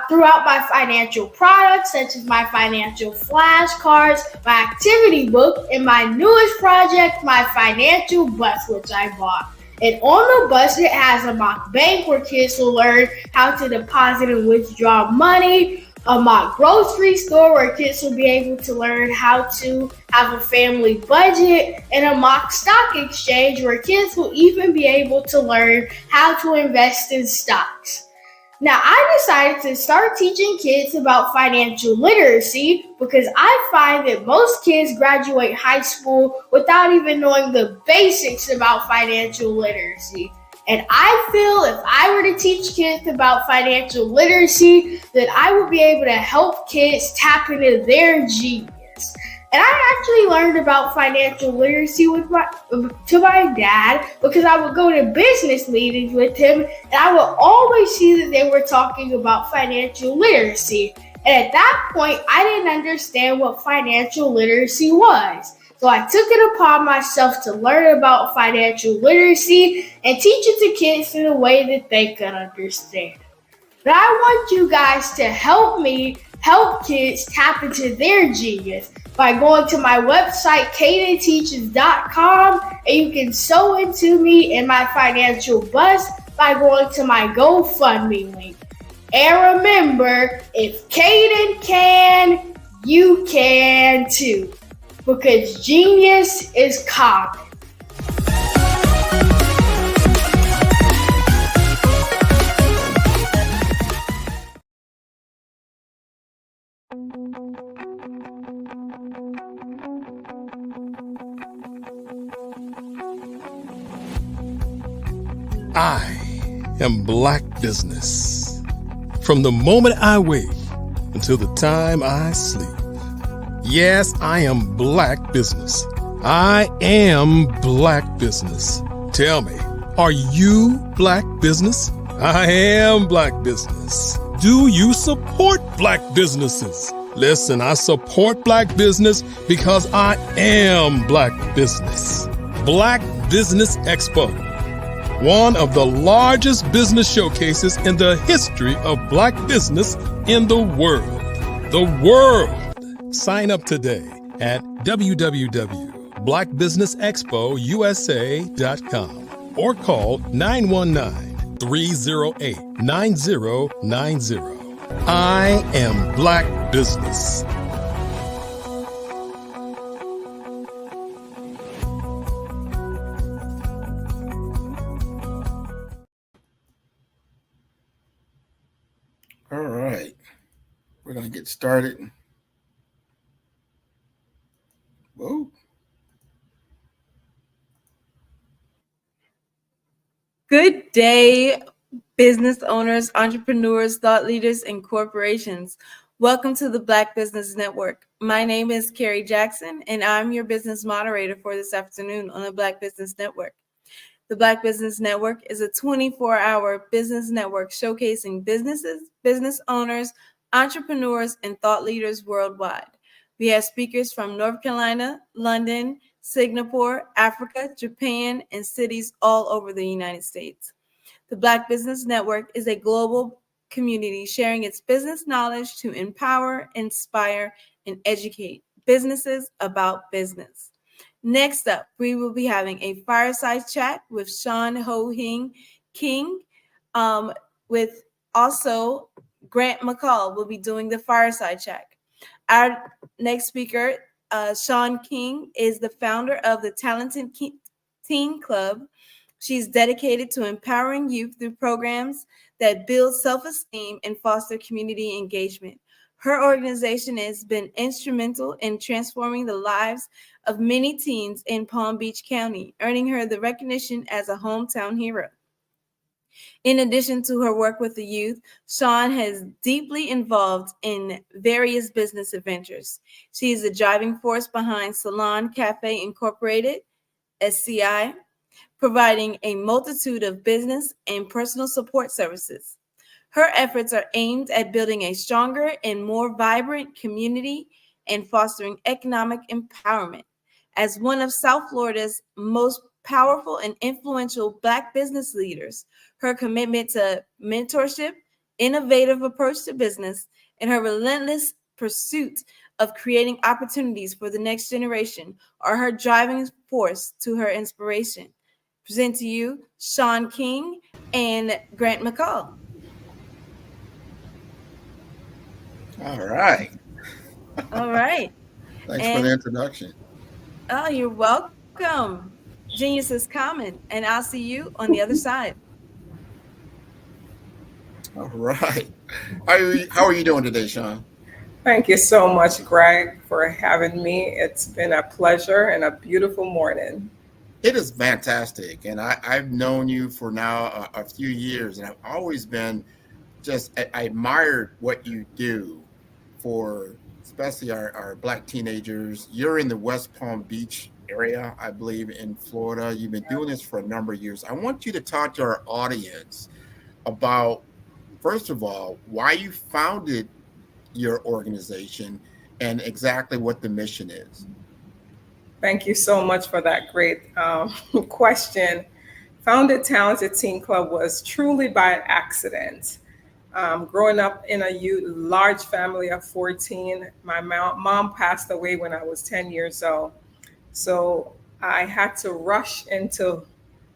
Throughout my financial products, such as my financial flashcards, my activity book, and my newest project, my financial bus, which I bought. And on the bus, it has a mock bank where kids will learn how to deposit and withdraw money, a mock grocery store where kids will be able to learn how to have a family budget, and a mock stock exchange where kids will even be able to learn how to invest in stocks. Now, I decided to start teaching kids about financial literacy because I find that most kids graduate high school without even knowing the basics about financial literacy. And I feel if I were to teach kids about financial literacy, that I would be able to help kids tap into their genius. And I actually learned about financial literacy to my dad because I would go to business meetings with him, and I would always see that they were talking about financial literacy. And at that point, I didn't understand what financial literacy was. So I took it upon myself to learn about financial literacy and teach it to kids in a way that they can understand. But I want you guys to help me help kids tap into their genius by going to my website, cadenteaches.com, and you can sew into me in my financial bust by going to my GoFundMe link. And remember, if Caden can, you can too, because genius is common. I am Black Business. From the moment I wake until the time I sleep. Yes, I am Black Business. I am Black Business. Tell me, are you Black Business? I am Black Business. Do you support Black businesses? Listen, I support Black business because I am Black Business. Black Business Expo, one of the largest business showcases in the history of Black business in the world. The world! Sign up today at www.blackbusinessexpousa.com or call 919-308-9090. I am Black Business. All right, we're going to get started. Whoa. Good day, business owners, entrepreneurs, thought leaders, and corporations. Welcome to the Black Business Network. My name is Carrie Jackson, and I'm your business moderator for this afternoon on the Black Business Network. The Black Business Network is a 24-hour business network showcasing businesses, business owners, entrepreneurs, and thought leaders worldwide. We have speakers from North Carolina, London, Singapore, Africa, Japan, and cities all over the United States. The Black Business Network is a global community sharing its business knowledge to empower, inspire, and educate businesses about business. Next up, we will be having a fireside chat with Sean Ho-Hing King, with also Grant McCall will be doing the fireside chat. Our next speaker, Sean King, is the founder of the Talented Teen Club. She's dedicated to empowering youth through programs that build self-esteem and foster community engagement. Her organization has been instrumental in transforming the lives of many teens in Palm Beach County, earning her the recognition as a hometown hero. In addition to her work with the youth, Sean has deeply involved in various business adventures. She is the driving force behind Salon Cafe Incorporated, SCI, providing a multitude of business and personal support services. Her efforts are aimed at building a stronger and more vibrant community and fostering economic empowerment. As one of South Florida's most powerful and influential Black business leaders, her commitment to mentorship, innovative approach to business, and her relentless pursuit of creating opportunities for the next generation are her driving force to her inspiration. Present to you Sean King and Grant McCall. All right. All right. Thanks for the introduction. Oh, you're welcome. Genius is common, and I'll see you on the other side. All right. How are you doing today, Sean? Thank you so much, Greg, for having me. It's been a pleasure and a beautiful morning. It is fantastic. And I've known you for now a few years, and I've always been I admired what you do for especially our Black teenagers. You're in the West Palm Beach area, I believe, in Florida. You've been doing this for a number of years. I want you to talk to our audience about, first of all, why you founded your organization and exactly what the mission is. Thank you so much for that great question. Founded Talented Teen Club was truly by accident. Growing up in a large family of 14, my mom passed away when I was 10 years old. So I had to rush into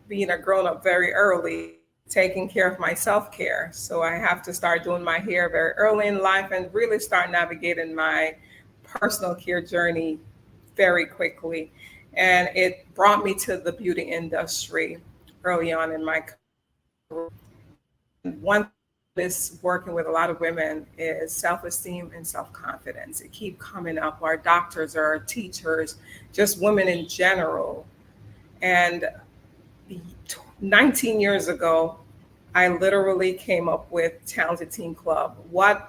being a grown up very early, taking care of my self care. So I have to start doing my hair very early in life and really start navigating my personal care journey very quickly. And it brought me to the beauty industry early on in my career. One is working with a lot of women is self-esteem and self-confidence. It keep coming up. Our doctors, our teachers, just women in general. And 19 years ago, I literally came up with Talented Teen Club.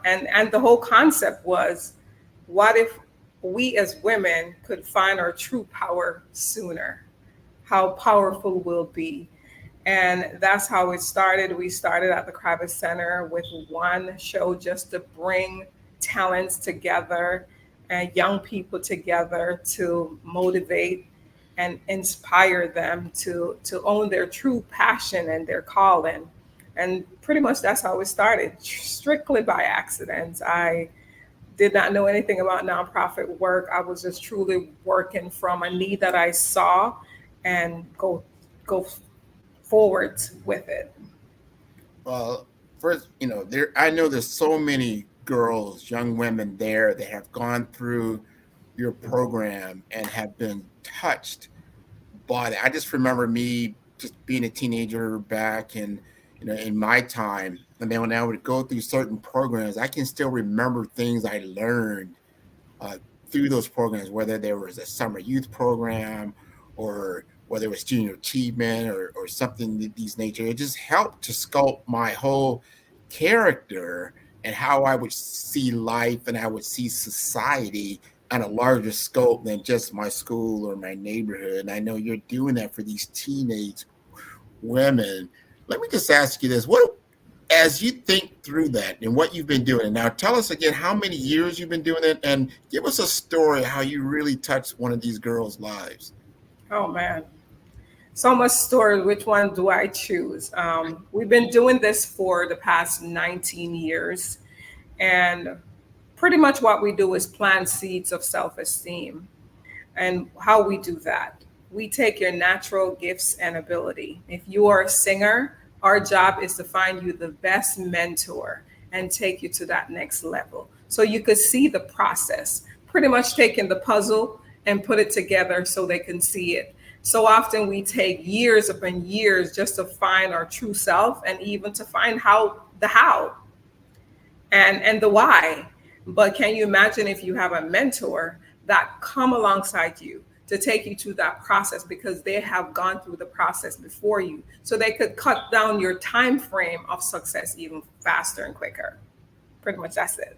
And the whole concept was, what if we as women could find our true power sooner? How powerful we'll be. And that's how it started. We started at the Kravis Center with one show just to bring talents together and young people together to motivate and inspire them to own their true passion and their calling. And pretty much that's how it started, strictly by accident. I did not know anything about nonprofit work. I was just truly working from a need that I saw and go forward with it. Well, first, I know there's so many girls, young women there that have gone through your program and have been touched by it. I just remember me just being a teenager back in my time, and then when I would go through certain programs, I can still remember things I learned through those programs, whether there was a summer youth program or whether it was student achievement or something of these nature. It just helped to sculpt my whole character and how I would see life and I would see society on a larger scope than just my school or my neighborhood. And I know you're doing that for these teenage women. Let me just ask you this. As you think through that and what you've been doing, now tell us again how many years you've been doing it, and give us a story how you really touched one of these girls' lives. Oh man, so much story. Which one do I choose? We've been doing this for the past 19 years, and pretty much what we do is plant seeds of self-esteem. And how we do that, we take your natural gifts and ability. If you are a singer, our job is to find you the best mentor and take you to that next level. So you could see the process, pretty much taking the puzzle and put it together so they can see it. So often we take years upon years just to find our true self and even to find the how and the why. But can you imagine if you have a mentor that come alongside you to take you through that process, because they have gone through the process before you, so they could cut down your time frame of success even faster and quicker. Pretty much that's it.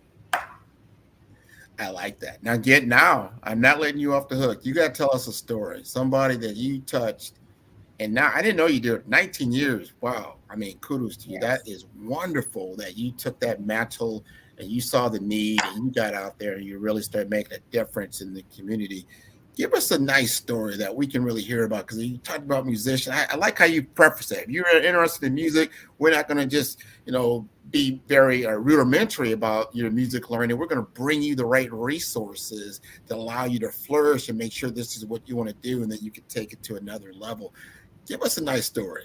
I like that. Now, I'm not letting you off the hook. You got to tell us a story. Somebody that you touched, and now I didn't know you did it. 19 years. Wow. I mean, kudos to you. Yes. That is wonderful that you took that mantle and you saw the need and you got out there and you really started making a difference in the community. Give us a nice story that we can really hear about, because you talked about musicians. I like how you preface that. If you're interested in music, we're not going to just, be very rudimentary about your music learning. We're going to bring you the right resources that allow you to flourish and make sure this is what you want to do and that you can take it to another level. Give us a nice story.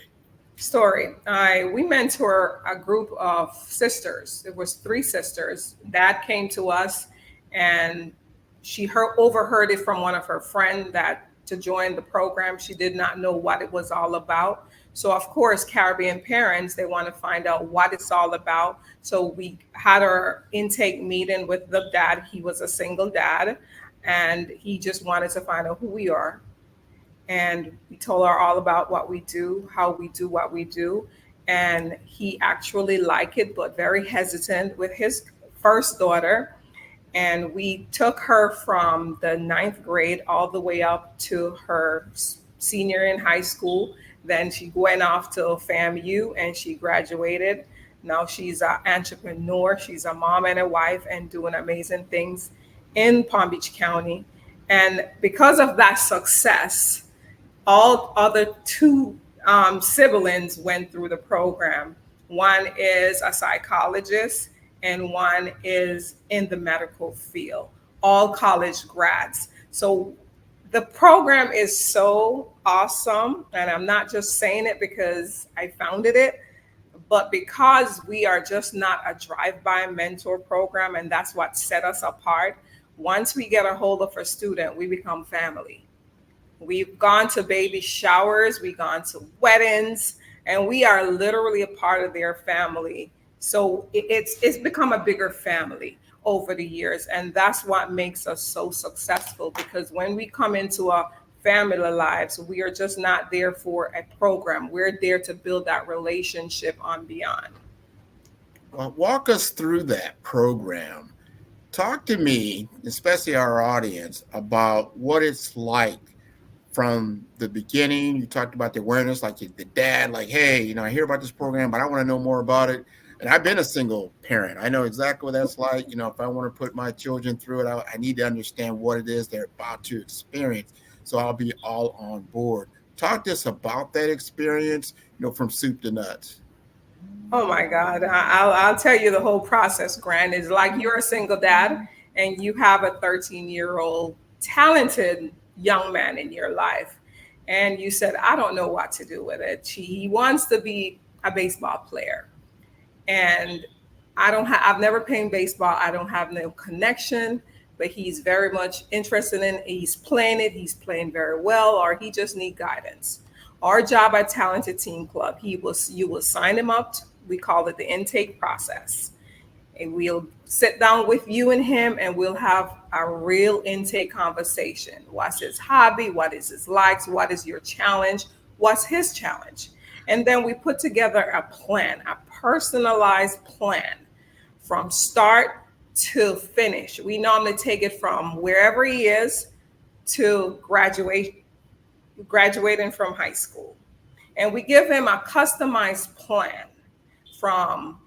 We mentor a group of sisters. It was 3 sisters. Dad came to us and she overheard it from one of her friends that to join the program. She did not know what it was all about. So of course, Caribbean parents, they want to find out what it's all about. So we had our intake meeting with the dad. He was a single dad and he just wanted to find out who we are. And we told her all about what we do, how we do what we do. And he actually liked it, but very hesitant with his first daughter. And we took her from the 9th grade all the way up to her senior in high school. Then she went off to FAMU and she graduated. Now she's an entrepreneur. She's a mom and a wife and doing amazing things in Palm Beach County. And because of that success, all other two siblings went through the program. One is a psychologist and one is in the medical field, all college grads. So the program is so awesome. And I'm not just saying it because I founded it, but because we are just not a drive-by mentor program, and that's what set us apart. Once we get a hold of a student, we become family. We've gone to baby showers, we've gone to weddings, and we are literally a part of their family. So it's become a bigger family over the years. And that's what makes us so successful, because when we come into our family lives, we are just not there for a program. We're there to build that relationship on beyond. Well, walk us through that program. Talk to me, especially our audience, about what it's like from the beginning. You talked about the awareness, like the dad, like, hey, you know, I hear about this program, but I want to know more about it. And I've been a single parent. I know exactly what that's like. You know, if I want to put my children through it, I need to understand what it is they're about to experience. So I'll be all on board. Talk to us about that experience, you know, from soup to nuts. Oh my God. I'll tell you the whole process, Grant. Is like you're a single dad and you have a 13-year-old talented young man in your life. And you said, I don't know what to do with it. He wants to be a baseball player. And I've never played baseball. I don't have no connection, but he's very much interested in it. He's playing it. He's playing very well, or he just need guidance. Our job at Talented Teen Club, you will sign him up. We call it the intake process. And we'll sit down with you and him and we'll have a real intake conversation. What's his hobby? What is his likes? What is your challenge? What's his challenge? And then we put together a plan, a personalized plan from start to finish. We normally take it from wherever he is to graduating from high school. And we give him a customized plan from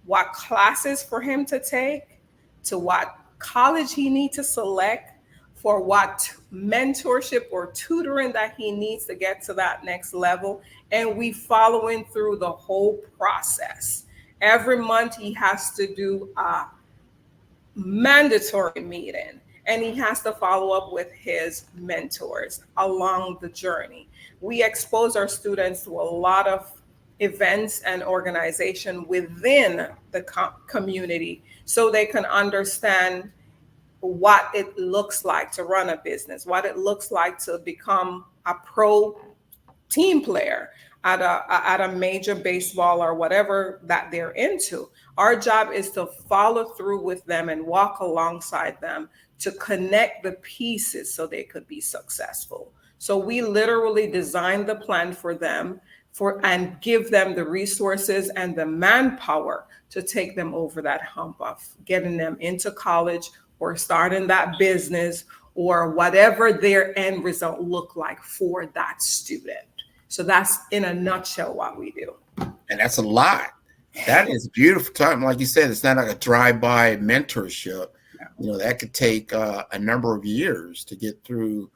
what classes for him to take to what college he needs to select, for what mentorship or tutoring that he needs to get to that next level. And we following through the whole process. Every month he has to do a mandatory meeting and he has to follow up with his mentors along the journey. We expose our students to a lot of events and organization within the community so they can understand what it looks like to run a business, what it looks like to become a pro team player at a major baseball or whatever that they're into. Our job is to follow through with them and walk alongside them to connect the pieces so they could be successful. So we literally design the plan for them and give them the resources and the manpower to take them over that hump of getting them into college or starting that business or whatever their end result look like for that student. So that's in a nutshell what we do. And that's a lot. That is beautiful time. Like you said, it's not like a drive-by mentorship. You know, that could take a number of years to get through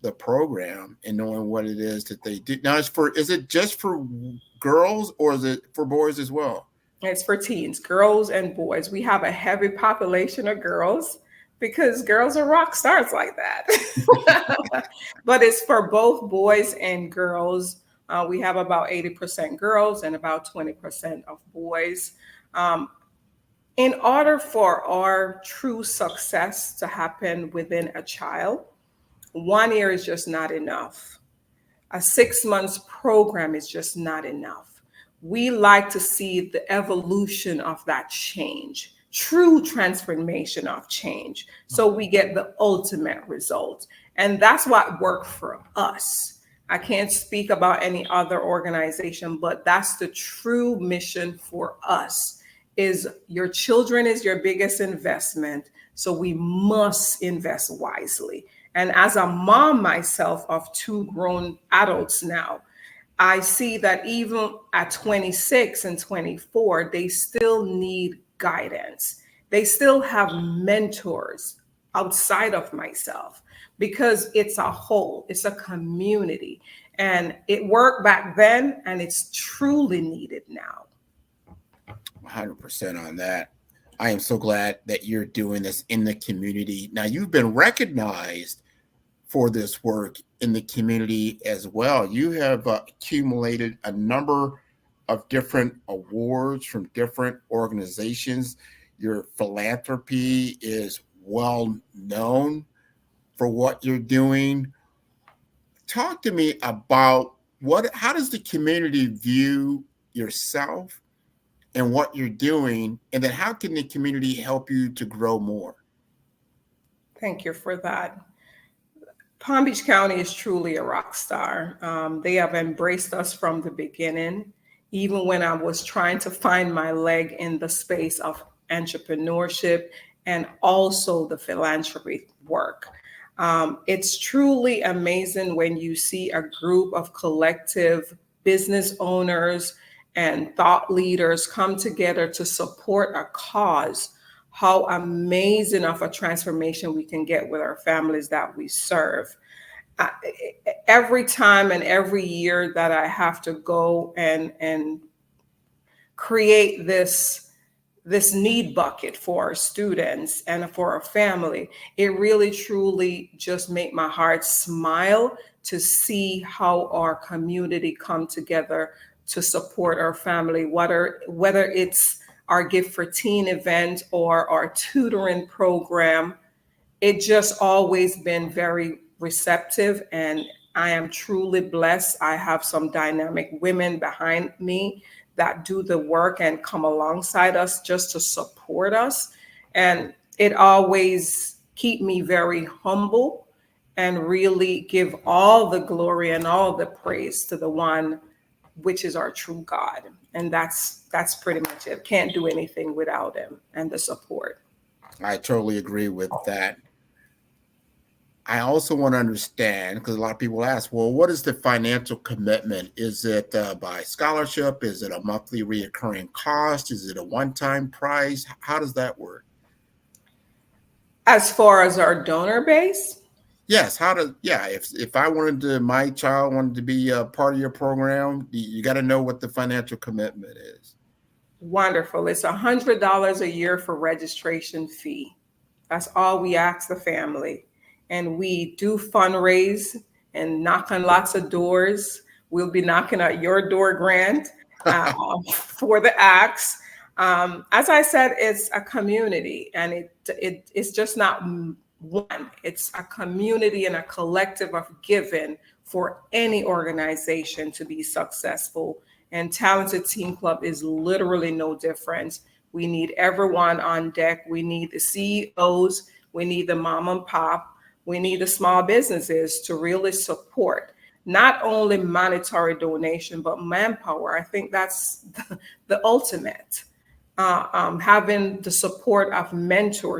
the program and knowing what it is that they do. Now, is it just for girls or is it for boys as well? It's for teens, girls and boys. We have a heavy population of girls because girls are rock stars like that. But it's for both boys and girls. We have about 80% girls and about 20% of boys. In order for our true success to happen within a child, 1 year is just not enough. A 6 months program is just not enough. We like to see the evolution of that change, true transformation of change, so we get the ultimate result. And that's what worked for us. I can't speak about any other organization, but that's the true mission for us. Is your children is your biggest investment, so we must invest wisely. And as a mom myself of 2 grown adults now, I see that even at 26 and 24, they still need guidance. They still have mentors outside of myself, because it's a whole, it's a community. And it worked back then, and it's truly needed now. 100% on that. I am so glad that you're doing this in the community. Now, you've been recognized for this work in the community as well. You have accumulated a number of different awards from different organizations. Your philanthropy is well known for what you're doing. Talk to me about how does the community view yourself and what you're doing, and then how can the community help you to grow more? Thank you for that. Palm Beach County is truly a rock star. They have embraced us from the beginning, even when I was trying to find my leg in the space of entrepreneurship and also the philanthropy work. It's truly amazing when you see a group of collective business owners and thought leaders come together to support a cause, how amazing of a transformation we can get with our families that we serve. Every time and every year that I have to go and create this need bucket for our students and for our family, it really truly just make my heart smile to see how our community come together to support our family, whether it's our Gift for Teen event or our tutoring program. It just always been very receptive, and I am truly blessed. I have some dynamic women behind me that do the work and come alongside us just to support us. And it always keep me very humble and really give all the glory and all the praise to the one which is our true God. And that's pretty much it. Can't do anything without him and the support. I totally agree with that. I also want to understand, because a lot of people ask, well, what is the financial commitment? Is it by scholarship? Is it a monthly reoccurring cost? Is it a one-time price? How does that work? As far as our donor base? Yes. If I my child wanted to be a part of your program, you got to know what the financial commitment is. Wonderful. It's $100 a year for registration fee. That's all we ask the family. And we do fundraise and knock on lots of doors. We'll be knocking at your door, Grant, for the acts. As I said, it's a community, and it's just not one. It's a community and a collective of giving for any organization to be successful. And Talented Teen Club is literally no different. We need everyone on deck. We need the CEOs. We need the mom and pop. We need the small businesses to really support not only monetary donation, but manpower. I think that's the ultimate. Having the support of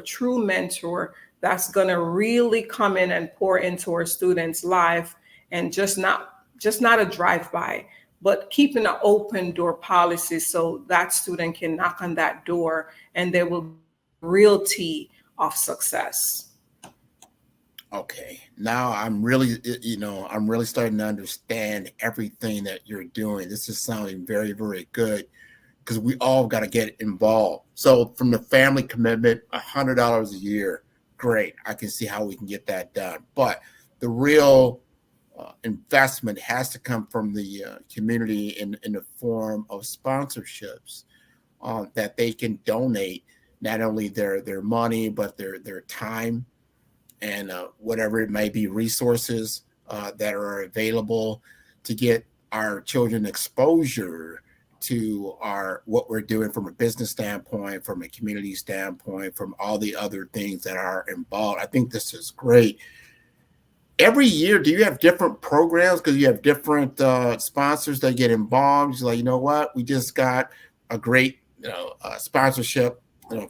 true mentor, that's going to really come in and pour into our students' life, and just not a drive-by, but keeping an open door policy so that student can knock on that door and there will be realty of success. Okay, now I'm really starting to understand everything that you're doing. This is sounding very, very good, because we all got to get involved. So from the family commitment, $100 a year, great. I can see how we can get that done. But the real investment has to come from the community in the form of sponsorships that they can donate, not only their money, but their time, and whatever it may be, resources that are available to get our children exposure to what we're doing from a business standpoint, from a community standpoint, from all the other things that are involved. I think this is great. Every year, do you have different programs because you have different sponsors that get involved? You're like, you know what, we just got a great sponsorship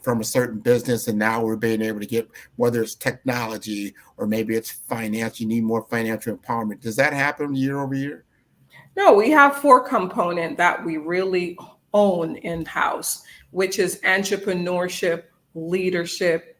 from a certain business, and now we're being able to get, whether it's technology or maybe it's finance, you need more financial empowerment. Does that happen year over year? No, we have 4 components that we really own in-house, which is entrepreneurship, leadership,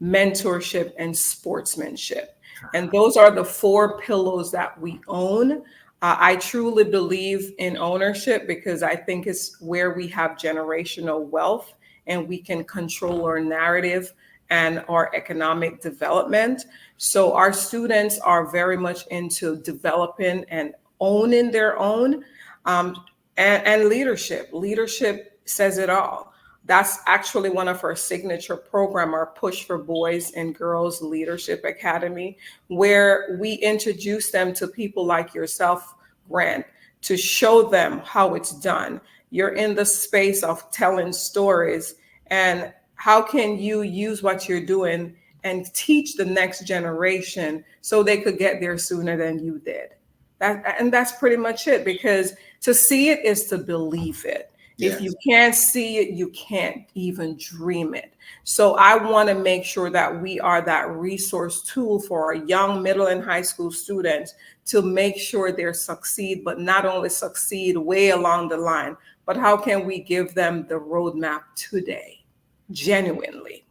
mentorship, and sportsmanship. And those are the 4 pillars that we own. I truly believe in ownership because I think it's where we have generational wealth and we can control our narrative and our economic development. So our students are very much into developing and owning their own, and leadership. Leadership says it all. That's actually one of our signature program, our Push for Boys and Girls Leadership Academy, where we introduce them to people like yourself, Grant, to show them how it's done. You're in the space of telling stories, and how can you use what you're doing and teach the next generation so they could get there sooner than you did. And that's pretty much it, because to see it is to believe it. If you can't see it, you can't even dream it. So I want to make sure that we are that resource tool for our young middle and high school students to make sure they succeed, but not only succeed way along the line, but how can we give them the roadmap today, genuinely?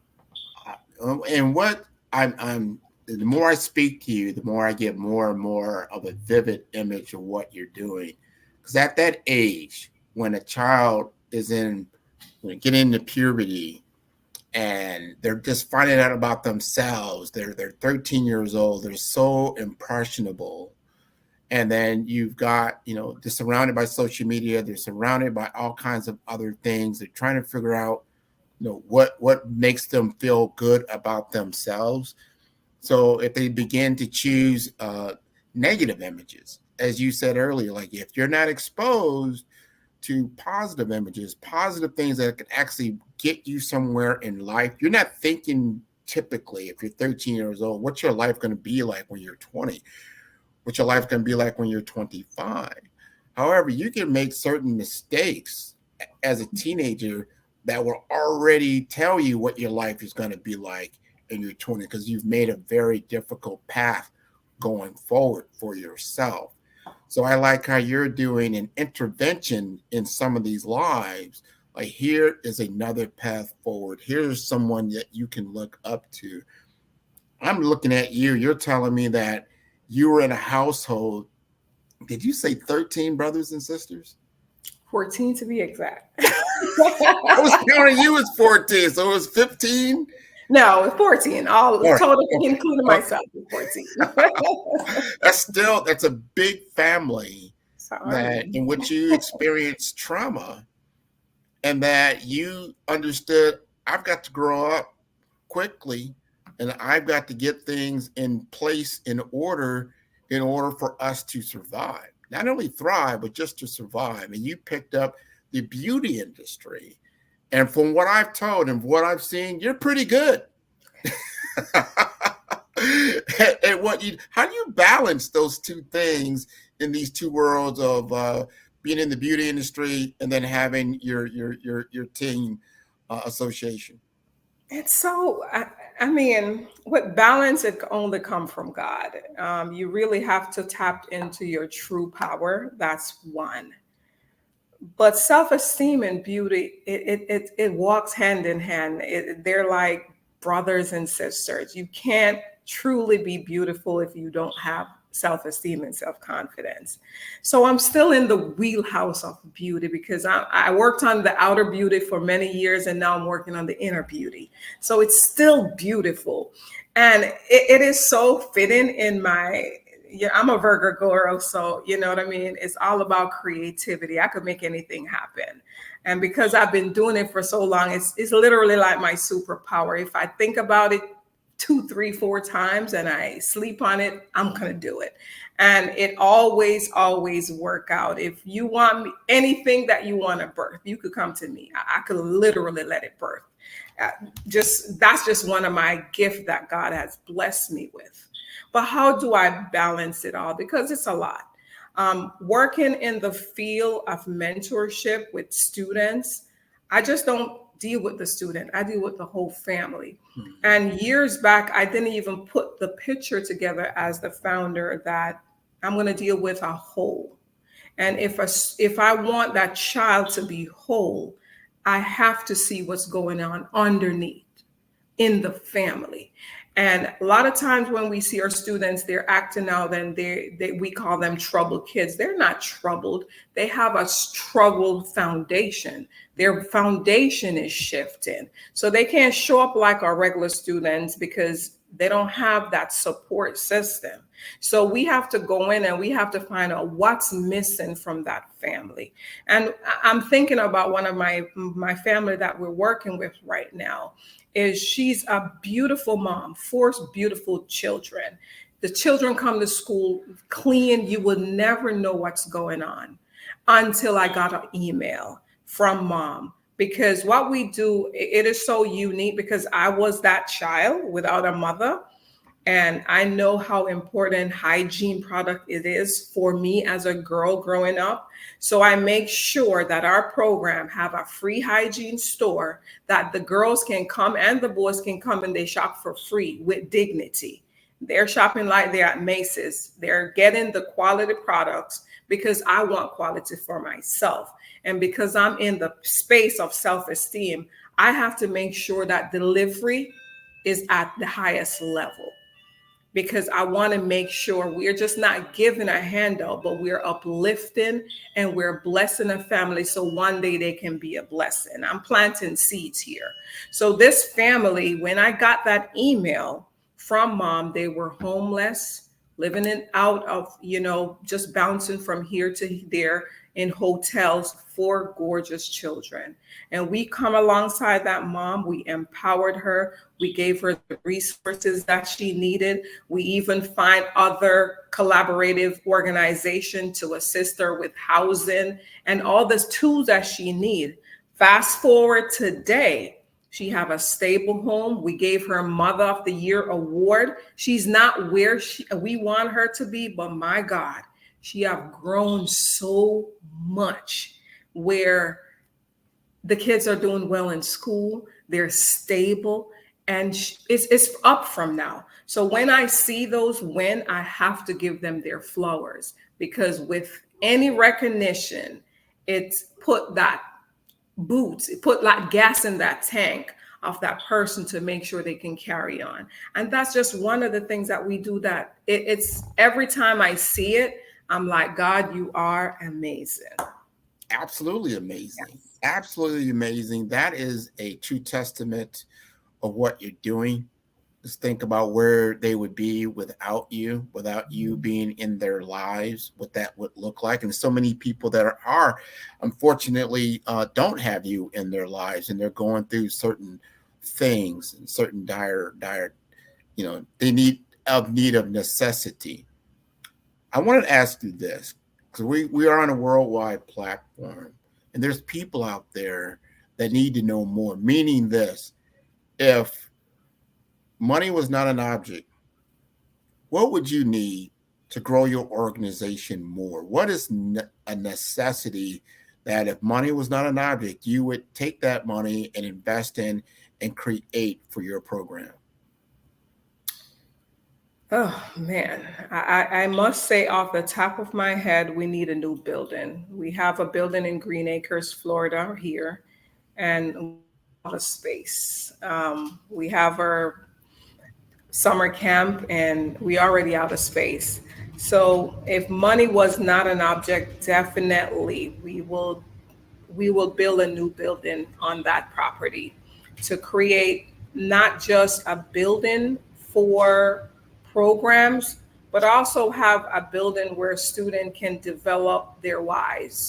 And what I'm the more I speak to you, the more I get more and more of a vivid image of what you're doing. Because at that age, when a child is getting into puberty and they're just finding out about themselves, they're 13 years old, they're so impressionable. And then you've got, they're surrounded by social media, they're surrounded by all kinds of other things. They're trying to figure out, what makes them feel good about themselves. So if they begin to choose negative images, as you said earlier, like if you're not exposed to positive images, positive things that can actually get you somewhere in life, you're not thinking typically, if you're 13 years old, what's your life going to be like when you're 20? What's your life going to be like when you're 25? However, you can make certain mistakes as a teenager that will already tell you what your life is going to be like in your 20s, because you've made a very difficult path going forward for yourself. So I like how you're doing an intervention in some of these lives. Like, here is another path forward. Here's someone that you can look up to. I'm looking at you. You're telling me that you were in a household. Did you say 13 brothers and sisters? 14 to be exact. I was counting you as 14, so it was 15? No, 14. Total, including myself, 14. That's a big family in which you experienced trauma, and that you understood, I've got to grow up quickly and I've got to get things in place in order for us to survive. Not only thrive, but just to survive. And you picked up the beauty industry. And from what I've told and what I've seen, you're pretty good. And how do you balance those two things in these two worlds of being in the beauty industry and then having your team association? It's so, I mean, with balance, it can only come from God. You really have to tap into your true power. That's one. But self-esteem and beauty, it walks hand in hand. They're like brothers and sisters. You can't truly be beautiful if you don't have self-esteem and self-confidence. So I'm still in the wheelhouse of beauty because I worked on the outer beauty for many years, and now I'm working on the inner beauty. So it's still beautiful. And it is so fitting in I'm a Virgo girl, so you know what I mean? It's all about creativity. I could make anything happen. And because I've been doing it for so long, it's literally like my superpower. If I think about it 2, 3, 4 times and I sleep on it, I'm going to do it. And it always work out. If you want anything that you want to birth, you could come to me. I could literally let it birth. That's just one of my gifts that God has blessed me with. But how do I balance it all? Because it's a lot. Working in the field of mentorship with students, I just don't deal with the student. I deal with the whole family. Mm-hmm. And years back, I didn't even put the picture together as the founder that I'm going to deal with a whole. And if I want that child to be whole, I have to see what's going on underneath. in the family. And a lot of times when we see our students, they're acting out and we call them troubled kids. They're not troubled. They have a struggled foundation. Their foundation is shifting. So they can't show up like our regular students because they don't have that support system. So we have to go in and we have to find out what's missing from that family. And I'm thinking about one of my family that we're working with right now. Is she's a beautiful mom, 4 beautiful children. The children come to school clean. You will never know what's going on until I got an email from mom. Because what we do, it is so unique because I was that child without a mother. And I know how important hygiene product it is for me as a girl growing up. So I make sure that our program have a free hygiene store that the girls can come and the boys can come and they shop for free with dignity. They're shopping like they're at Macy's. They're getting the quality products because I want quality for myself. And because I'm in the space of self-esteem, I have to make sure that delivery is at the highest level. Because I want to make sure we're just not giving a handout, but we're uplifting and we're blessing a family so one day they can be a blessing. I'm planting seeds here. So this family, when I got that email from mom, they were homeless, living out of, just bouncing from here to there in hotels, 4 gorgeous children. And we come alongside that mom. We empowered her. We gave her the resources that she needed. We even find other collaborative organizations to assist her with housing and all the tools that she needs. Fast forward today, she have a stable home. We gave her Mother of the Year award. She's not where we want her to be, but my God, she have grown so much where the kids are doing well in school. They're stable and it's up from now. So when I see those win, I have to give them their flowers because with any recognition, it's put that it put like gas in that tank of that person to make sure they can carry on. And that's just one of the things that we do that it's every time I see it, I'm like, God, you are amazing. Absolutely amazing. Yes. Absolutely amazing. That is a true testament of what you're doing. Just think about where they would be without you being in their lives, what that would look like. And so many people that are unfortunately don't have you in their lives, and they're going through certain things and certain dire, they need of necessity. I want to ask you this, because we are on a worldwide platform, and there's people out there that need to know more, meaning this: if money was not an object, what would you need to grow your organization more? What is a necessity that if money was not an object, you would take that money and invest in and create for your program? Oh, man. I must say off the top of my head, we need a new building. We have a building in Green Acres, Florida here, and a space. We have our summer camp and we already out of space. So if money was not an object, definitely we will build a new building on that property to create not just a building for programs, but also have a building where a student can develop their why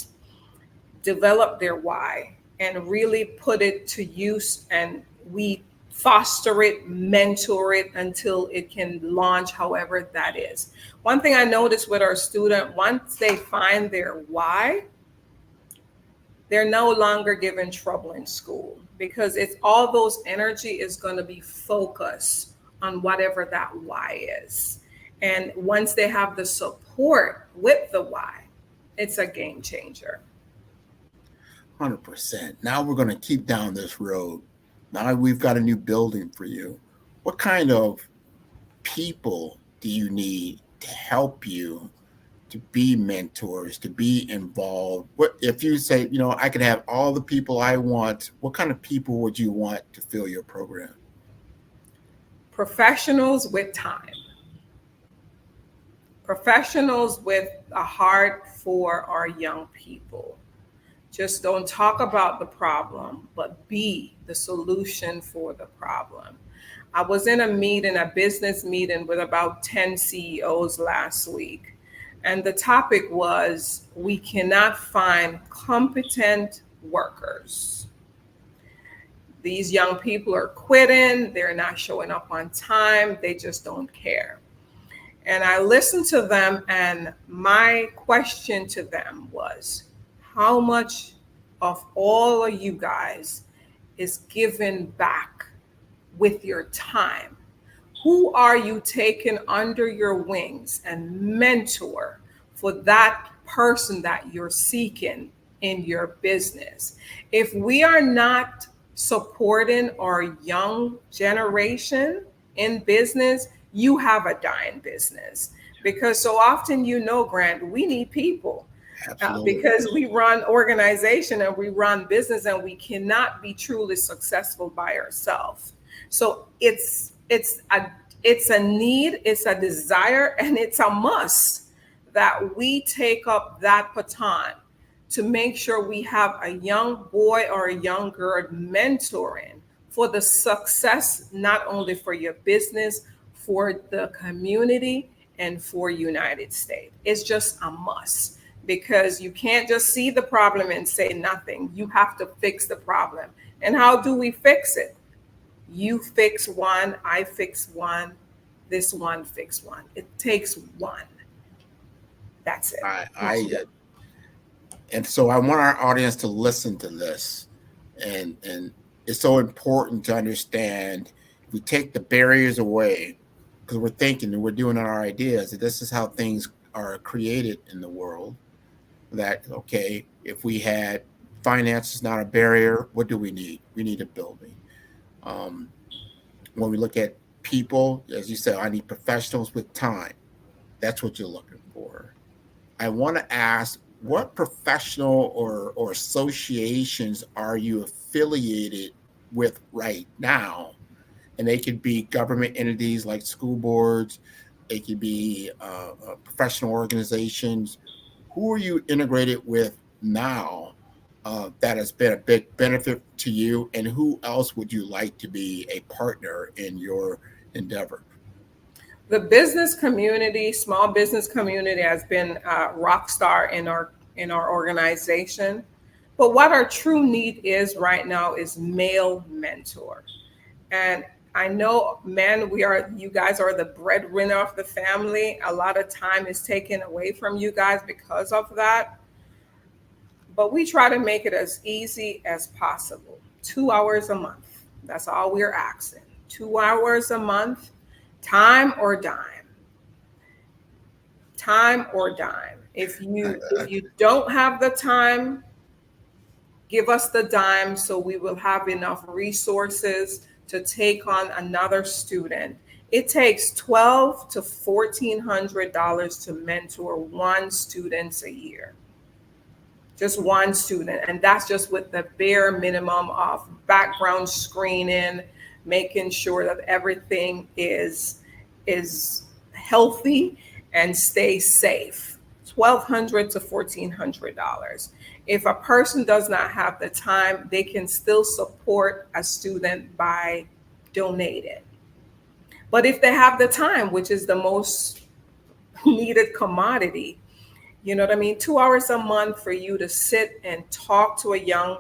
and really put it to use, and we foster it, mentor it until it can launch, however that is. One thing I noticed with our student, once they find their why, they're no longer given trouble in school because it's all those energy is going to be focused on whatever that why is. And once they have the support with the why, it's a game changer. 100%. Now we're going to keep down this road. Now we've got a new building for you. What kind of people do you need to help you to be mentors, to be involved? What if you say, I could have all the people I want, what kind of people would you want to fill your program? Professionals with time. Professionals with a heart for our young people. Just don't talk about the problem, but be the solution for the problem. I was in a business meeting with about 10 CEOs last week. And the topic was, we cannot find competent workers. These young people are quitting. They're not showing up on time. They just don't care. And I listened to them, and my question to them was, how much of all of you guys is given back with your time? Who are you taking under your wings and mentor for that person that you're seeking in your business? If we are not supporting our young generation in business, you have a dying business. Because so often, Grant, we need people. Because we run organization and we run business, and we cannot be truly successful by ourselves. So it's a need, it's a desire, and it's a must that we take up that baton to make sure we have a young boy or a young girl mentoring for the success, not only for your business, for the community, and for United States. It's just a must, because you can't just see the problem and say nothing. You have to fix the problem. And how do we fix it? You fix one, I fix one, this one fix one. It takes one. That's it. And so I want our audience to listen to this. And it's so important to understand, if we take the barriers away, because we're thinking and we're doing our ideas, that this is how things are created in the world. That, okay, if we had finance is not a barrier, what do we need? We need a building. When we look at people, as you said, I need professionals with time. That's what you're looking for. I want to ask, what professional or associations are you affiliated with right now? And they could be government entities like school boards. They could be professional organizations. Who are you integrated with now that has been a big benefit to you? And who else would you like to be a partner in your endeavor? The business community, small business community, has been a rock star in our organization. But what our true need is right now is male mentor. And I know, men, you guys are the breadwinner of the family. A lot of time is taken away from you guys because of that. But we try to make it as easy as possible. 2 hours a month. That's all we're asking. 2 hours a month, time or dime. Time or dime. If you don't have the time, give us the dime so we will have enough resources to take on another student. It takes $1,200 to $1,400 to mentor one student a year. Just one student. And that's just with the bare minimum of background screening, making sure that everything is healthy and stays safe. $1,200 to $1,400. If a person does not have the time, they can still support a student by donating. But if they have the time, which is the most needed commodity, 2 hours a month for you to sit and talk to a young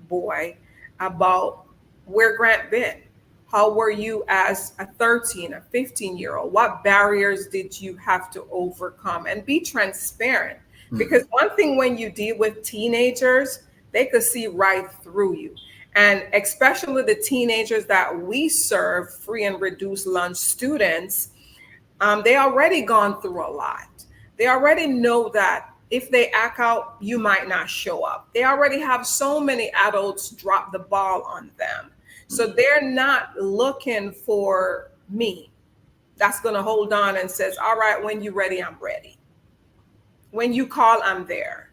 boy about where Grant been. How were you as a 13, a 15-year-old? What barriers did you have to overcome? And be transparent. Because one thing, when you deal with teenagers, they could see right through you. And especially the teenagers that we serve, free and reduced lunch students, they already gone through a lot. They already know that if they act out, you might not show up. They already have so many adults drop the ball on them. So they're not looking for me. That's going to hold on and says, all right, when you're ready, I'm ready. When you call, I'm there.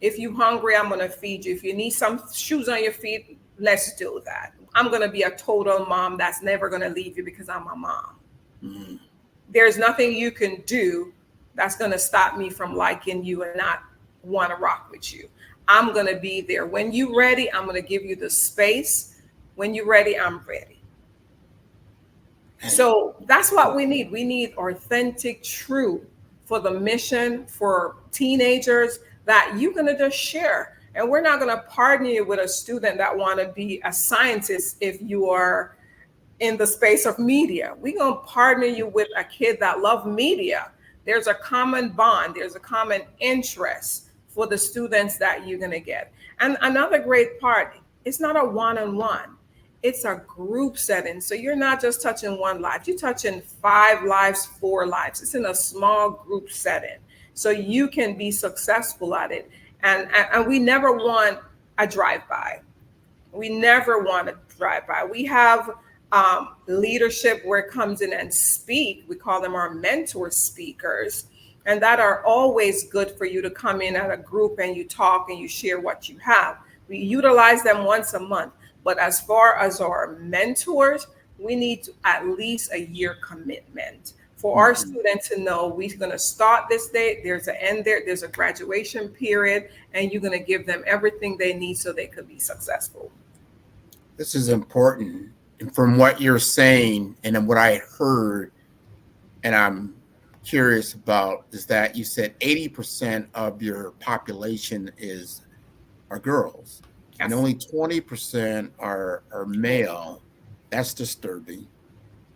If you're hungry, I'm going to feed you. If you need some shoes on your feet, let's do that. I'm going to be a total mom that's never going to leave you because I'm a mom. There's nothing you can do that's going to stop me from liking you and not want to rock with you. I'm going to be there. When you're ready, I'm going to give you the space. When you're ready, I'm ready. So that's what we need. We need authentic truth for the mission for teenagers that you're going to just share. And we're not going to partner you with a student that want to be a scientist if you are in the space of media. We're going to partner you with a kid that loves media. There's a common bond. There's a common interest for the students that you're going to get. And another great part, it's not a one-on-one. It's a group setting. So you're not just touching one life. You're touching 5 lives, 4 lives. It's in a small group setting. So you can be successful at it. And we never want a drive-by. We never want a drive-by. We have leadership where it comes in and speak. We call them our mentor speakers. And that are always good for you to come in at a group and you talk and you share what you have. We utilize them once a month. But as far as our mentors, we need at least a year commitment for our students to know we're going to start this date. There's an end there. There's a graduation period, and you're going to give them everything they need so they could be successful. This is important. And from what you're saying and what I heard, and I'm curious about, is that you said 80% of your population are girls. Yes. And only 20% are male. That's disturbing.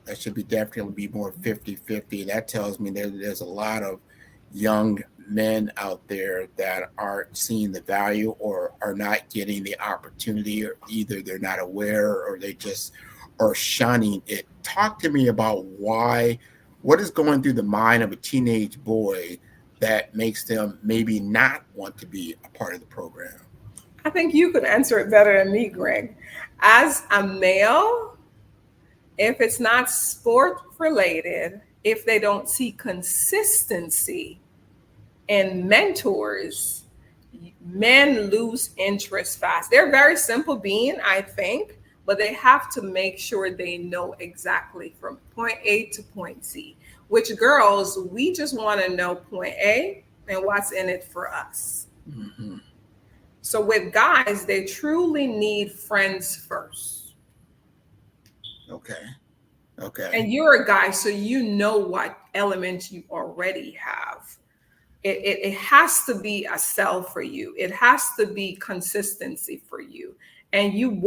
That should be definitely be more 50-50. That tells me there's a lot of young men out there that aren't seeing the value or are not getting the opportunity, or either they're not aware or they just are shunning it. Talk to me about what is going through the mind of a teenage boy that makes them maybe not want to be a part of the program. I think you could answer it better than me, Greg. As a male, if it's not sport related, if they don't see consistency in mentors, men lose interest fast. They're very simple being, I think, but they have to make sure they know exactly from point A to point Z. Which girls, we just want to know point A and what's in it for us. Mm-hmm. So with guys, they truly need friends first. Okay. And you're a guy, so you know what elements you already have. It has to be a sell for you. It has to be consistency for you. And you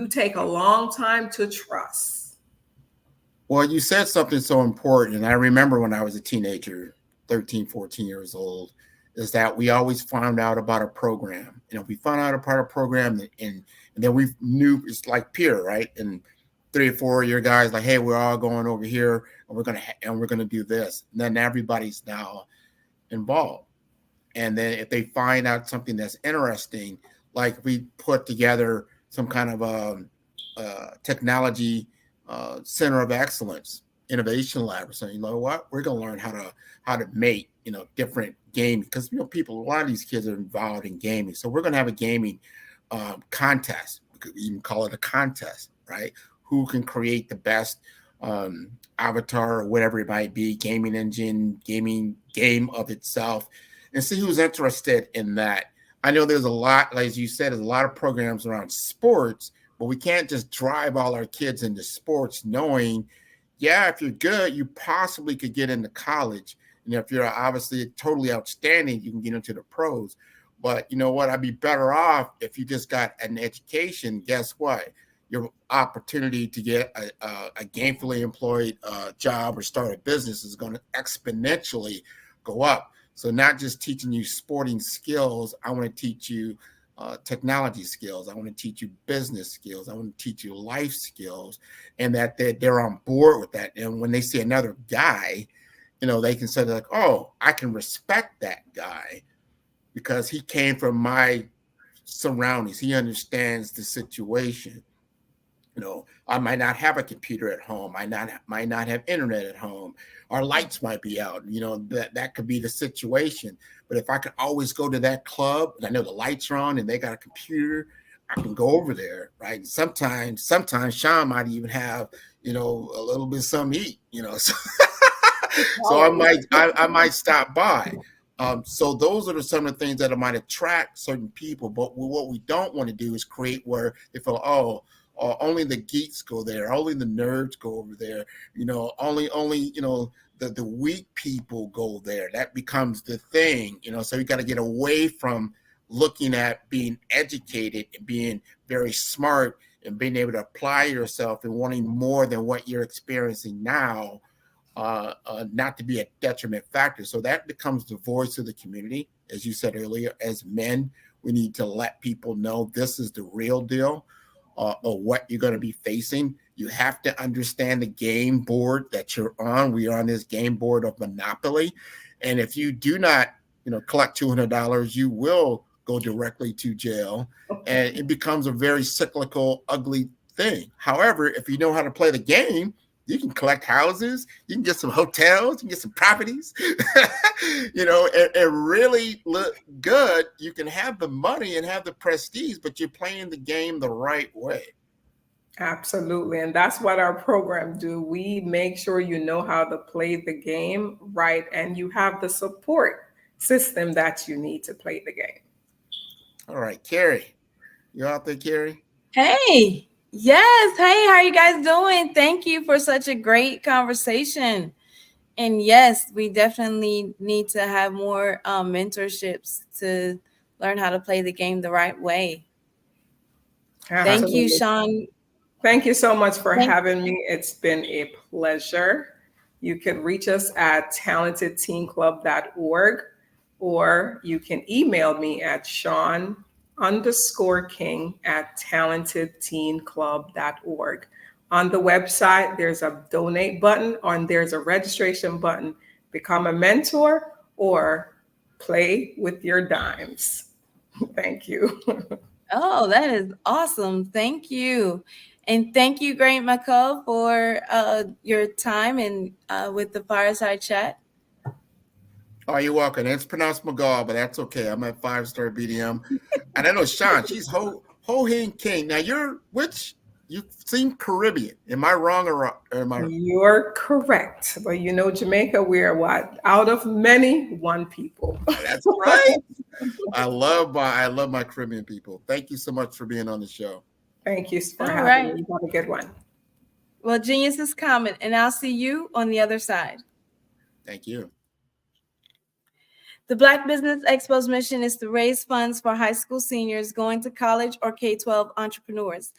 take a long time to trust. Well, you said something so important. And I remember when I was a teenager, 13, 14 years old, is that we always found out about a program. We found out about a program and then we knew it's like peer, right? And 3 or 4 year guys like, hey, we're all going over here and we're gonna do this. And then everybody's now involved. And then if they find out something that's interesting, like we put together some kind of technology center of excellence, innovation lab, or something, you know what? We're gonna learn how to make different gaming, because a lot of these kids are involved in gaming. So we're gonna have a gaming contest. We could even call it a contest, right? Who can create the best avatar or whatever it might be, gaming engine, gaming game of itself, and see who's interested in that. I know there's a lot, as you said, there's a lot of programs around sports, but we can't just drive all our kids into sports knowing, if you're good, you possibly could get into college. And if you're obviously totally outstanding, you can get into the pros. But you know what? I'd be better off if you just got an education. Guess what? Your opportunity to get a gainfully employed job or start a business is going to exponentially go up. So not just teaching you sporting skills, I want to teach you technology skills. I want to teach you business skills. I want to teach you life skills, and that they're on board with that. And when they see another guy, they can say like, oh, I can respect that guy because he came from my surroundings. He understands the situation. I might not have a computer at home. I might not have internet at home. Our lights might be out. That could be the situation. But if I could always go to that club and I know the lights are on and they got a computer, I can go over there, right? Sometimes Sean might even have, a little bit of something to eat, so I might stop by. So those are some of the things that might attract certain people. But what we don't want to do is create where they feel, only the geeks go there, only the nerds go over there, only the weak people go there. That becomes the thing, So you got to get away from looking at being educated and being very smart and being able to apply yourself and wanting more than what you're experiencing now, not to be a detriment factor. So that becomes the voice of the community. As you said earlier, as men, we need to let people know this is the real deal, of what you're going to be facing. You have to understand the game board that you're on. We are on this game board of Monopoly. And if you do not, collect $200, you will go directly to jail. And it becomes a very cyclical, ugly thing. However, if you know how to play the game, you can collect houses, you can get some hotels, you can get some properties, and really look good. You can have the money and have the prestige, but you're playing the game the right way. Absolutely. And that's what our program do. We make sure you know how to play the game right, and you have the support system that you need to play the game. All right, Carrie, you out there, Carrie? Hey, yes. Hey, how are you guys doing? Thank you for such a great conversation. And yes, we definitely need to have more mentorships to learn how to play the game the right way. Absolutely. Thank you, Sean. Thank you so much for having me. It's been a pleasure. You can reach us at talentedteenclub.org, or you can email me at Sean_King@talentedteenclub.org. On the website, there's a donate button, and there's a registration button. Become a mentor or play with your dimes. Thank you. Oh, that is awesome. Thank you. And thank you, Great McCall, for your time and with the fireside chat. Oh, you're welcome. It's pronounced McGall, but that's okay. I'm at 5-star BDM. And I know Sean, she's Ho Hing King. Now you seem Caribbean. Am I wrong or am I? You're correct. But Jamaica, we're what? Out of many, one people. That's right. I love my Caribbean people. Thank you so much for being on the show. Thank you for having me. Have a good one. Well, genius is coming, and I'll see you on the other side. Thank you. The Black Business Expo's mission is to raise funds for high school seniors going to college or K-12 entrepreneurs.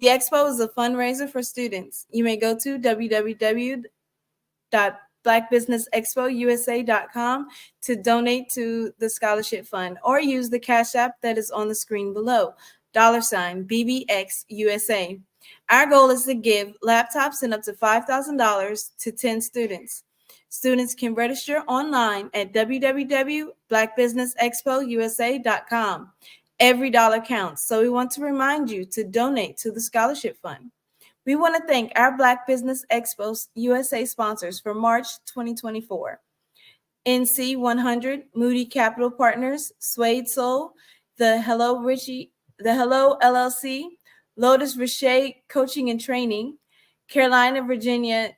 The expo is a fundraiser for students. You may go to www.blackbusinessexpousa.com to donate to the scholarship fund, or use the Cash App that is on the screen below, $BBXUSA. Our goal is to give laptops and up to $5,000 to 10 students. Students can register online at www.blackbusinessexpousa.com. Every dollar counts, so we want to remind you to donate to the scholarship fund. We want to thank our Black Business Expo USA sponsors for March 2024. NC 100, Moody Capital Partners, Suede Soul, the Hello LLC, Lotus Richey Coaching and Training, Carolina, Virginia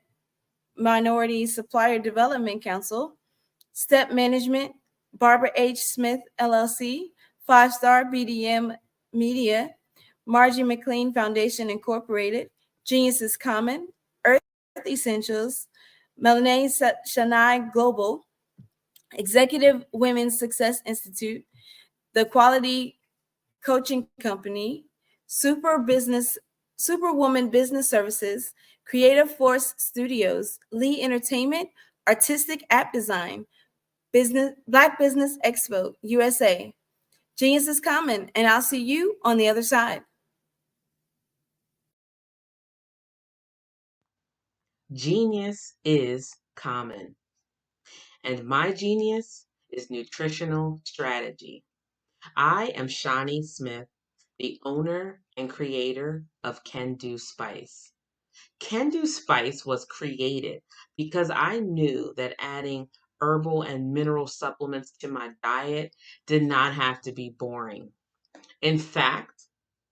Minority Supplier Development Council, Step Management, Barbara H. Smith LLC, 5-Star BDM Media, Margie McLean Foundation Incorporated, Genius is Common, Earth Essentials, Melanie Shania Global, Executive Women's Success Institute, The Quality Coaching Company, Superwoman Business Services, Creative Force Studios, Lee Entertainment, Artistic App Design, Black Business Expo USA. Genius is common, and I'll see you on the other side. Genius is common. And my genius is nutritional strategy. I am Shawnee Smith, the owner and creator of Can Do Spice. Can Do Spice was created because I knew that adding herbal and mineral supplements to my diet did not have to be boring. In fact,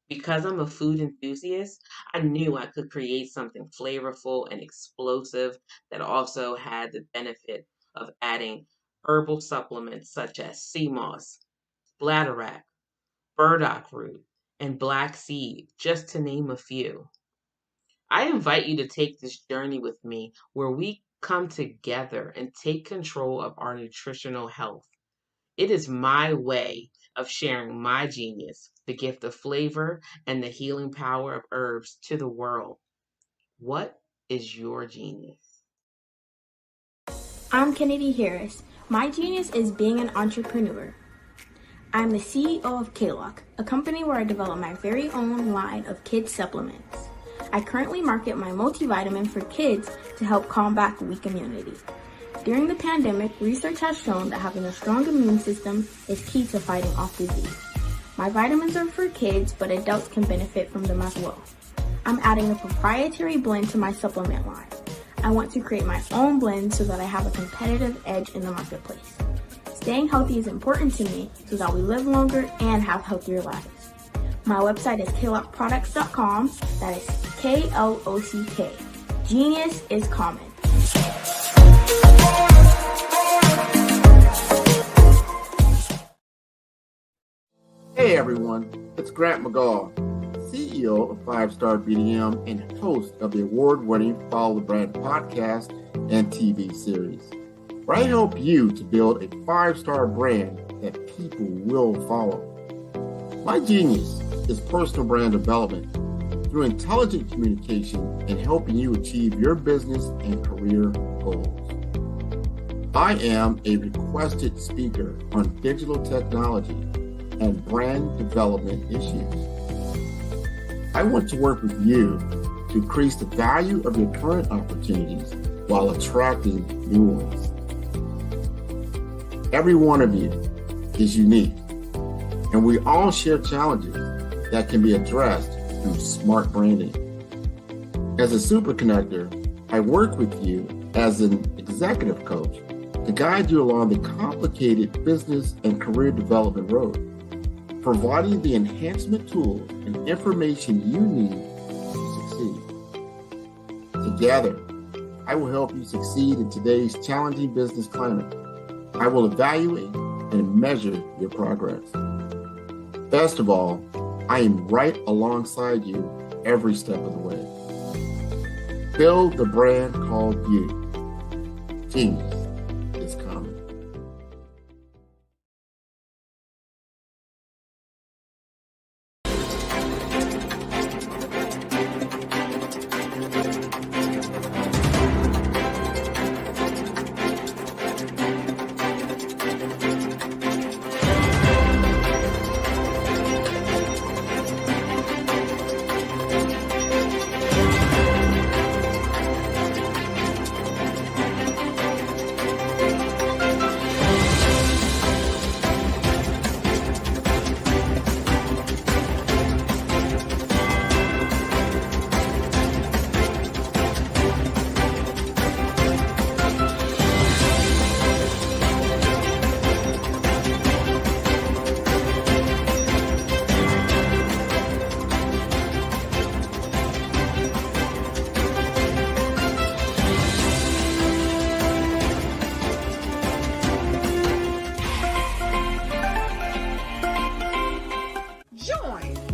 Because I'm a food enthusiast, I knew I could create something flavorful and explosive that also had the benefit of adding herbal supplements such as sea moss, bladderwrack, burdock root, and black seed, just to name a few. I invite you to take this journey with me where we come together and take control of our nutritional health. It is my way of sharing my genius, the gift of flavor and the healing power of herbs to the world. What is your genius? I'm Kennedy Harris. My genius is being an entrepreneur. I'm the CEO of K-Lock, a company where I develop my very own line of kids supplements. I currently market my multivitamin for kids to help combat weak immunity. During the pandemic, research has shown that having a strong immune system is key to fighting off disease. My vitamins are for kids, but adults can benefit from them as well. I'm adding a proprietary blend to my supplement line. I want to create my own blend so that I have a competitive edge in the marketplace. Staying healthy is important to me so that we live longer and have healthier lives. My website is klockproducts.com. That is K-L-O-C-K. Genius is common. Hey everyone, it's Grant McGaw, CEO of 5-Star BDM and host of the award-winning Follow the Brand podcast and TV series, where I help you to build a 5-star brand that people will follow. My genius is personal brand development through intelligent communication and helping you achieve your business and career goals. I am a requested speaker on digital technology and brand development issues. I want to work with you to increase the value of your current opportunities while attracting new ones. Every one of you is unique, and we all share challenges that can be addressed through smart branding. As a super connector, I work with you as an executive coach to guide you along the complicated business and career development road, providing the enhancement tools and information you need to succeed. Together, I will help you succeed in today's challenging business climate. I will evaluate and measure your progress. Best of all, I am right alongside you every step of the way. Build the brand called you. Genius is common.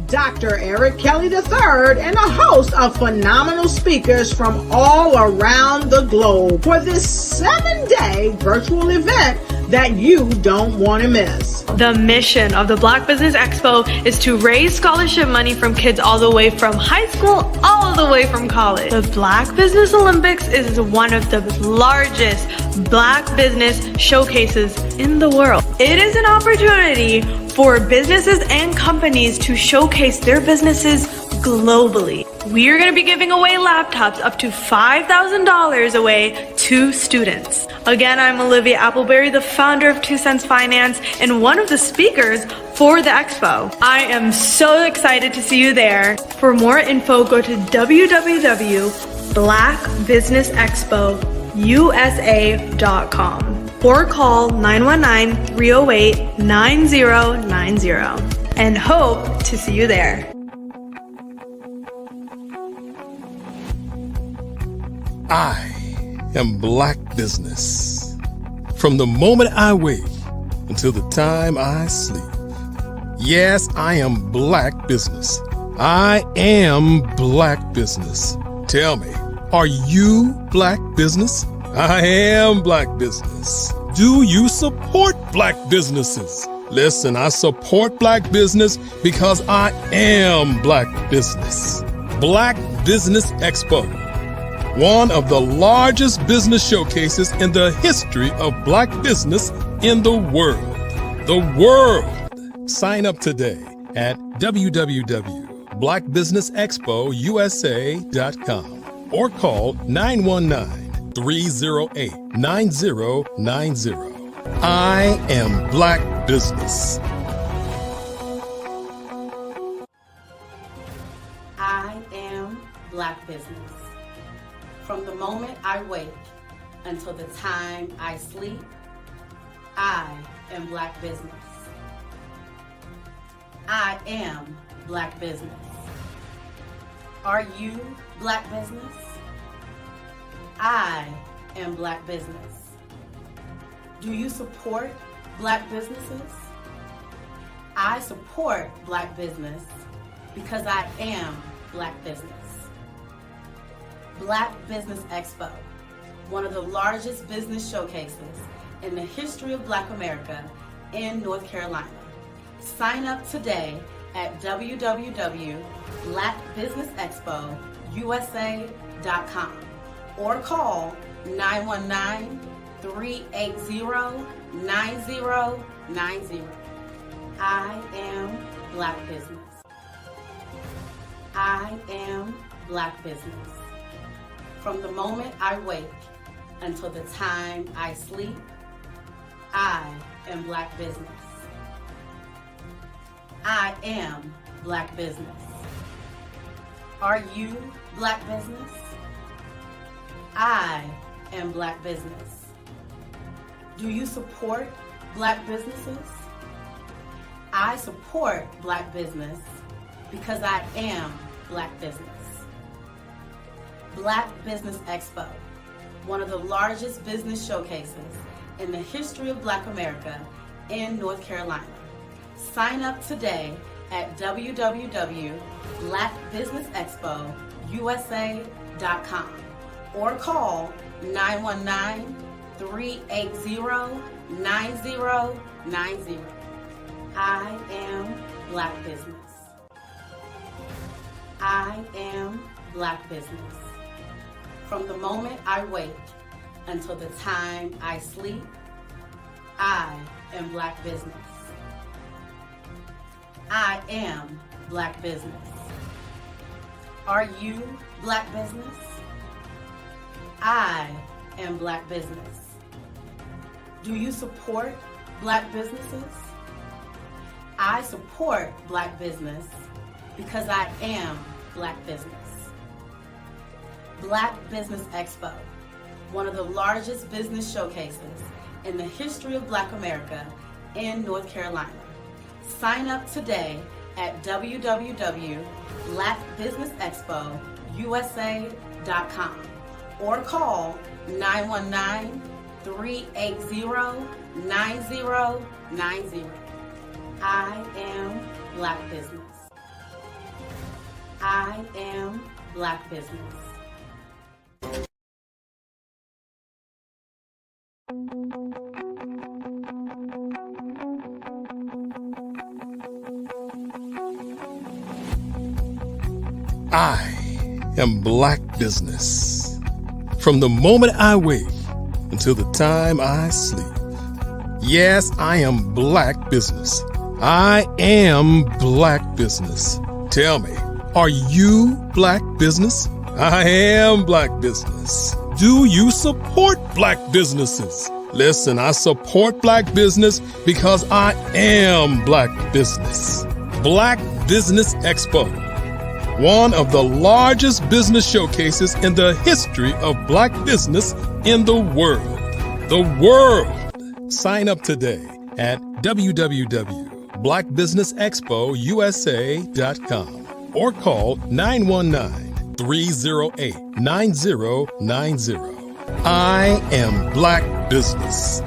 Dr. Eric Kelly III and a host of phenomenal speakers from all around the globe for this 7-day virtual event that you don't want to miss. The mission of the Black Business Expo is to raise scholarship money from kids all the way from high school, all the way from college. The Black Business Olympics is one of the largest Black business showcases in the world. It is an opportunity for businesses and companies to showcase their businesses globally. We are going to be giving away laptops up to $5,000 away to students. Again, I'm Olivia Appleberry, the founder of 2 Cents Finance and one of the speakers for the expo. I am so excited to see you there. For more info, go to www.blackbusinessexpousa.com or call 919-308-9090 and hope to see you there. I am Black business. From the moment I wake until the time I sleep. Yes, I am Black business. I am Black business. Tell me, are you Black business? I am Black business. Do you support Black businesses? Listen, I support Black business because I am Black business. Black Business Expo, one of the largest business showcases in the history of Black business in the world. The world! Sign up today at www.blackbusinessexpousa.com or call 919-308-9090. I am Black business. I am Black business. From the moment I wake until the time I sleep, I am Black business. I am Black business. Are you Black business? I am Black business. Do you support Black businesses? I support Black business because I am Black business. Black Business Expo, one of the largest business showcases in the history of Black America in North Carolina. Sign up today at www.blackbusinessexpousa.com or call 919-380-9090. I am Black business. I am Black business. From the moment I wake until the time I sleep, I am Black business. I am Black business. Are you Black business? I am Black business. Do you support Black businesses? I support Black business because I am Black business. Black Business Expo, one of the largest business showcases in the history of Black America in North Carolina. Sign up today at www.blackbusinessexpousa.com or call 919-380-9090. I am Black business. I am Black business. From the moment I wake until the time I sleep, I am Black business. I am Black business. Are you Black business? I am Black business. Do you support Black businesses? I support Black business because I am Black business. Black Business Expo, one of the largest business showcases in the history of Black America in North Carolina. Sign up today at www.blackbusinessexpousa.com or call 919-380-9090. I am Black business. I am Black business. I am Black business. From the moment I wake until the time I sleep. Yes, I am Black business. I am Black business. Tell me, are you Black business? I am Black business. Do you support Black businesses? Listen, I support Black business because I am Black business. Black Business Expo, one of the largest business showcases in the history of Black business in the world. The world! Sign up today at www.blackbusinessexpousa.com or call 919 308 9090. I am Black Business.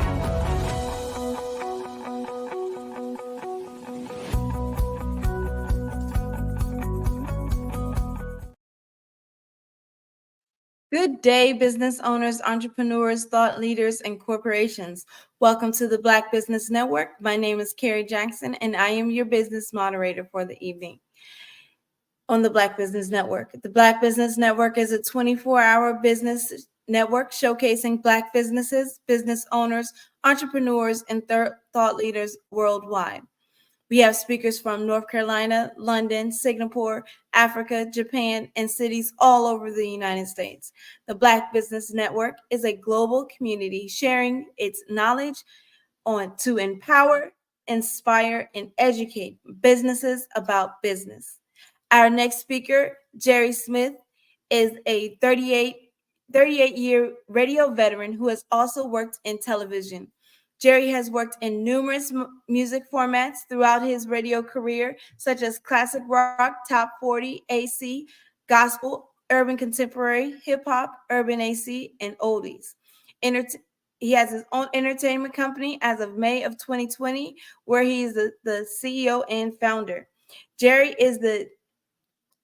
Good day, business owners, entrepreneurs, thought leaders, and corporations. Welcome to the Black Business Network. My name is Carrie Jackson, and I am your business moderator for the evening on the Black Business Network. The Black Business Network is a 24-hour business network showcasing Black businesses, business owners, entrepreneurs, and thought leaders worldwide. We have speakers from North Carolina, London, Singapore, Africa, Japan, and cities all over the United States. The Black Business Network is a global community sharing its knowledge to empower, inspire, and educate businesses about business. Our next speaker, Jerry Smith, is a 38-year radio veteran who has also worked in television. Jerry has worked in numerous music formats throughout his radio career, such as classic rock, top 40, AC, gospel, urban contemporary, hip hop, urban AC, and oldies. He has his own entertainment company as of May of 2020, where he is the CEO and founder. Jerry is the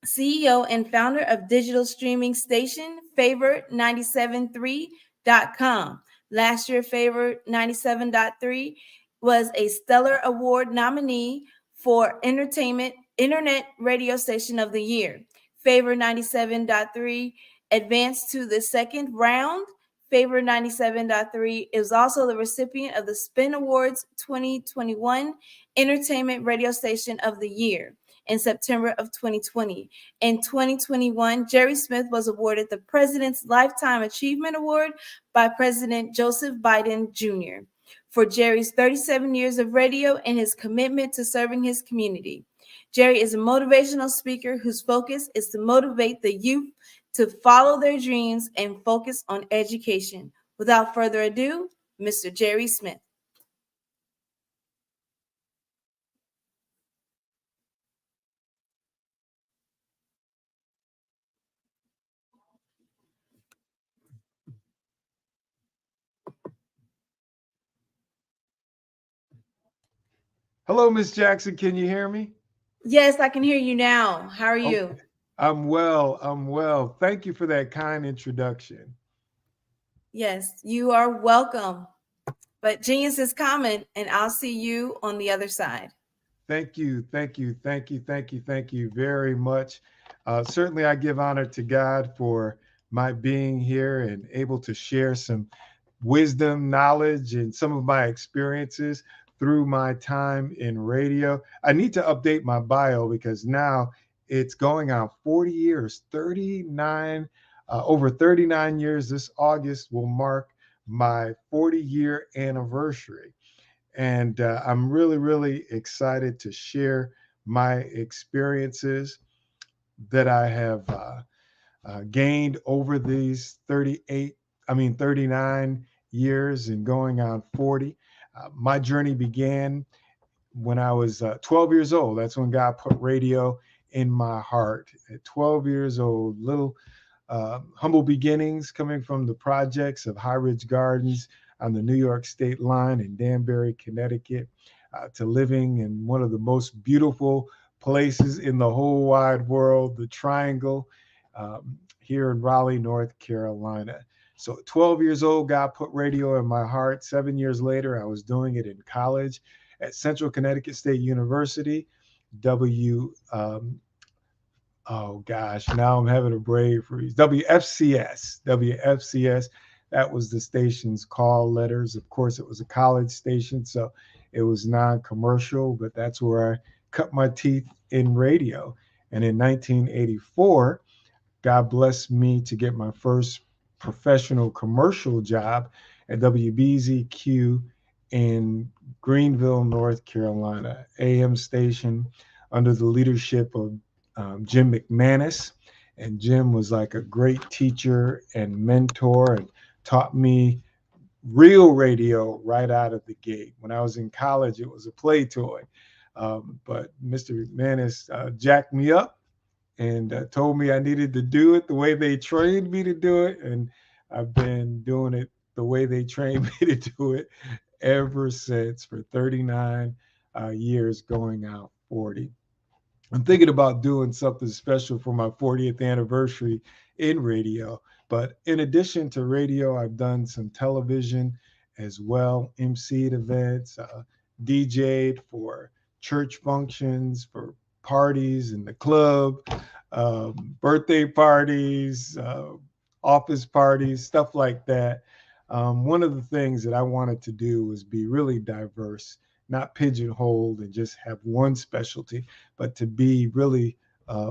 CEO and founder of digital streaming station Favor 97.3.com. Last year, Favor 97.3 was a Stellar Award nominee for Internet Radio Station of the Year. Favor 97.3 advanced to the second round. Favor 97.3 is also the recipient of the Spin Awards 2021 Entertainment Radio Station of the Year in September of 2020. In 2021, Jerry Smith was awarded the President's Lifetime Achievement Award by President Joseph Biden Jr. for Jerry's 37 years of radio and his commitment to serving his community. Jerry is a motivational speaker whose focus is to motivate the youth to follow their dreams and focus on education. Without further ado, Mr. Jerry Smith. Hello, Miss Jackson. Can you hear me? Yes, I can hear you now. How are you? Okay. I'm well. I'm well. Thank you for that kind introduction. Yes, you are welcome. But genius is coming, and I'll see you on the other side. Thank you. Thank you. Thank you. Thank you. Thank you very much. Certainly, I give honor to God for my being here and able to share some wisdom, knowledge, and some of my experiences through my time in radio. I need to update my bio because now it's going on 40 years, 39, over 39 years. This August will mark my 40-year anniversary. And I'm really, really excited to share my experiences that I have gained over these 39 years and going on 40. My journey began when I was 12 years old. That's when God put radio in my heart. At 12 years old, little humble beginnings coming from the projects of High Ridge Gardens on the New York State line in Danbury, Connecticut, to living in one of the most beautiful places in the whole wide world, the Triangle, here in Raleigh, North Carolina. So at 12 years old, God put radio in my heart. 7 years later, I was doing it in college at Central Connecticut State University, now I'm having a brain freeze. WFCS. That was the station's call letters. Of course, it was a college station, so it was non-commercial, but that's where I cut my teeth in radio. And in 1984, God blessed me to get my first professional commercial job at WBZQ in Greenville, North Carolina, AM station under the leadership of Jim McManus. And Jim was like a great teacher and mentor and taught me real radio right out of the gate. When I was in college, it was a play toy. But Mr. McManus jacked me up and told me I needed to do it the way they trained me to do it. And I've been doing it the way they trained me to do it ever since, for 39 years, going out 40. I'm thinking about doing something special for my 40th anniversary in radio. But in addition to radio, I've done some television as well, emceed events, DJ'd for church functions, for parties in the club, birthday parties, office parties, stuff like that. One of the things that I wanted to do was be really diverse, not pigeonholed and just have one specialty, but to be really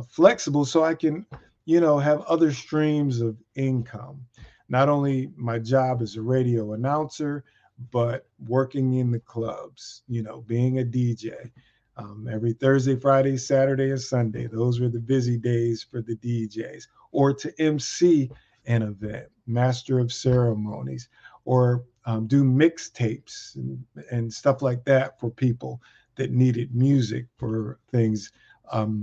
flexible so I can, have other streams of income. Not only my job as a radio announcer, but working in the clubs, being a DJ. Every Thursday, Friday, Saturday, and Sunday, those were the busy days for the DJs, or to MC an event, master of ceremonies, or do mixtapes and stuff like that for people that needed music for things.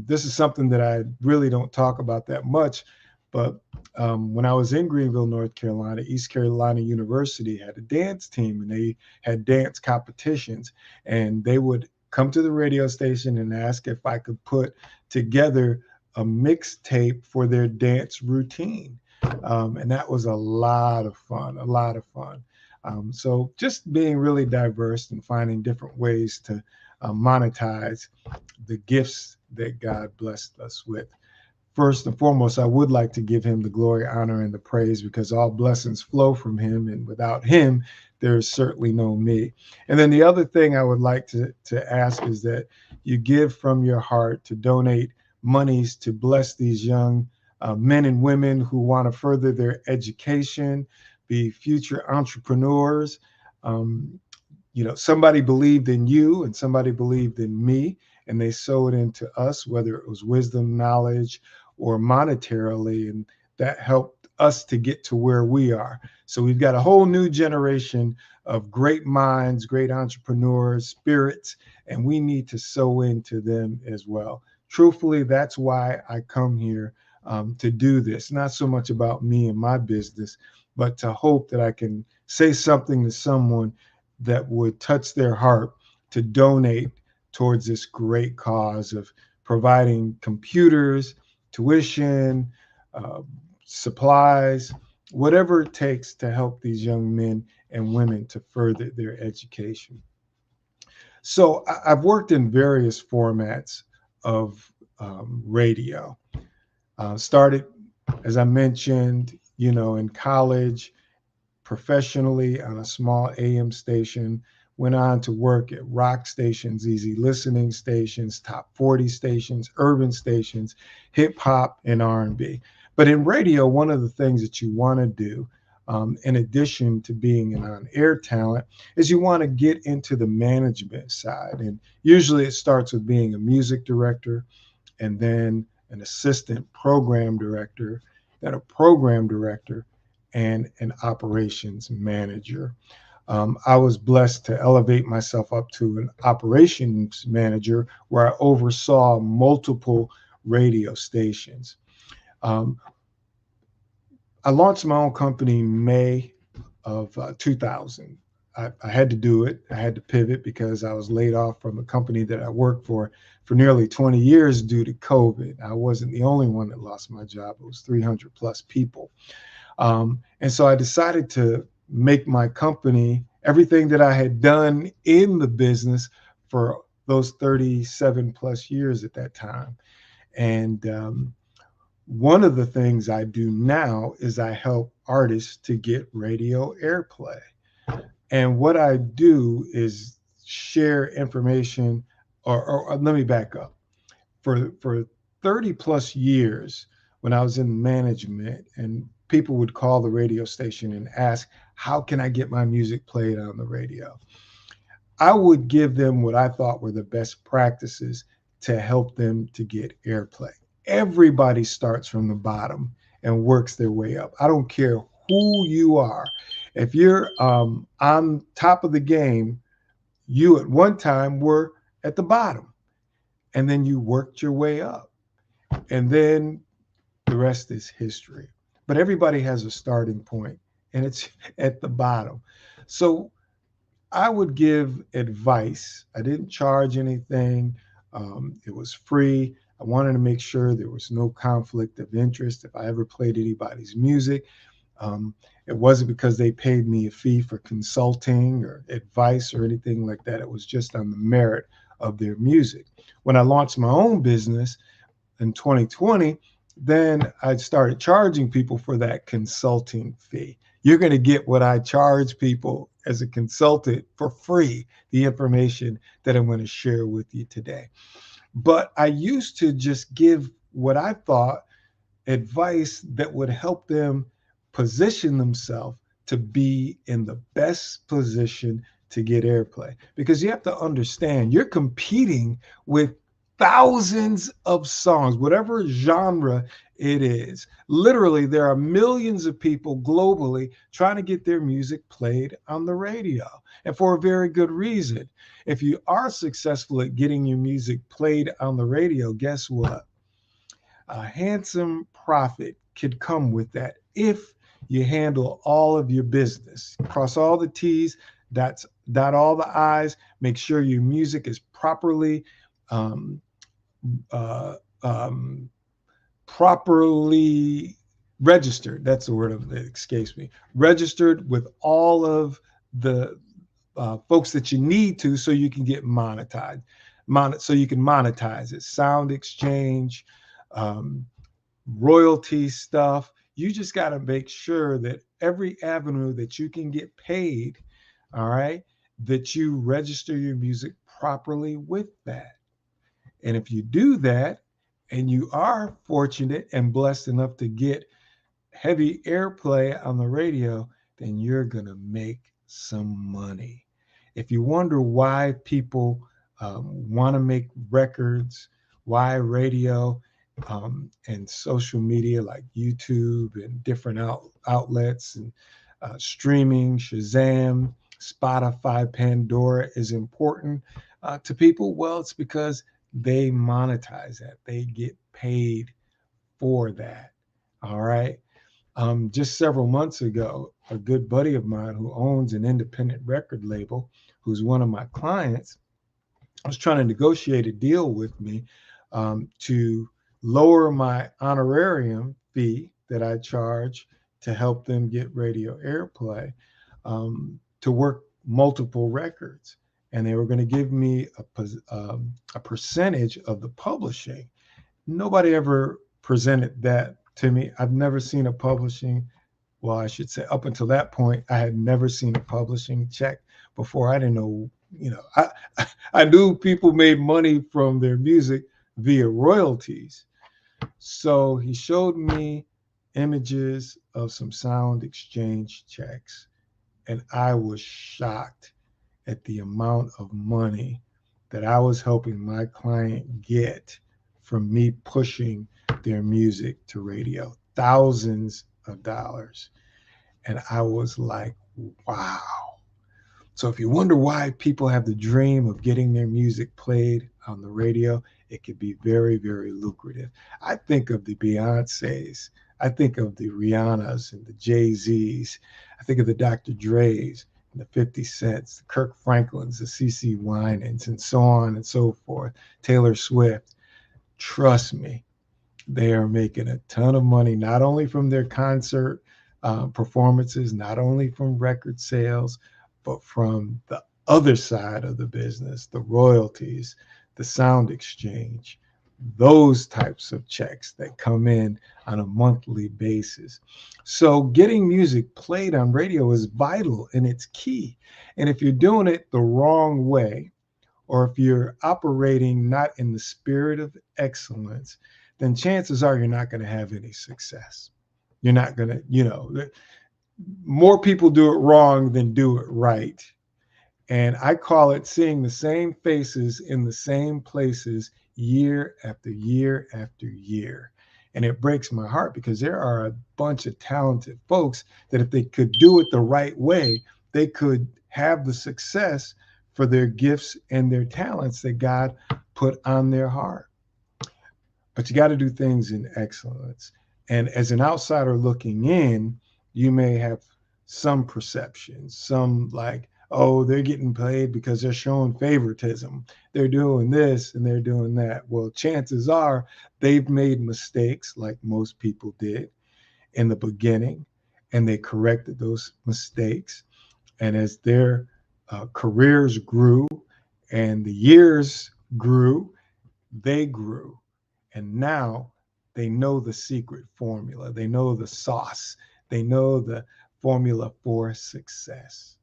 This is something that I really don't talk about that much, but when I was in Greenville, North Carolina, East Carolina University had a dance team, and they had dance competitions, and they would come to the radio station and ask if I could put together a mixtape for their dance routine. And that was a lot of fun. So just being really diverse and finding different ways to monetize the gifts that God blessed us with. First and foremost, I would like to give him the glory, honor, and the praise, because all blessings flow from him, and without him, there's certainly no me. And then the other thing I would like to ask is that you give from your heart to donate monies to bless these young men and women who want to further their education, be future entrepreneurs. Somebody believed in you and somebody believed in me, and they sowed into us, whether it was wisdom, knowledge, or monetarily, and that helped us to get to where we are. So we've got a whole new generation of great minds, great entrepreneurs, spirits, and we need to sow into them as well. Truthfully, that's why I come here to do this. Not so much about me and my business, but to hope that I can say something to someone that would touch their heart to donate towards this great cause of providing computers, tuition, supplies, whatever it takes to help these young men and women to further their education. So I've worked in various formats of radio. Started, as I mentioned, in college, professionally on a small AM station, went on to work at rock stations, easy listening stations, top 40 stations, urban stations, hip hop, and R&B. But in radio, one of the things that you want to do, in addition to being an on-air talent, is you want to get into the management side. And usually it starts with being a music director, and then an assistant program director, then a program director, and an operations manager. I was blessed to elevate myself up to an operations manager, where I oversaw multiple radio stations. I launched my own company in May of 2000. I had to do it. I had to pivot because I was laid off from a company that I worked for nearly 20 years due to COVID. I wasn't the only one that lost my job. It was 300 plus people. And so I decided to make my company everything that I had done in the business for those 37 plus years at that time. And one of the things I do now is I help artists to get radio airplay. And what I do is share information, or let me back up. For 30 plus years, when I was in management, and people would call the radio station and ask, how can I get my music played on the radio? I would give them what I thought were the best practices to help them to get airplay. Everybody starts from the bottom and works their way up. I don't care who you are. If you're on top of the game, you at one time were at the bottom, and then you worked your way up. And then the rest is history. But everybody has a starting point, and it's at the bottom. So I would give advice. I didn't charge anything. It was free. I wanted to make sure there was no conflict of interest if I ever played anybody's music. It wasn't because they paid me a fee for consulting or advice or anything like that. It was just on the merit of their music. When I launched my own business in 2020, then I started charging people for that consulting fee. You're going to get what I charge people as a consultant for free, the information that I'm going to share with you today. But I used to just give what I thought advice that would help them position themselves to be in the best position to get airplay. Because you have to understand, you're competing with thousands of songs, whatever genre it is. Literally, there are millions of people globally trying to get their music played on the radio, and for a very good reason. If you are successful at getting your music played on the radio, guess what? A handsome profit could come with that if you handle all of your business. Cross all the T's, dot all the I's, make sure your music is properly properly registered. That's the word that escapes me. Registered with all of the folks that you need to, so you can get monetized. So you can monetize it. Sound exchange, royalty stuff. You just got to make sure that every avenue that you can get paid, all right, that you register your music properly with that. And if you do that, and you are fortunate and blessed enough to get heavy airplay on the radio, then you're going to make some money. If you wonder why people want to make records, why radio and social media like YouTube and different outlets and streaming, Shazam, Spotify, Pandora is important to people, well, it's because they monetize that. They get paid for that. All right. Just several months ago, a good buddy of mine who owns an independent record label, who's one of my clients, was trying to negotiate a deal with me to lower my honorarium fee that I charge to help them get radio airplay, to work multiple records. And they were going to give me a percentage of the publishing. Nobody ever presented that to me. I've never seen a publishing, well, I should say up until that point, I had never seen a publishing check before. I didn't know, I knew people made money from their music via royalties. So he showed me images of some sound exchange checks, and I was shocked at the amount of money that I was helping my client get from me pushing their music to radio, thousands of dollars. And I was like, wow. So if you wonder why people have the dream of getting their music played on the radio, it could be very, very lucrative. I think of the Beyoncés. I think of the Rihannas and the Jay-Z's. I think of the Dr. Dre's, the 50 Cents, the Kirk Franklins, the CeCe Winans, and so on and so forth, Taylor Swift. Trust me, they are making a ton of money, not only from their concert performances, not only from record sales, but from the other side of the business, the royalties, the sound exchange, those types of checks that come in on a monthly basis. So getting music played on radio is vital and it's key. And if you're doing it the wrong way, or if you're operating not in the spirit of excellence, then chances are you're not going to have any success. You're not going to, more people do it wrong than do it right. And I call it seeing the same faces in the same places year after year after year. And it breaks my heart because there are a bunch of talented folks that if they could do it the right way, they could have the success for their gifts and their talents that God put on their heart. but you got to do things in excellence. And as an outsider looking in, you may have some perceptions, some like, oh, they're getting paid because they're showing favoritism. They're doing this and they're doing that. Well, chances are they've made mistakes like most people did in the beginning, and they corrected those mistakes. And as their careers grew and the years grew, they grew. And now they know the secret formula. They know the sauce. They know the formula for success.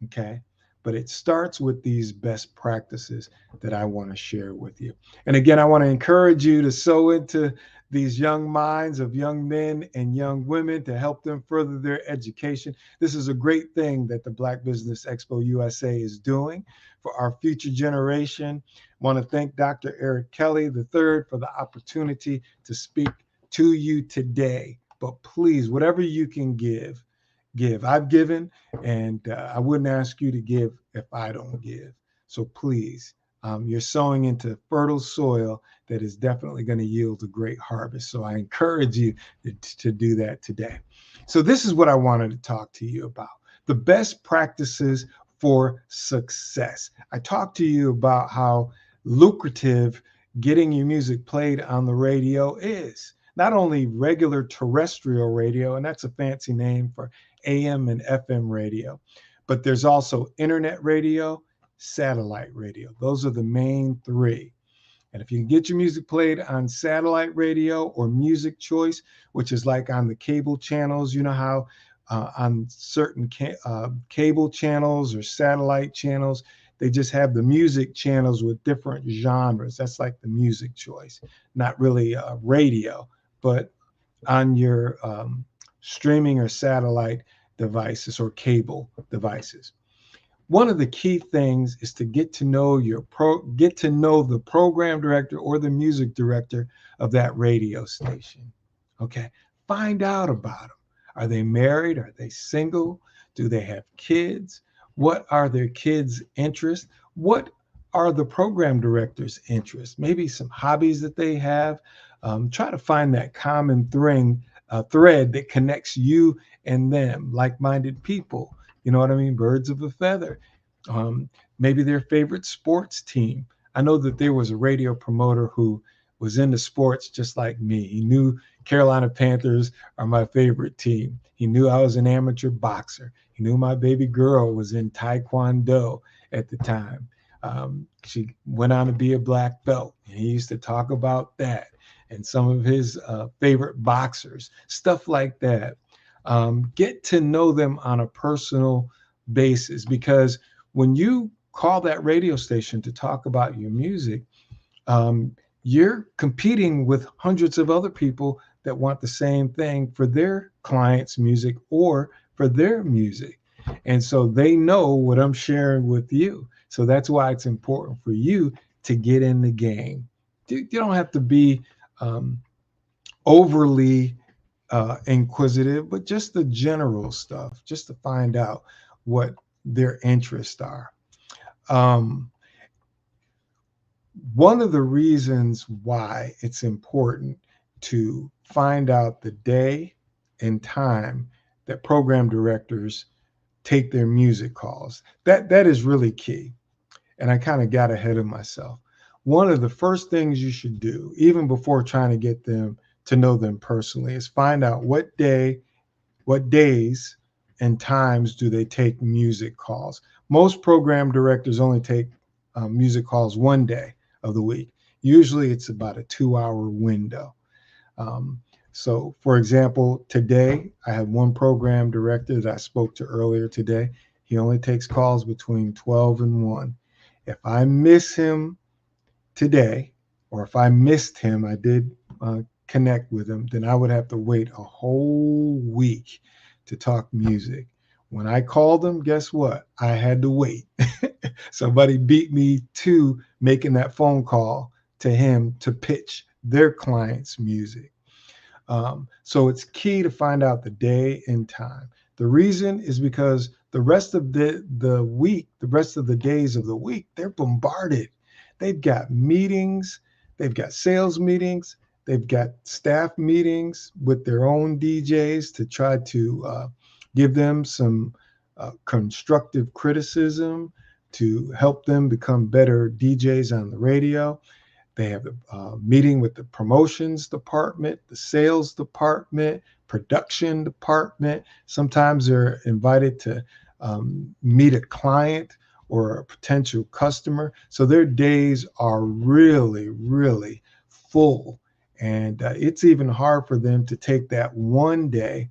Okay. But it starts with these best practices that I want to share with you. And again, I want to encourage you to sow into these young minds of young men and young women to help them further their education. This is a great thing that the Black Business Expo USA is doing for our future generation. I want to thank Dr. Eric Kelly III for the opportunity to speak to you today. But please, whatever you can give. I've given, and I wouldn't ask you to give if I don't give. So please, you're sowing into fertile soil that is definitely going to yield a great harvest. So I encourage you to do that today. So this is what I wanted to talk to you about: the best practices for success. I talked to you about how lucrative getting your music played on the radio is. Not only regular terrestrial radio, and that's a fancy name for AM and FM radio, but there's also internet radio, satellite radio. Those are the main three. And if you can get your music played on satellite radio or Music Choice, which is like on the cable channels, you know how on certain cable channels or satellite channels, they just have the music channels with different genres. That's like the Music Choice, not really radio, but on your streaming or satellite devices or cable devices. One of the key things is to get to know the program director or the music director of that radio station. Okay, find out about them. Are they married? Are they single? Do they have kids? What are their kids' interests? What are the program director's interests? Maybe some hobbies that they have. Try to find that common thread that connects you and them, like-minded people. You know what I mean? Birds of a feather. Maybe their favorite sports team. I know that there was a radio promoter who was into sports just like me. He knew Carolina Panthers are my favorite team. He knew I was an amateur boxer. He knew my baby girl was in Taekwondo at the time. She went on to be a black belt, and he used to talk about that and some of his favorite boxers, stuff like that. Get to know them on a personal basis, because when you call that radio station to talk about your music, you're competing with hundreds of other people that want the same thing for their clients' music or for their music. And so they know what I'm sharing with you. So that's why it's important for you to get in the game. You don't have to be overly inquisitive, but just the general stuff, just to find out what their interests are. One of the reasons why it's important to find out the day and time that program directors take their music calls, that is really key. And I kind of got ahead of myself. One of the first things you should do, even before trying to get them to know them personally, is find out what days and times do they take music calls. Most program directors only take music calls one day of the week. Usually it's about a 2-hour window. So for example, today I have one program director that I spoke to earlier today. He only takes calls between 12 and 1. If I miss him today, or if I missed him, I did connect with him, then I would have to wait a whole week to talk music. When I called him, guess what? I had to wait. Somebody beat me to making that phone call to him to pitch their client's music. So it's key to find out the day and time. The reason is because the rest of the week, the rest of the days of the week, they're bombarded. They've got meetings, they've got sales meetings, They've got staff meetings with their own DJs to try to give them some constructive criticism to help them become better DJs on the radio. They have a meeting with the promotions department, the sales department, production department. Sometimes they're invited to meet a client or a potential customer. So their days are really, really full. And it's even hard for them to take that one day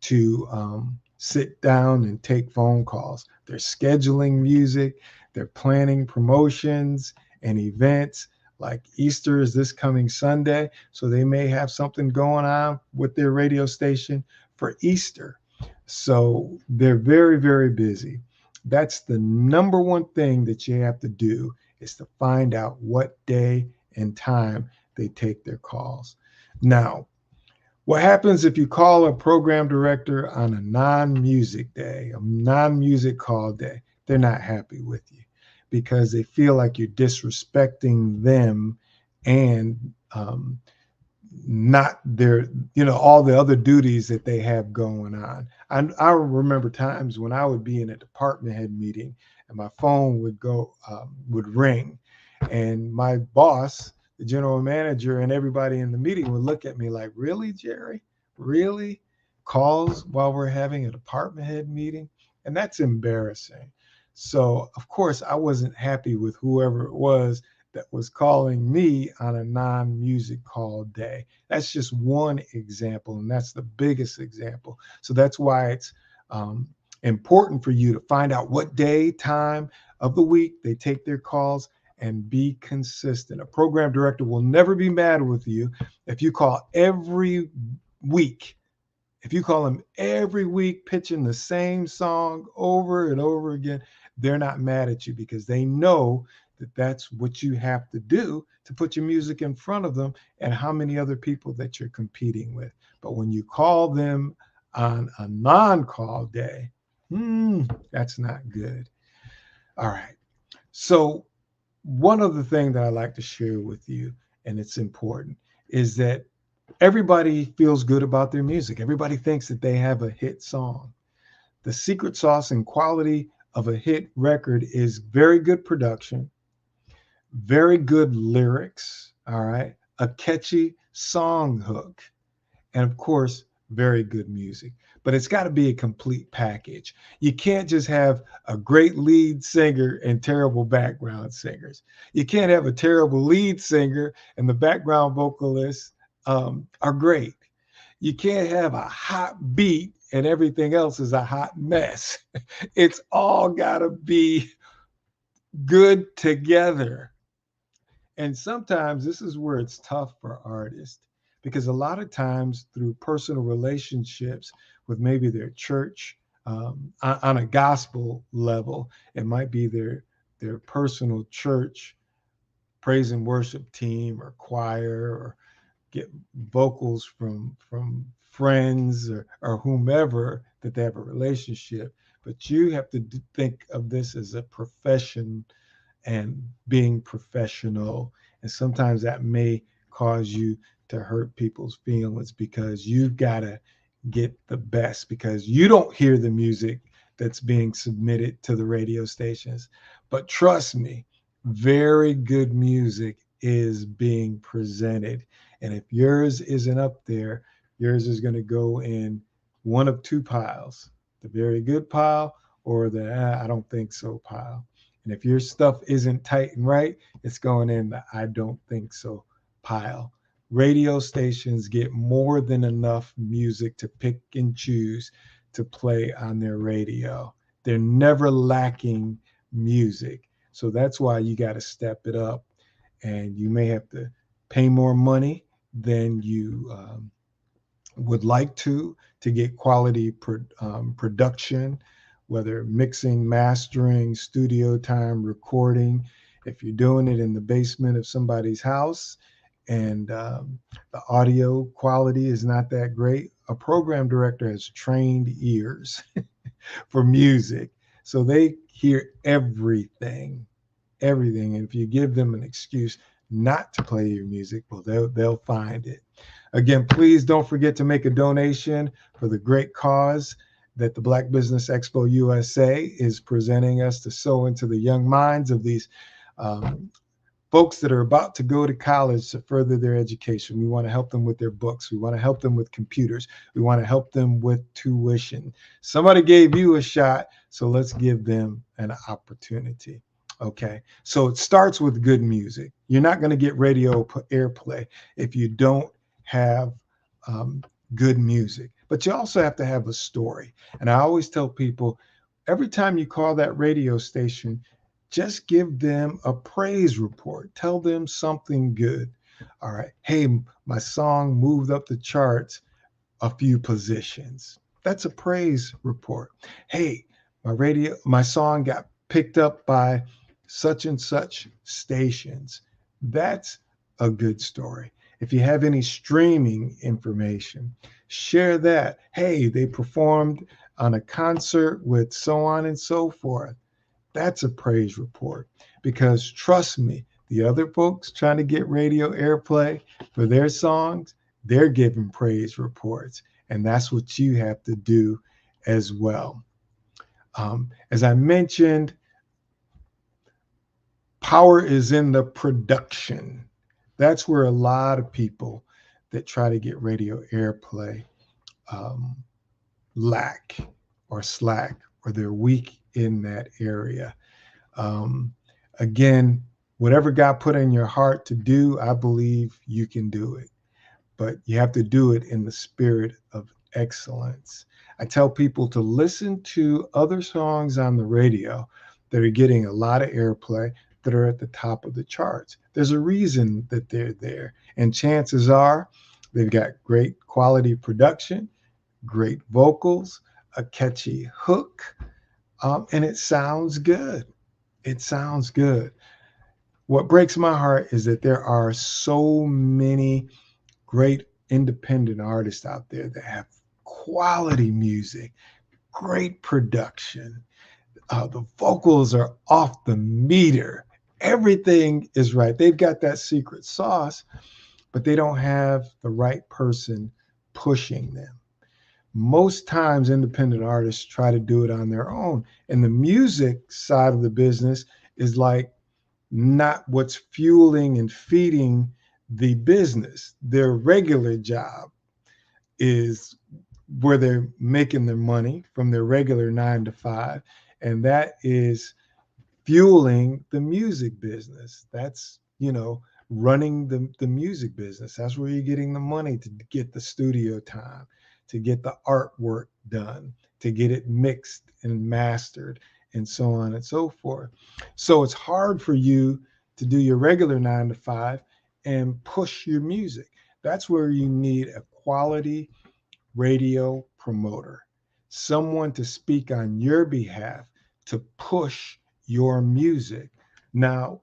to sit down and take phone calls. They're scheduling music, they're planning promotions and events. Like Easter is this coming Sunday, so they may have something going on with their radio station for Easter. So they're very, very busy. That's the number one thing that you have to do, is to find out what day and time they take their calls. Now, what happens if you call a program director on a non-music day, a non-music call day? They're not happy with you because they feel like you're disrespecting them and not their, all the other duties that they have going on. I remember times when I would be in a department head meeting and my phone would ring, and my boss, the general manager, and everybody in the meeting would look at me like, "Really, Jerry? Really? Calls while we're having a department head meeting?" And that's embarrassing. So, of course, I wasn't happy with whoever it was that was calling me on a non-music call day. That's just one example, and that's the biggest example. So that's why it's important for you to find out what day, time of the week they take their calls, and be consistent. A program director will never be mad with you if you call every week. If you call them every week pitching the same song over and over again, they're not mad at you because they know that that's what you have to do to put your music in front of them and how many other people that you're competing with. But when you call them on a non-call day, that's not good. All right. So one other thing that I like to share with you, and it's important, is that everybody feels good about their music. Everybody thinks that they have a hit song. The secret sauce and quality of a hit record is very good production, very good lyrics, all right, a catchy song hook, and of course, very good music. But it's got to be a complete package. You can't just have a great lead singer and terrible background singers. You can't have a terrible lead singer and the background vocalists are great. You can't have a hot beat and everything else is a hot mess. It's all got to be good together. And sometimes this is where it's tough for artists, because a lot of times through personal relationships with maybe their church, on a gospel level, it might be their personal church praise and worship team or choir, or get vocals from friends or whomever that they have a relationship. But you have to think of this as a profession and being professional. And sometimes that may cause you to hurt people's feelings because you've got to get the best, because you don't hear the music that's being submitted to the radio stations. But trust me, very good music is being presented. And if yours isn't up there, yours is going to go in one of two piles, the very good pile or the I don't think so pile. And if your stuff isn't tight and right, it's going in the I don't think so pile. Radio stations get more than enough music to pick and choose to play on their radio. They're never lacking music. So that's why you got to step it up. And you may have to pay more money than you would like to get quality production, whether mixing, mastering, studio time, recording. If you're doing it in the basement of somebody's house and the audio quality is not that great, a program director has trained ears for music. So they hear everything. And if you give them an excuse not to play your music, well, they'll find it. Again, please don't forget to make a donation for the great cause that the Black Business Expo USA is presenting us to sow into the young minds of these folks that are about to go to college to further their education. We want to help them with their books. We want to help them with computers. We want to help them with tuition. Somebody gave you a shot, so let's give them an opportunity. Okay, so it starts with good music. You're not going to get radio airplay if you don't have good music, but you also have to have a story. And I always tell people, every time you call that radio station, just give them a praise report. Tell them something good. All right. Hey, my song moved up the charts a few positions. That's a praise report. Hey, my song got picked up by such and such stations. That's a good story. If you have any streaming information, share that. Hey, they performed on a concert with so on and so forth. That's a praise report, because trust me, the other folks trying to get radio airplay for their songs, they're giving praise reports, and that's what you have to do as well. As I mentioned, power is in the production. That's where a lot of people that try to get radio airplay lack or slack, or they're weak in that area. Again, whatever God put in your heart to do, I believe you can do it, but you have to do it in the spirit of excellence. I tell people to listen to other songs on the radio that are getting a lot of airplay, that are at the top of the charts. There's a reason that they're there, and chances are they've got great quality production, great vocals, a catchy hook, and it sounds good. It sounds good. What breaks my heart is that there are so many great independent artists out there that have quality music, great production. The vocals are off the meter. Everything is right. They've got that secret sauce, but they don't have the right person pushing them. Most times independent artists try to do it on their own, and the music side of the business is like not what's fueling and feeding the business. Their regular job is where they're making their money from their regular 9 to 5, and that is fueling the music business. That's, running the music business. That's where you're getting the money to get the studio time, to get the artwork done, to get it mixed and mastered, and so on and so forth. So it's hard for you to do your regular 9 to 5 and push your music. That's where you need a quality radio promoter, someone to speak on your behalf, to push your music. Now,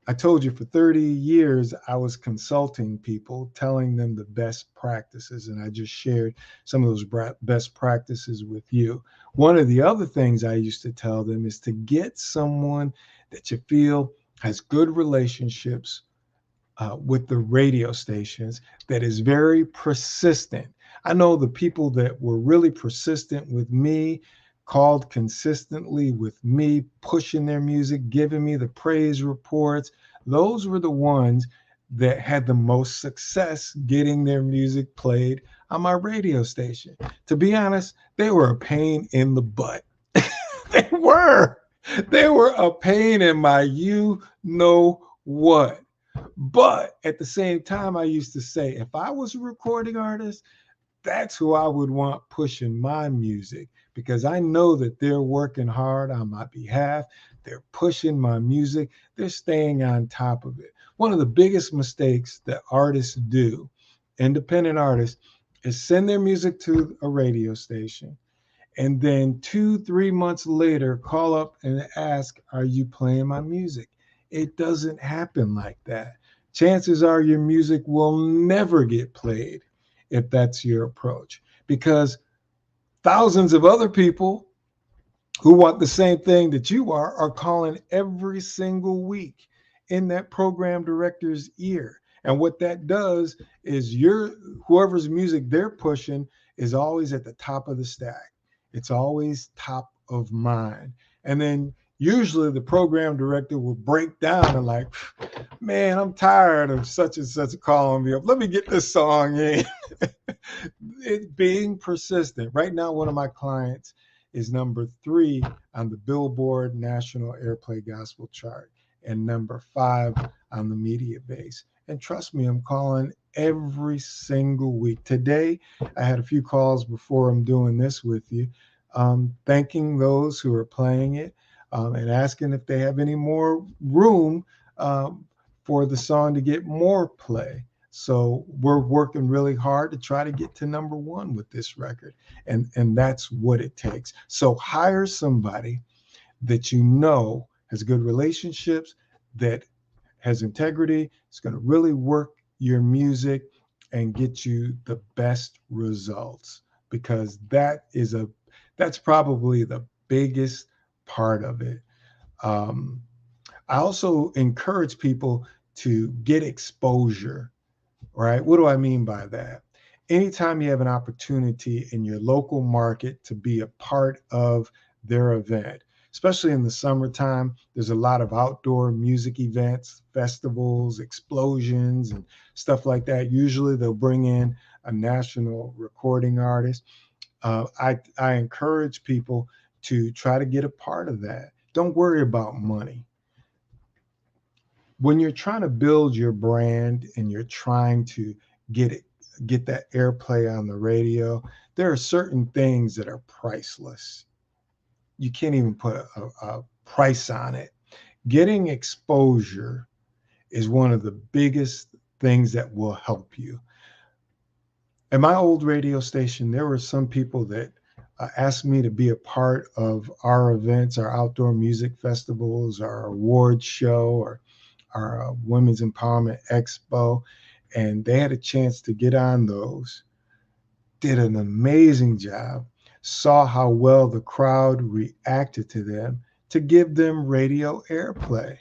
I told you for 30 years, I was consulting people, telling them the best practices, and I just shared some of those best practices with you. One of the other things I used to tell them is to get someone that you feel has good relationships with the radio stations, that is very persistent. I know the people that were really persistent with me, called consistently with me, pushing their music, giving me the praise reports. Those were the ones that had the most success getting their music played on my radio station. To be honest, they were a pain in the butt. They were a pain in my what. But at the same time, I used to say, if I was a recording artist, that's who I would want pushing my music, because I know that they're working hard on my behalf. They're pushing my music. They're staying on top of it. One of the biggest mistakes that artists do, independent artists, is send their music to a radio station, and then 2-3 months later call up and ask, are you playing my music? It doesn't happen like that. Chances are your music will never get played if that's your approach, because thousands of other people who want the same thing that you are calling every single week. in that program director's ear. And what that does is whoever's music they're pushing is always at the top of the stack. It's always top of mind. And then usually the program director will break down and like, man, I'm tired of such and such calling me up. Let me get this song in. It's being persistent. Right now, one of my clients is number 3 on the Billboard National Airplay Gospel Chart and number 5 on the media base. And trust me, I'm calling every single week. Today, I had a few calls before I'm doing this with you, thanking those who are playing it and asking if they have any more room for the song to get more play. So we're working really hard to try to get to number 1 with this record. And that's what it takes. So hire somebody that you know has good relationships, that has integrity, is going to really work your music and get you the best results, because that's probably the biggest part of it. I also encourage people to get exposure, right? What do I mean by that? Anytime you have an opportunity in your local market to be a part of their event, especially in the summertime, there's a lot of outdoor music events, festivals, explosions, and stuff like that. Usually they'll bring in a national recording artist. I encourage people to try to get a part of that. Don't worry about money. When you're trying to build your brand and you're trying to get that airplay on the radio, there are certain things that are priceless. You can't even put a price on it. Getting exposure is one of the biggest things that will help you. At my old radio station, there were some people that asked me to be a part of our events, our outdoor music festivals, our award show, or our Women's Empowerment Expo, and they had a chance to get on those, did an amazing job, saw how well the crowd reacted to them, to give them radio airplay.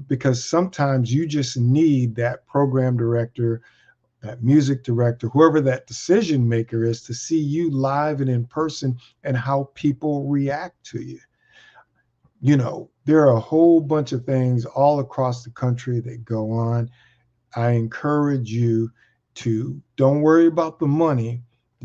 Because sometimes you just need that program director, that music director, whoever that decision maker is, to see you live and in person and how people react to you. You know, there are a whole bunch of things all across the country that go on. I encourage you to don't worry about the money,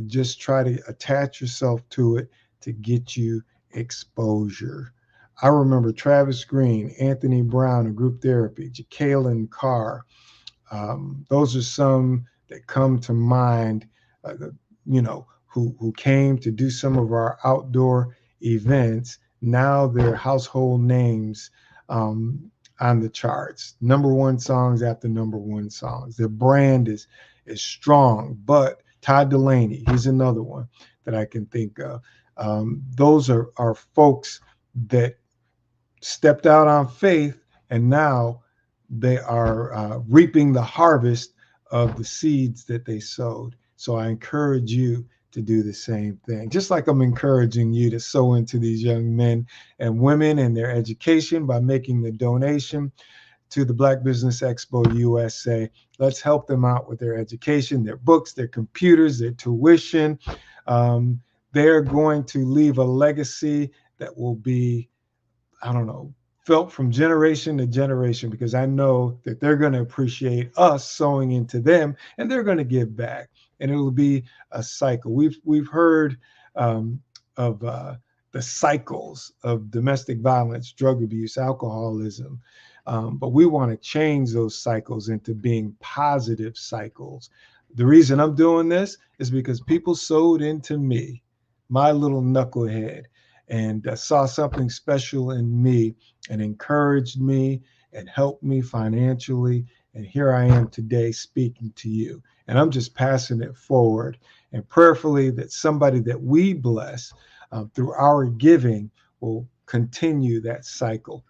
just try to attach yourself to it to get you exposure. I remember Travis Green, Anthony Brown of Group Therapy, Jacqueline Carr. Those are some that come to mind, who came to do some of our outdoor events. Now they're household names on the charts. Number 1 songs after number 1 songs. Their brand is strong. But Todd Delaney, he's another one that I can think of. Those are folks that stepped out on faith, and now they are reaping the harvest of the seeds that they sowed. So I encourage you to do the same thing. Just like I'm encouraging you to sow into these young men and women and their education by making the donation to the Black Business Expo USA. Let's help them out with their education, their books, their computers, their tuition. They're going to leave a legacy that will be, felt from generation to generation, because I know that they're going to appreciate us sowing into them, and they're going to give back, and it will be a cycle. We've heard of the cycles of domestic violence, drug abuse, alcoholism, but we want to change those cycles into being positive cycles. The reason I'm doing this is because people sowed into me, my little knucklehead, and saw something special in me and encouraged me and helped me financially. And here I am today speaking to you. And I'm just passing it forward, and prayerfully that somebody that we bless through our giving will continue that cycle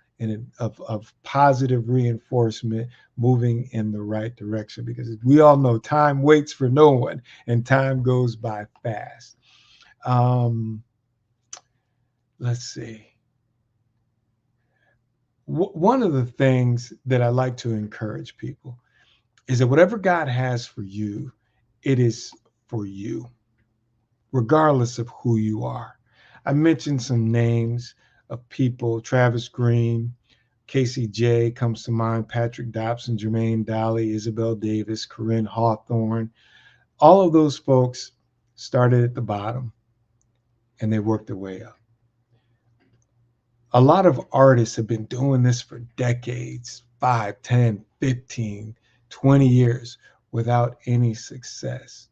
of positive reinforcement, moving in the right direction. Because we all know time waits for no one, and time goes by fast. Let's see. one of the things that I like to encourage people is that whatever God has for you, it is for you, regardless of who you are. I mentioned some names of people: Travis Green, Casey J comes to mind, Patrick Dobson, Jermaine Dolly, Isabel Davis, Corinne Hawthorne. All of those folks started at the bottom and they worked their way up. A lot of artists have been doing this for decades, 5, 10, 15, 20 years without any success.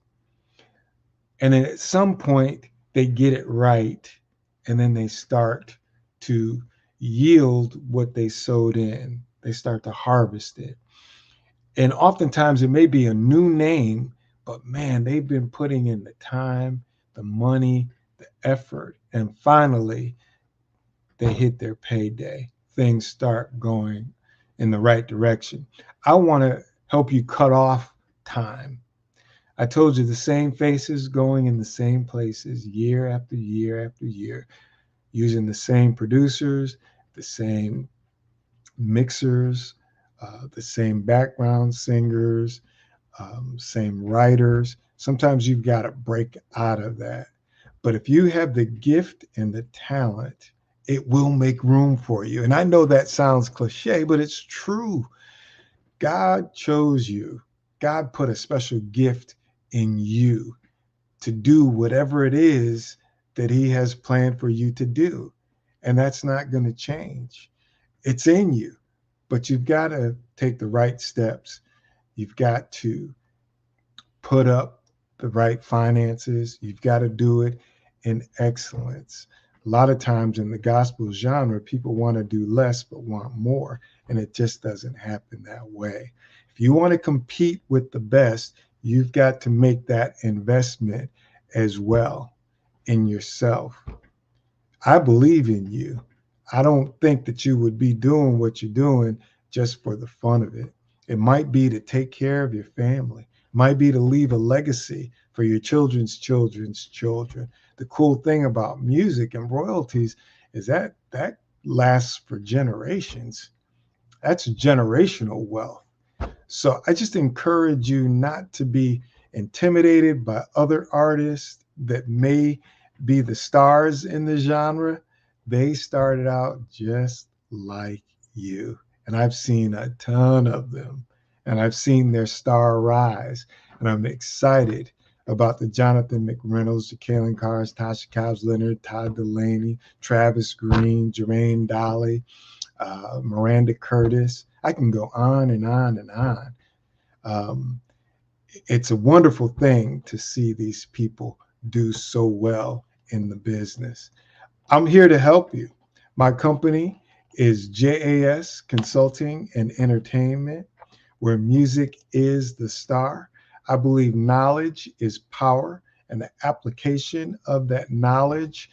And then at some point they get it right, and then they start to yield what they sowed in. They start to harvest it. And oftentimes it may be a new name, but man, they've been putting in the time, the money, the effort, and finally they hit their payday. Things start going in the right direction. I want to help you cut off time. I told you the same faces going in the same places year after year after year, using the same producers, the same mixers, the same background singers, same writers. Sometimes you've got to break out of that. But if you have the gift and the talent, it will make room for you. And I know that sounds cliche, but it's true. God chose you. God put a special gift in you to do whatever it is that he has planned for you to do. And that's not going to change. It's in you, but you've got to take the right steps. You've got to put up the right finances. You've got to do it in excellence. A lot of times in the gospel genre, people want to do less but want more, and it just doesn't happen that way. If you want to compete with the best, you've got to make that investment as well in yourself. I believe in you. I don't think that you would be doing what you're doing just for the fun of it. It might be to take care of your family. It might be to leave a legacy for your children's children's children. The cool thing about music and royalties is that that lasts for generations. That's generational wealth. So I just encourage you not to be intimidated by other artists that may be the stars in the genre. They started out just like you. And I've seen a ton of them. And I've seen their star rise. And I'm excited about the Jonathan McReynolds, the Kaylin Cars, Tasha Cobbs Leonard, Todd Delaney, Travis Green, Jermaine Dolly, Miranda Curtis. I can go on and on and on. It's a wonderful thing to see these people do so well in the business. I'm here to help you. My company is JAS Consulting and Entertainment, where music is the star. I believe knowledge is power, and the application of that knowledge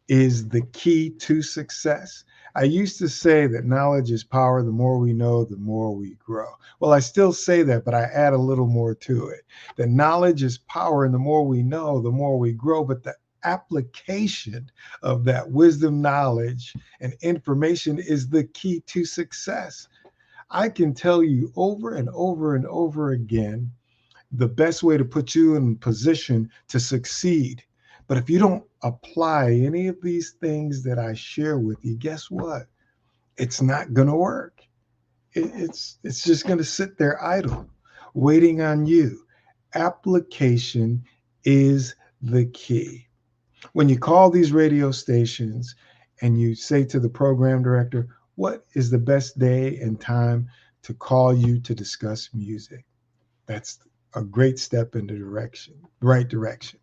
is the key to success. I used to say that knowledge is power. The more we know, the more we grow. Well, I still say that, but I add a little more to it. That knowledge is power, and the more we know, the more we grow. But the application of that wisdom, knowledge, and information is the key to success. I can tell you over and over and over again the best way to put you in position to succeed. But if you don't apply any of these things that I share with you, guess what? It's not going to work. It's just going to sit there idle, waiting on you. Application is the key. When you call these radio stations and you say to the program director, what is the best day and time to call you to discuss music? That's a great step in the right direction.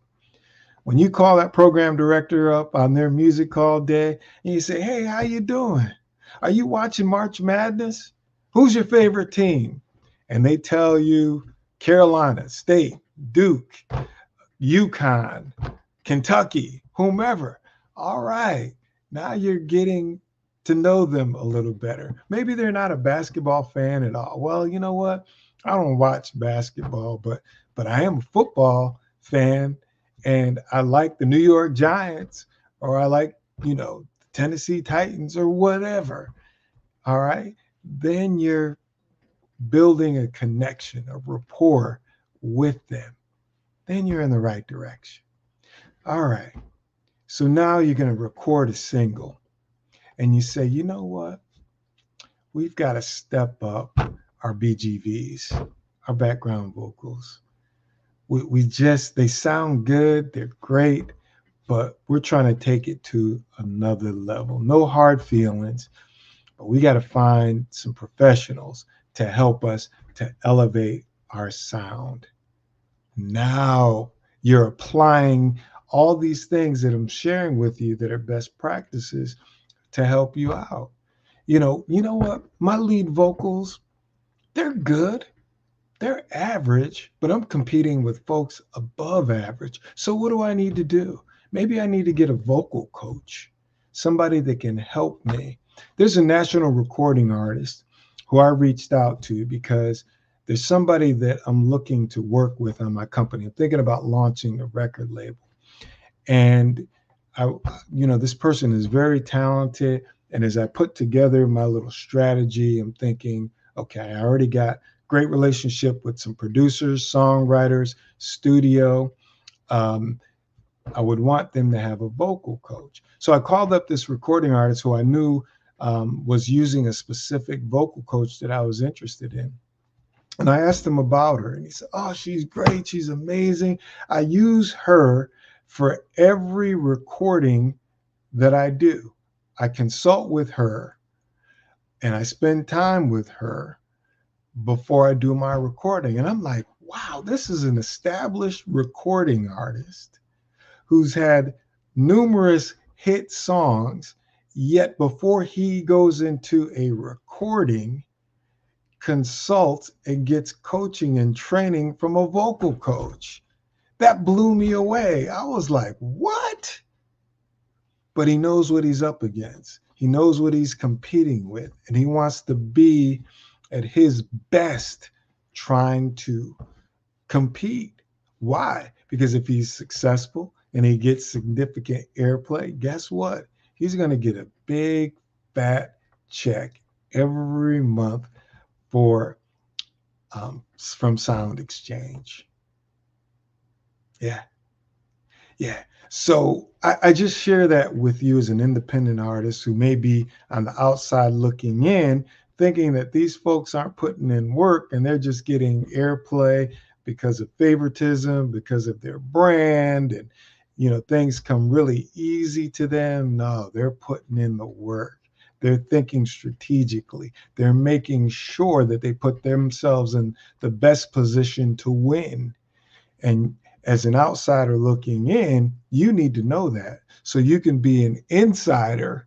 When you call that program director up on their music call day and you say, hey, how you doing? Are you watching March Madness? Who's your favorite team? And they tell you Carolina, State, Duke, UConn, Kentucky, whomever. All right, now you're getting to know them a little better. Maybe they're not a basketball fan at all. Well, you know what? I don't watch basketball, but I am a football fan, and I like the New York Giants, or I like, the Tennessee Titans or whatever. all right, then you're building a connection, a rapport with them. Then you're in the right direction. All right. So now you're going to record a single and you say, you know what? We've got to step up our BGVs, our background vocals. They sound good, they're great, but we're trying to take it to another level. No hard feelings, but we got to find some professionals to help us to elevate our sound. Now you're applying all these things that I'm sharing with you that are best practices to help you out. You know what? My lead vocals, they're good. They're average, but I'm competing with folks above average. So what do I need to do? Maybe I need to get a vocal coach, somebody that can help me. There's a national recording artist who I reached out to because there's somebody that I'm looking to work with on my company. I'm thinking about launching a record label. And this person is very talented. And as I put together my little strategy, I'm thinking, okay, I already got great relationship with some producers, songwriters, studio. I would want them to have a vocal coach. So I called up this recording artist who I knew was using a specific vocal coach that I was interested in. And I asked him about her, and he said, oh, she's great. She's amazing. I use her for every recording that I do. I consult with her and I spend time with her before I do my recording. And I'm like, wow, this is an established recording artist who's had numerous hit songs, yet before he goes into a recording, consults and gets coaching and training from a vocal coach. That blew me away. I was like, what? But he knows what he's up against. He knows what he's competing with, and he wants to be at his best trying to compete. Why? Because if he's successful and he gets significant airplay, guess what? He's going to get a big fat check every month from Sound Exchange. Yeah. So I just share that with you as an independent artist who may be on the outside looking in, thinking that these folks aren't putting in work and they're just getting airplay because of favoritism, because of their brand, and things come really easy to them. No, they're putting in the work. They're thinking strategically. They're making sure that they put themselves in the best position to win. And as an outsider looking in, you need to know that so you can be an insider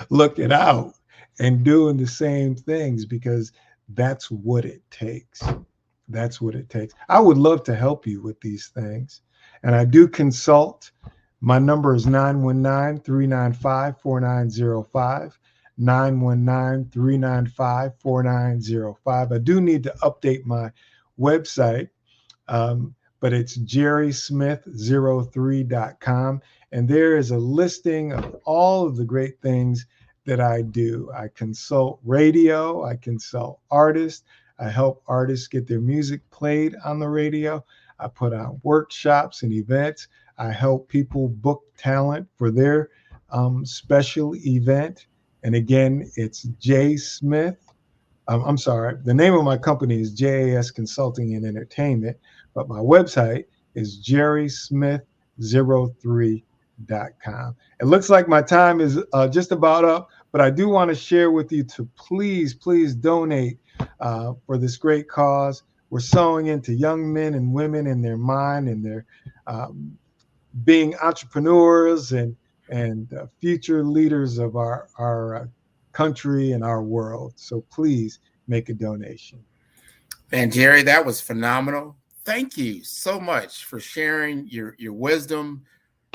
looking out and doing the same things, because that's what it takes. That's what it takes. I would love to help you with these things. And I do consult. My number is 919-395-4905. 919-395-4905. I do need to update my website, but it's jerrysmith03.com. And there is a listing of all of the great things that I do. I consult radio, I consult artists, I help artists get their music played on the radio. I put on workshops and events. I help people book talent for their special event. And again, it's J Smith. I'm sorry, the name of my company is JAS Consulting and Entertainment, but my website is jerrysmith03.com. It looks like my time is just about up, but I do want to share with you to please donate for this great cause. We're sowing into young men and women in their mind and their being entrepreneurs and future leaders of our country and our world. So please make a donation. Man, Jerry, that was phenomenal. Thank you so much for sharing your wisdom,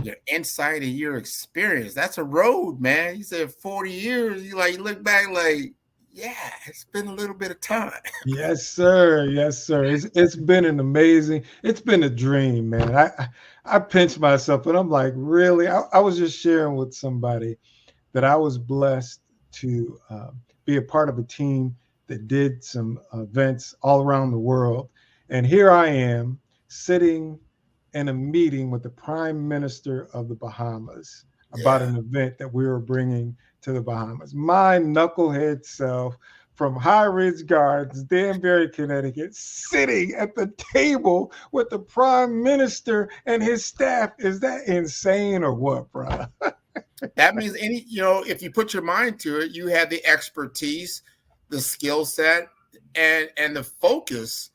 your insight, and your experience. That's a road, man. You said 40 years. You look back like, yeah, it's been a little bit of time. Yes, sir. It's been it's been a dream, man. I pinch myself and I'm like, really? I was just sharing with somebody that I was blessed to be a part of a team that did some events all around the world. And here I am sitting in a meeting with the Prime Minister of the Bahamas about an event that we were bringing to the Bahamas. My knucklehead self from High Ridge Gardens, Danbury, Connecticut, sitting at the table with the Prime Minister and his staff. Is that insane or what, bro? That means if you put your mind to it, you have the expertise, the skill set, and the focus.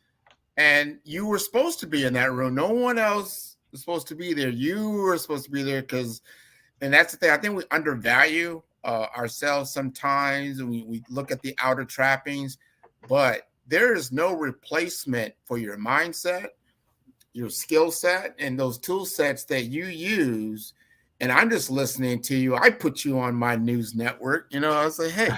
And you were supposed to be in that room. No one else was supposed to be there. You were supposed to be there and that's the thing. I think we undervalue ourselves sometimes, and we look at the outer trappings, but there is no replacement for your mindset, your skill set, and those tool sets that you use. And I'm just listening to you. I put you on my news network. I was like, hey,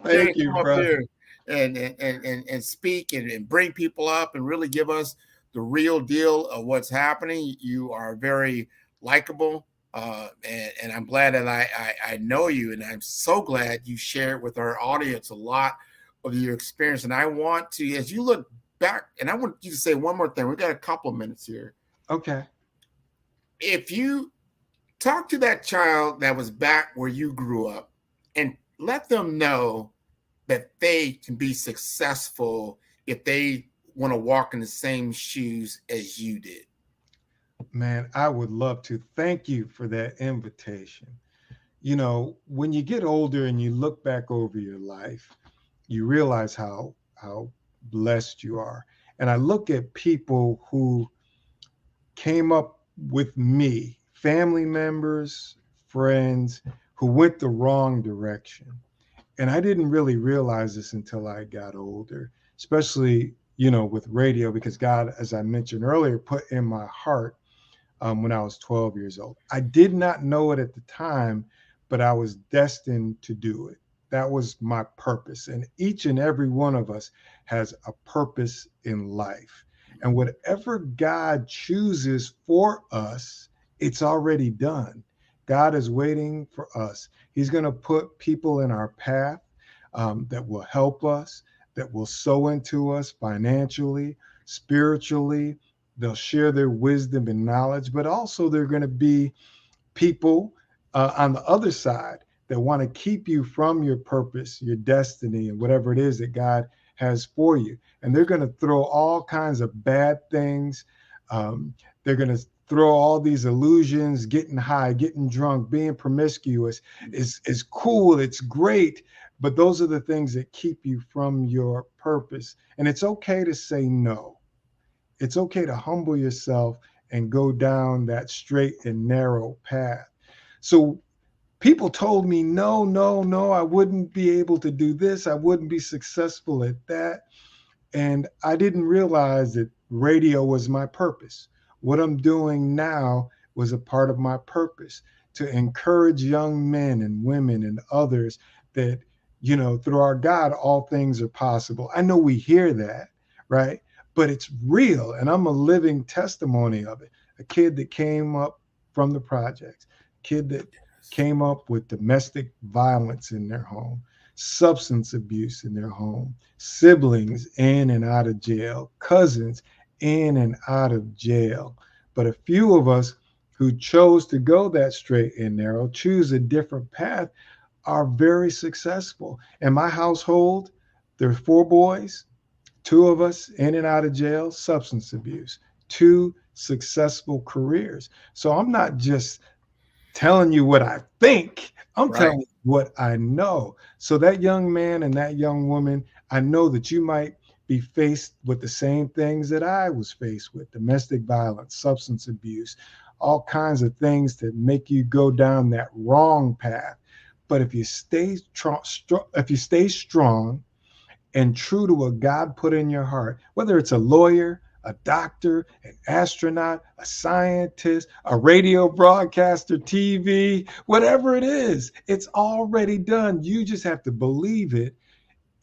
thank you, come bro. up here and speak and bring people up and really give us the real deal of what's happening. You are very likable. And I'm glad that I know you, and I'm so glad you shared with our audience a lot of your experience. And I want to, as you look back, and I want you to say one more thing. We've got a couple of minutes here. Okay. If you talk to that child that was back where you grew up and let them know that they can be successful if they want to walk in the same shoes as you did. Man, I would love to. Thank you for that invitation. When you get older and you look back over your life, you realize how blessed you are. And I look at people who came up with me, family members, friends who went the wrong direction. And I didn't really realize this until I got older, especially, with radio, because God, as I mentioned earlier, put in my heart when I was 12 years old. I did not know it at the time, but I was destined to do it. That was my purpose. And each and every one of us has a purpose in life. And whatever God chooses for us, it's already done. God is waiting for us. He's going to put people in our path that will help us, that will sow into us financially, spiritually. They'll share their wisdom and knowledge, but also they're going to be people on the other side that want to keep you from your purpose, your destiny, and whatever it is that God has for you. And they're going to throw all kinds of bad things. They're going to throw all these illusions, getting high, getting drunk, being promiscuous is cool. It's great. But those are the things that keep you from your purpose. And it's okay to say no. It's okay to humble yourself and go down that straight and narrow path. So people told me, no, I wouldn't be able to do this. I wouldn't be successful at that. And I didn't realize that radio was my purpose. What I'm doing now was a part of my purpose, to encourage young men and women and others that, through our God, all things are possible. I know we hear that, right? But it's real. And I'm a living testimony of it. A kid that came up from the projects, kid that came up with domestic violence in their home, substance abuse in their home, siblings in and out of jail, cousins in and out of jail. But a few of us who chose to go that straight and narrow, choose a different path, are very successful. In my household, there's 4 boys, 2 of us in and out of jail, substance abuse, 2 successful careers. So I'm not just telling you what I think, I'm telling you what I know. So that young man and that young woman, I know that you might be faced with the same things that I was faced with: domestic violence, substance abuse, all kinds of things that make you go down that wrong path. But if you stay strong and true to what God put in your heart, whether it's a lawyer, a doctor, an astronaut, a scientist, a radio broadcaster, TV, whatever it is, it's already done. You just have to believe it,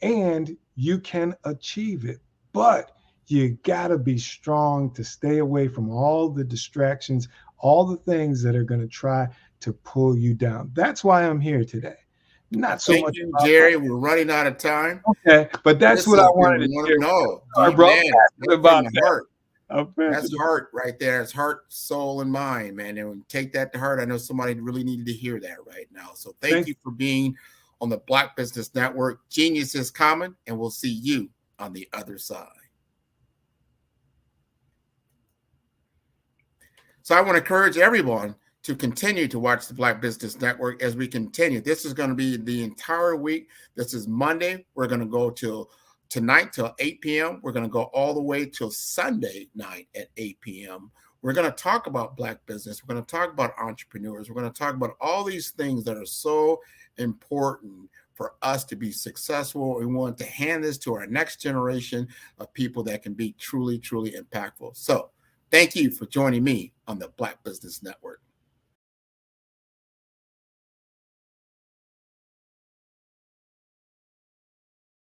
and you can achieve it. But you gotta be strong to stay away from all the distractions, all the things that are going to try to pull you down. That's why I'm here today, not so Thank much you, about Jerry. We're running out of time. Okay, but that's This what I has wanted been to one. share. No, I brought man, passion that's about from the that. heart. I'm That's passionate. heart right there. It's heart, soul, and mind, man. And take that to heart. I know somebody really needed to hear that right now. So thank you for being on the Black Business Network. Genius is common, and we'll see you on the other side. So I want to encourage everyone to continue to watch the Black Business Network as we continue. This is going to be the entire week. This is Monday. We're going to go till tonight till 8 p.m. We're going to go all the way till Sunday night at 8 p.m. We're going to talk about Black business. We're going to talk about entrepreneurs. We're going to talk about all these things that are so important for us to be successful. We want to hand this to our next generation of people that can be truly, truly impactful. So thank you for joining me on the Black Business Network.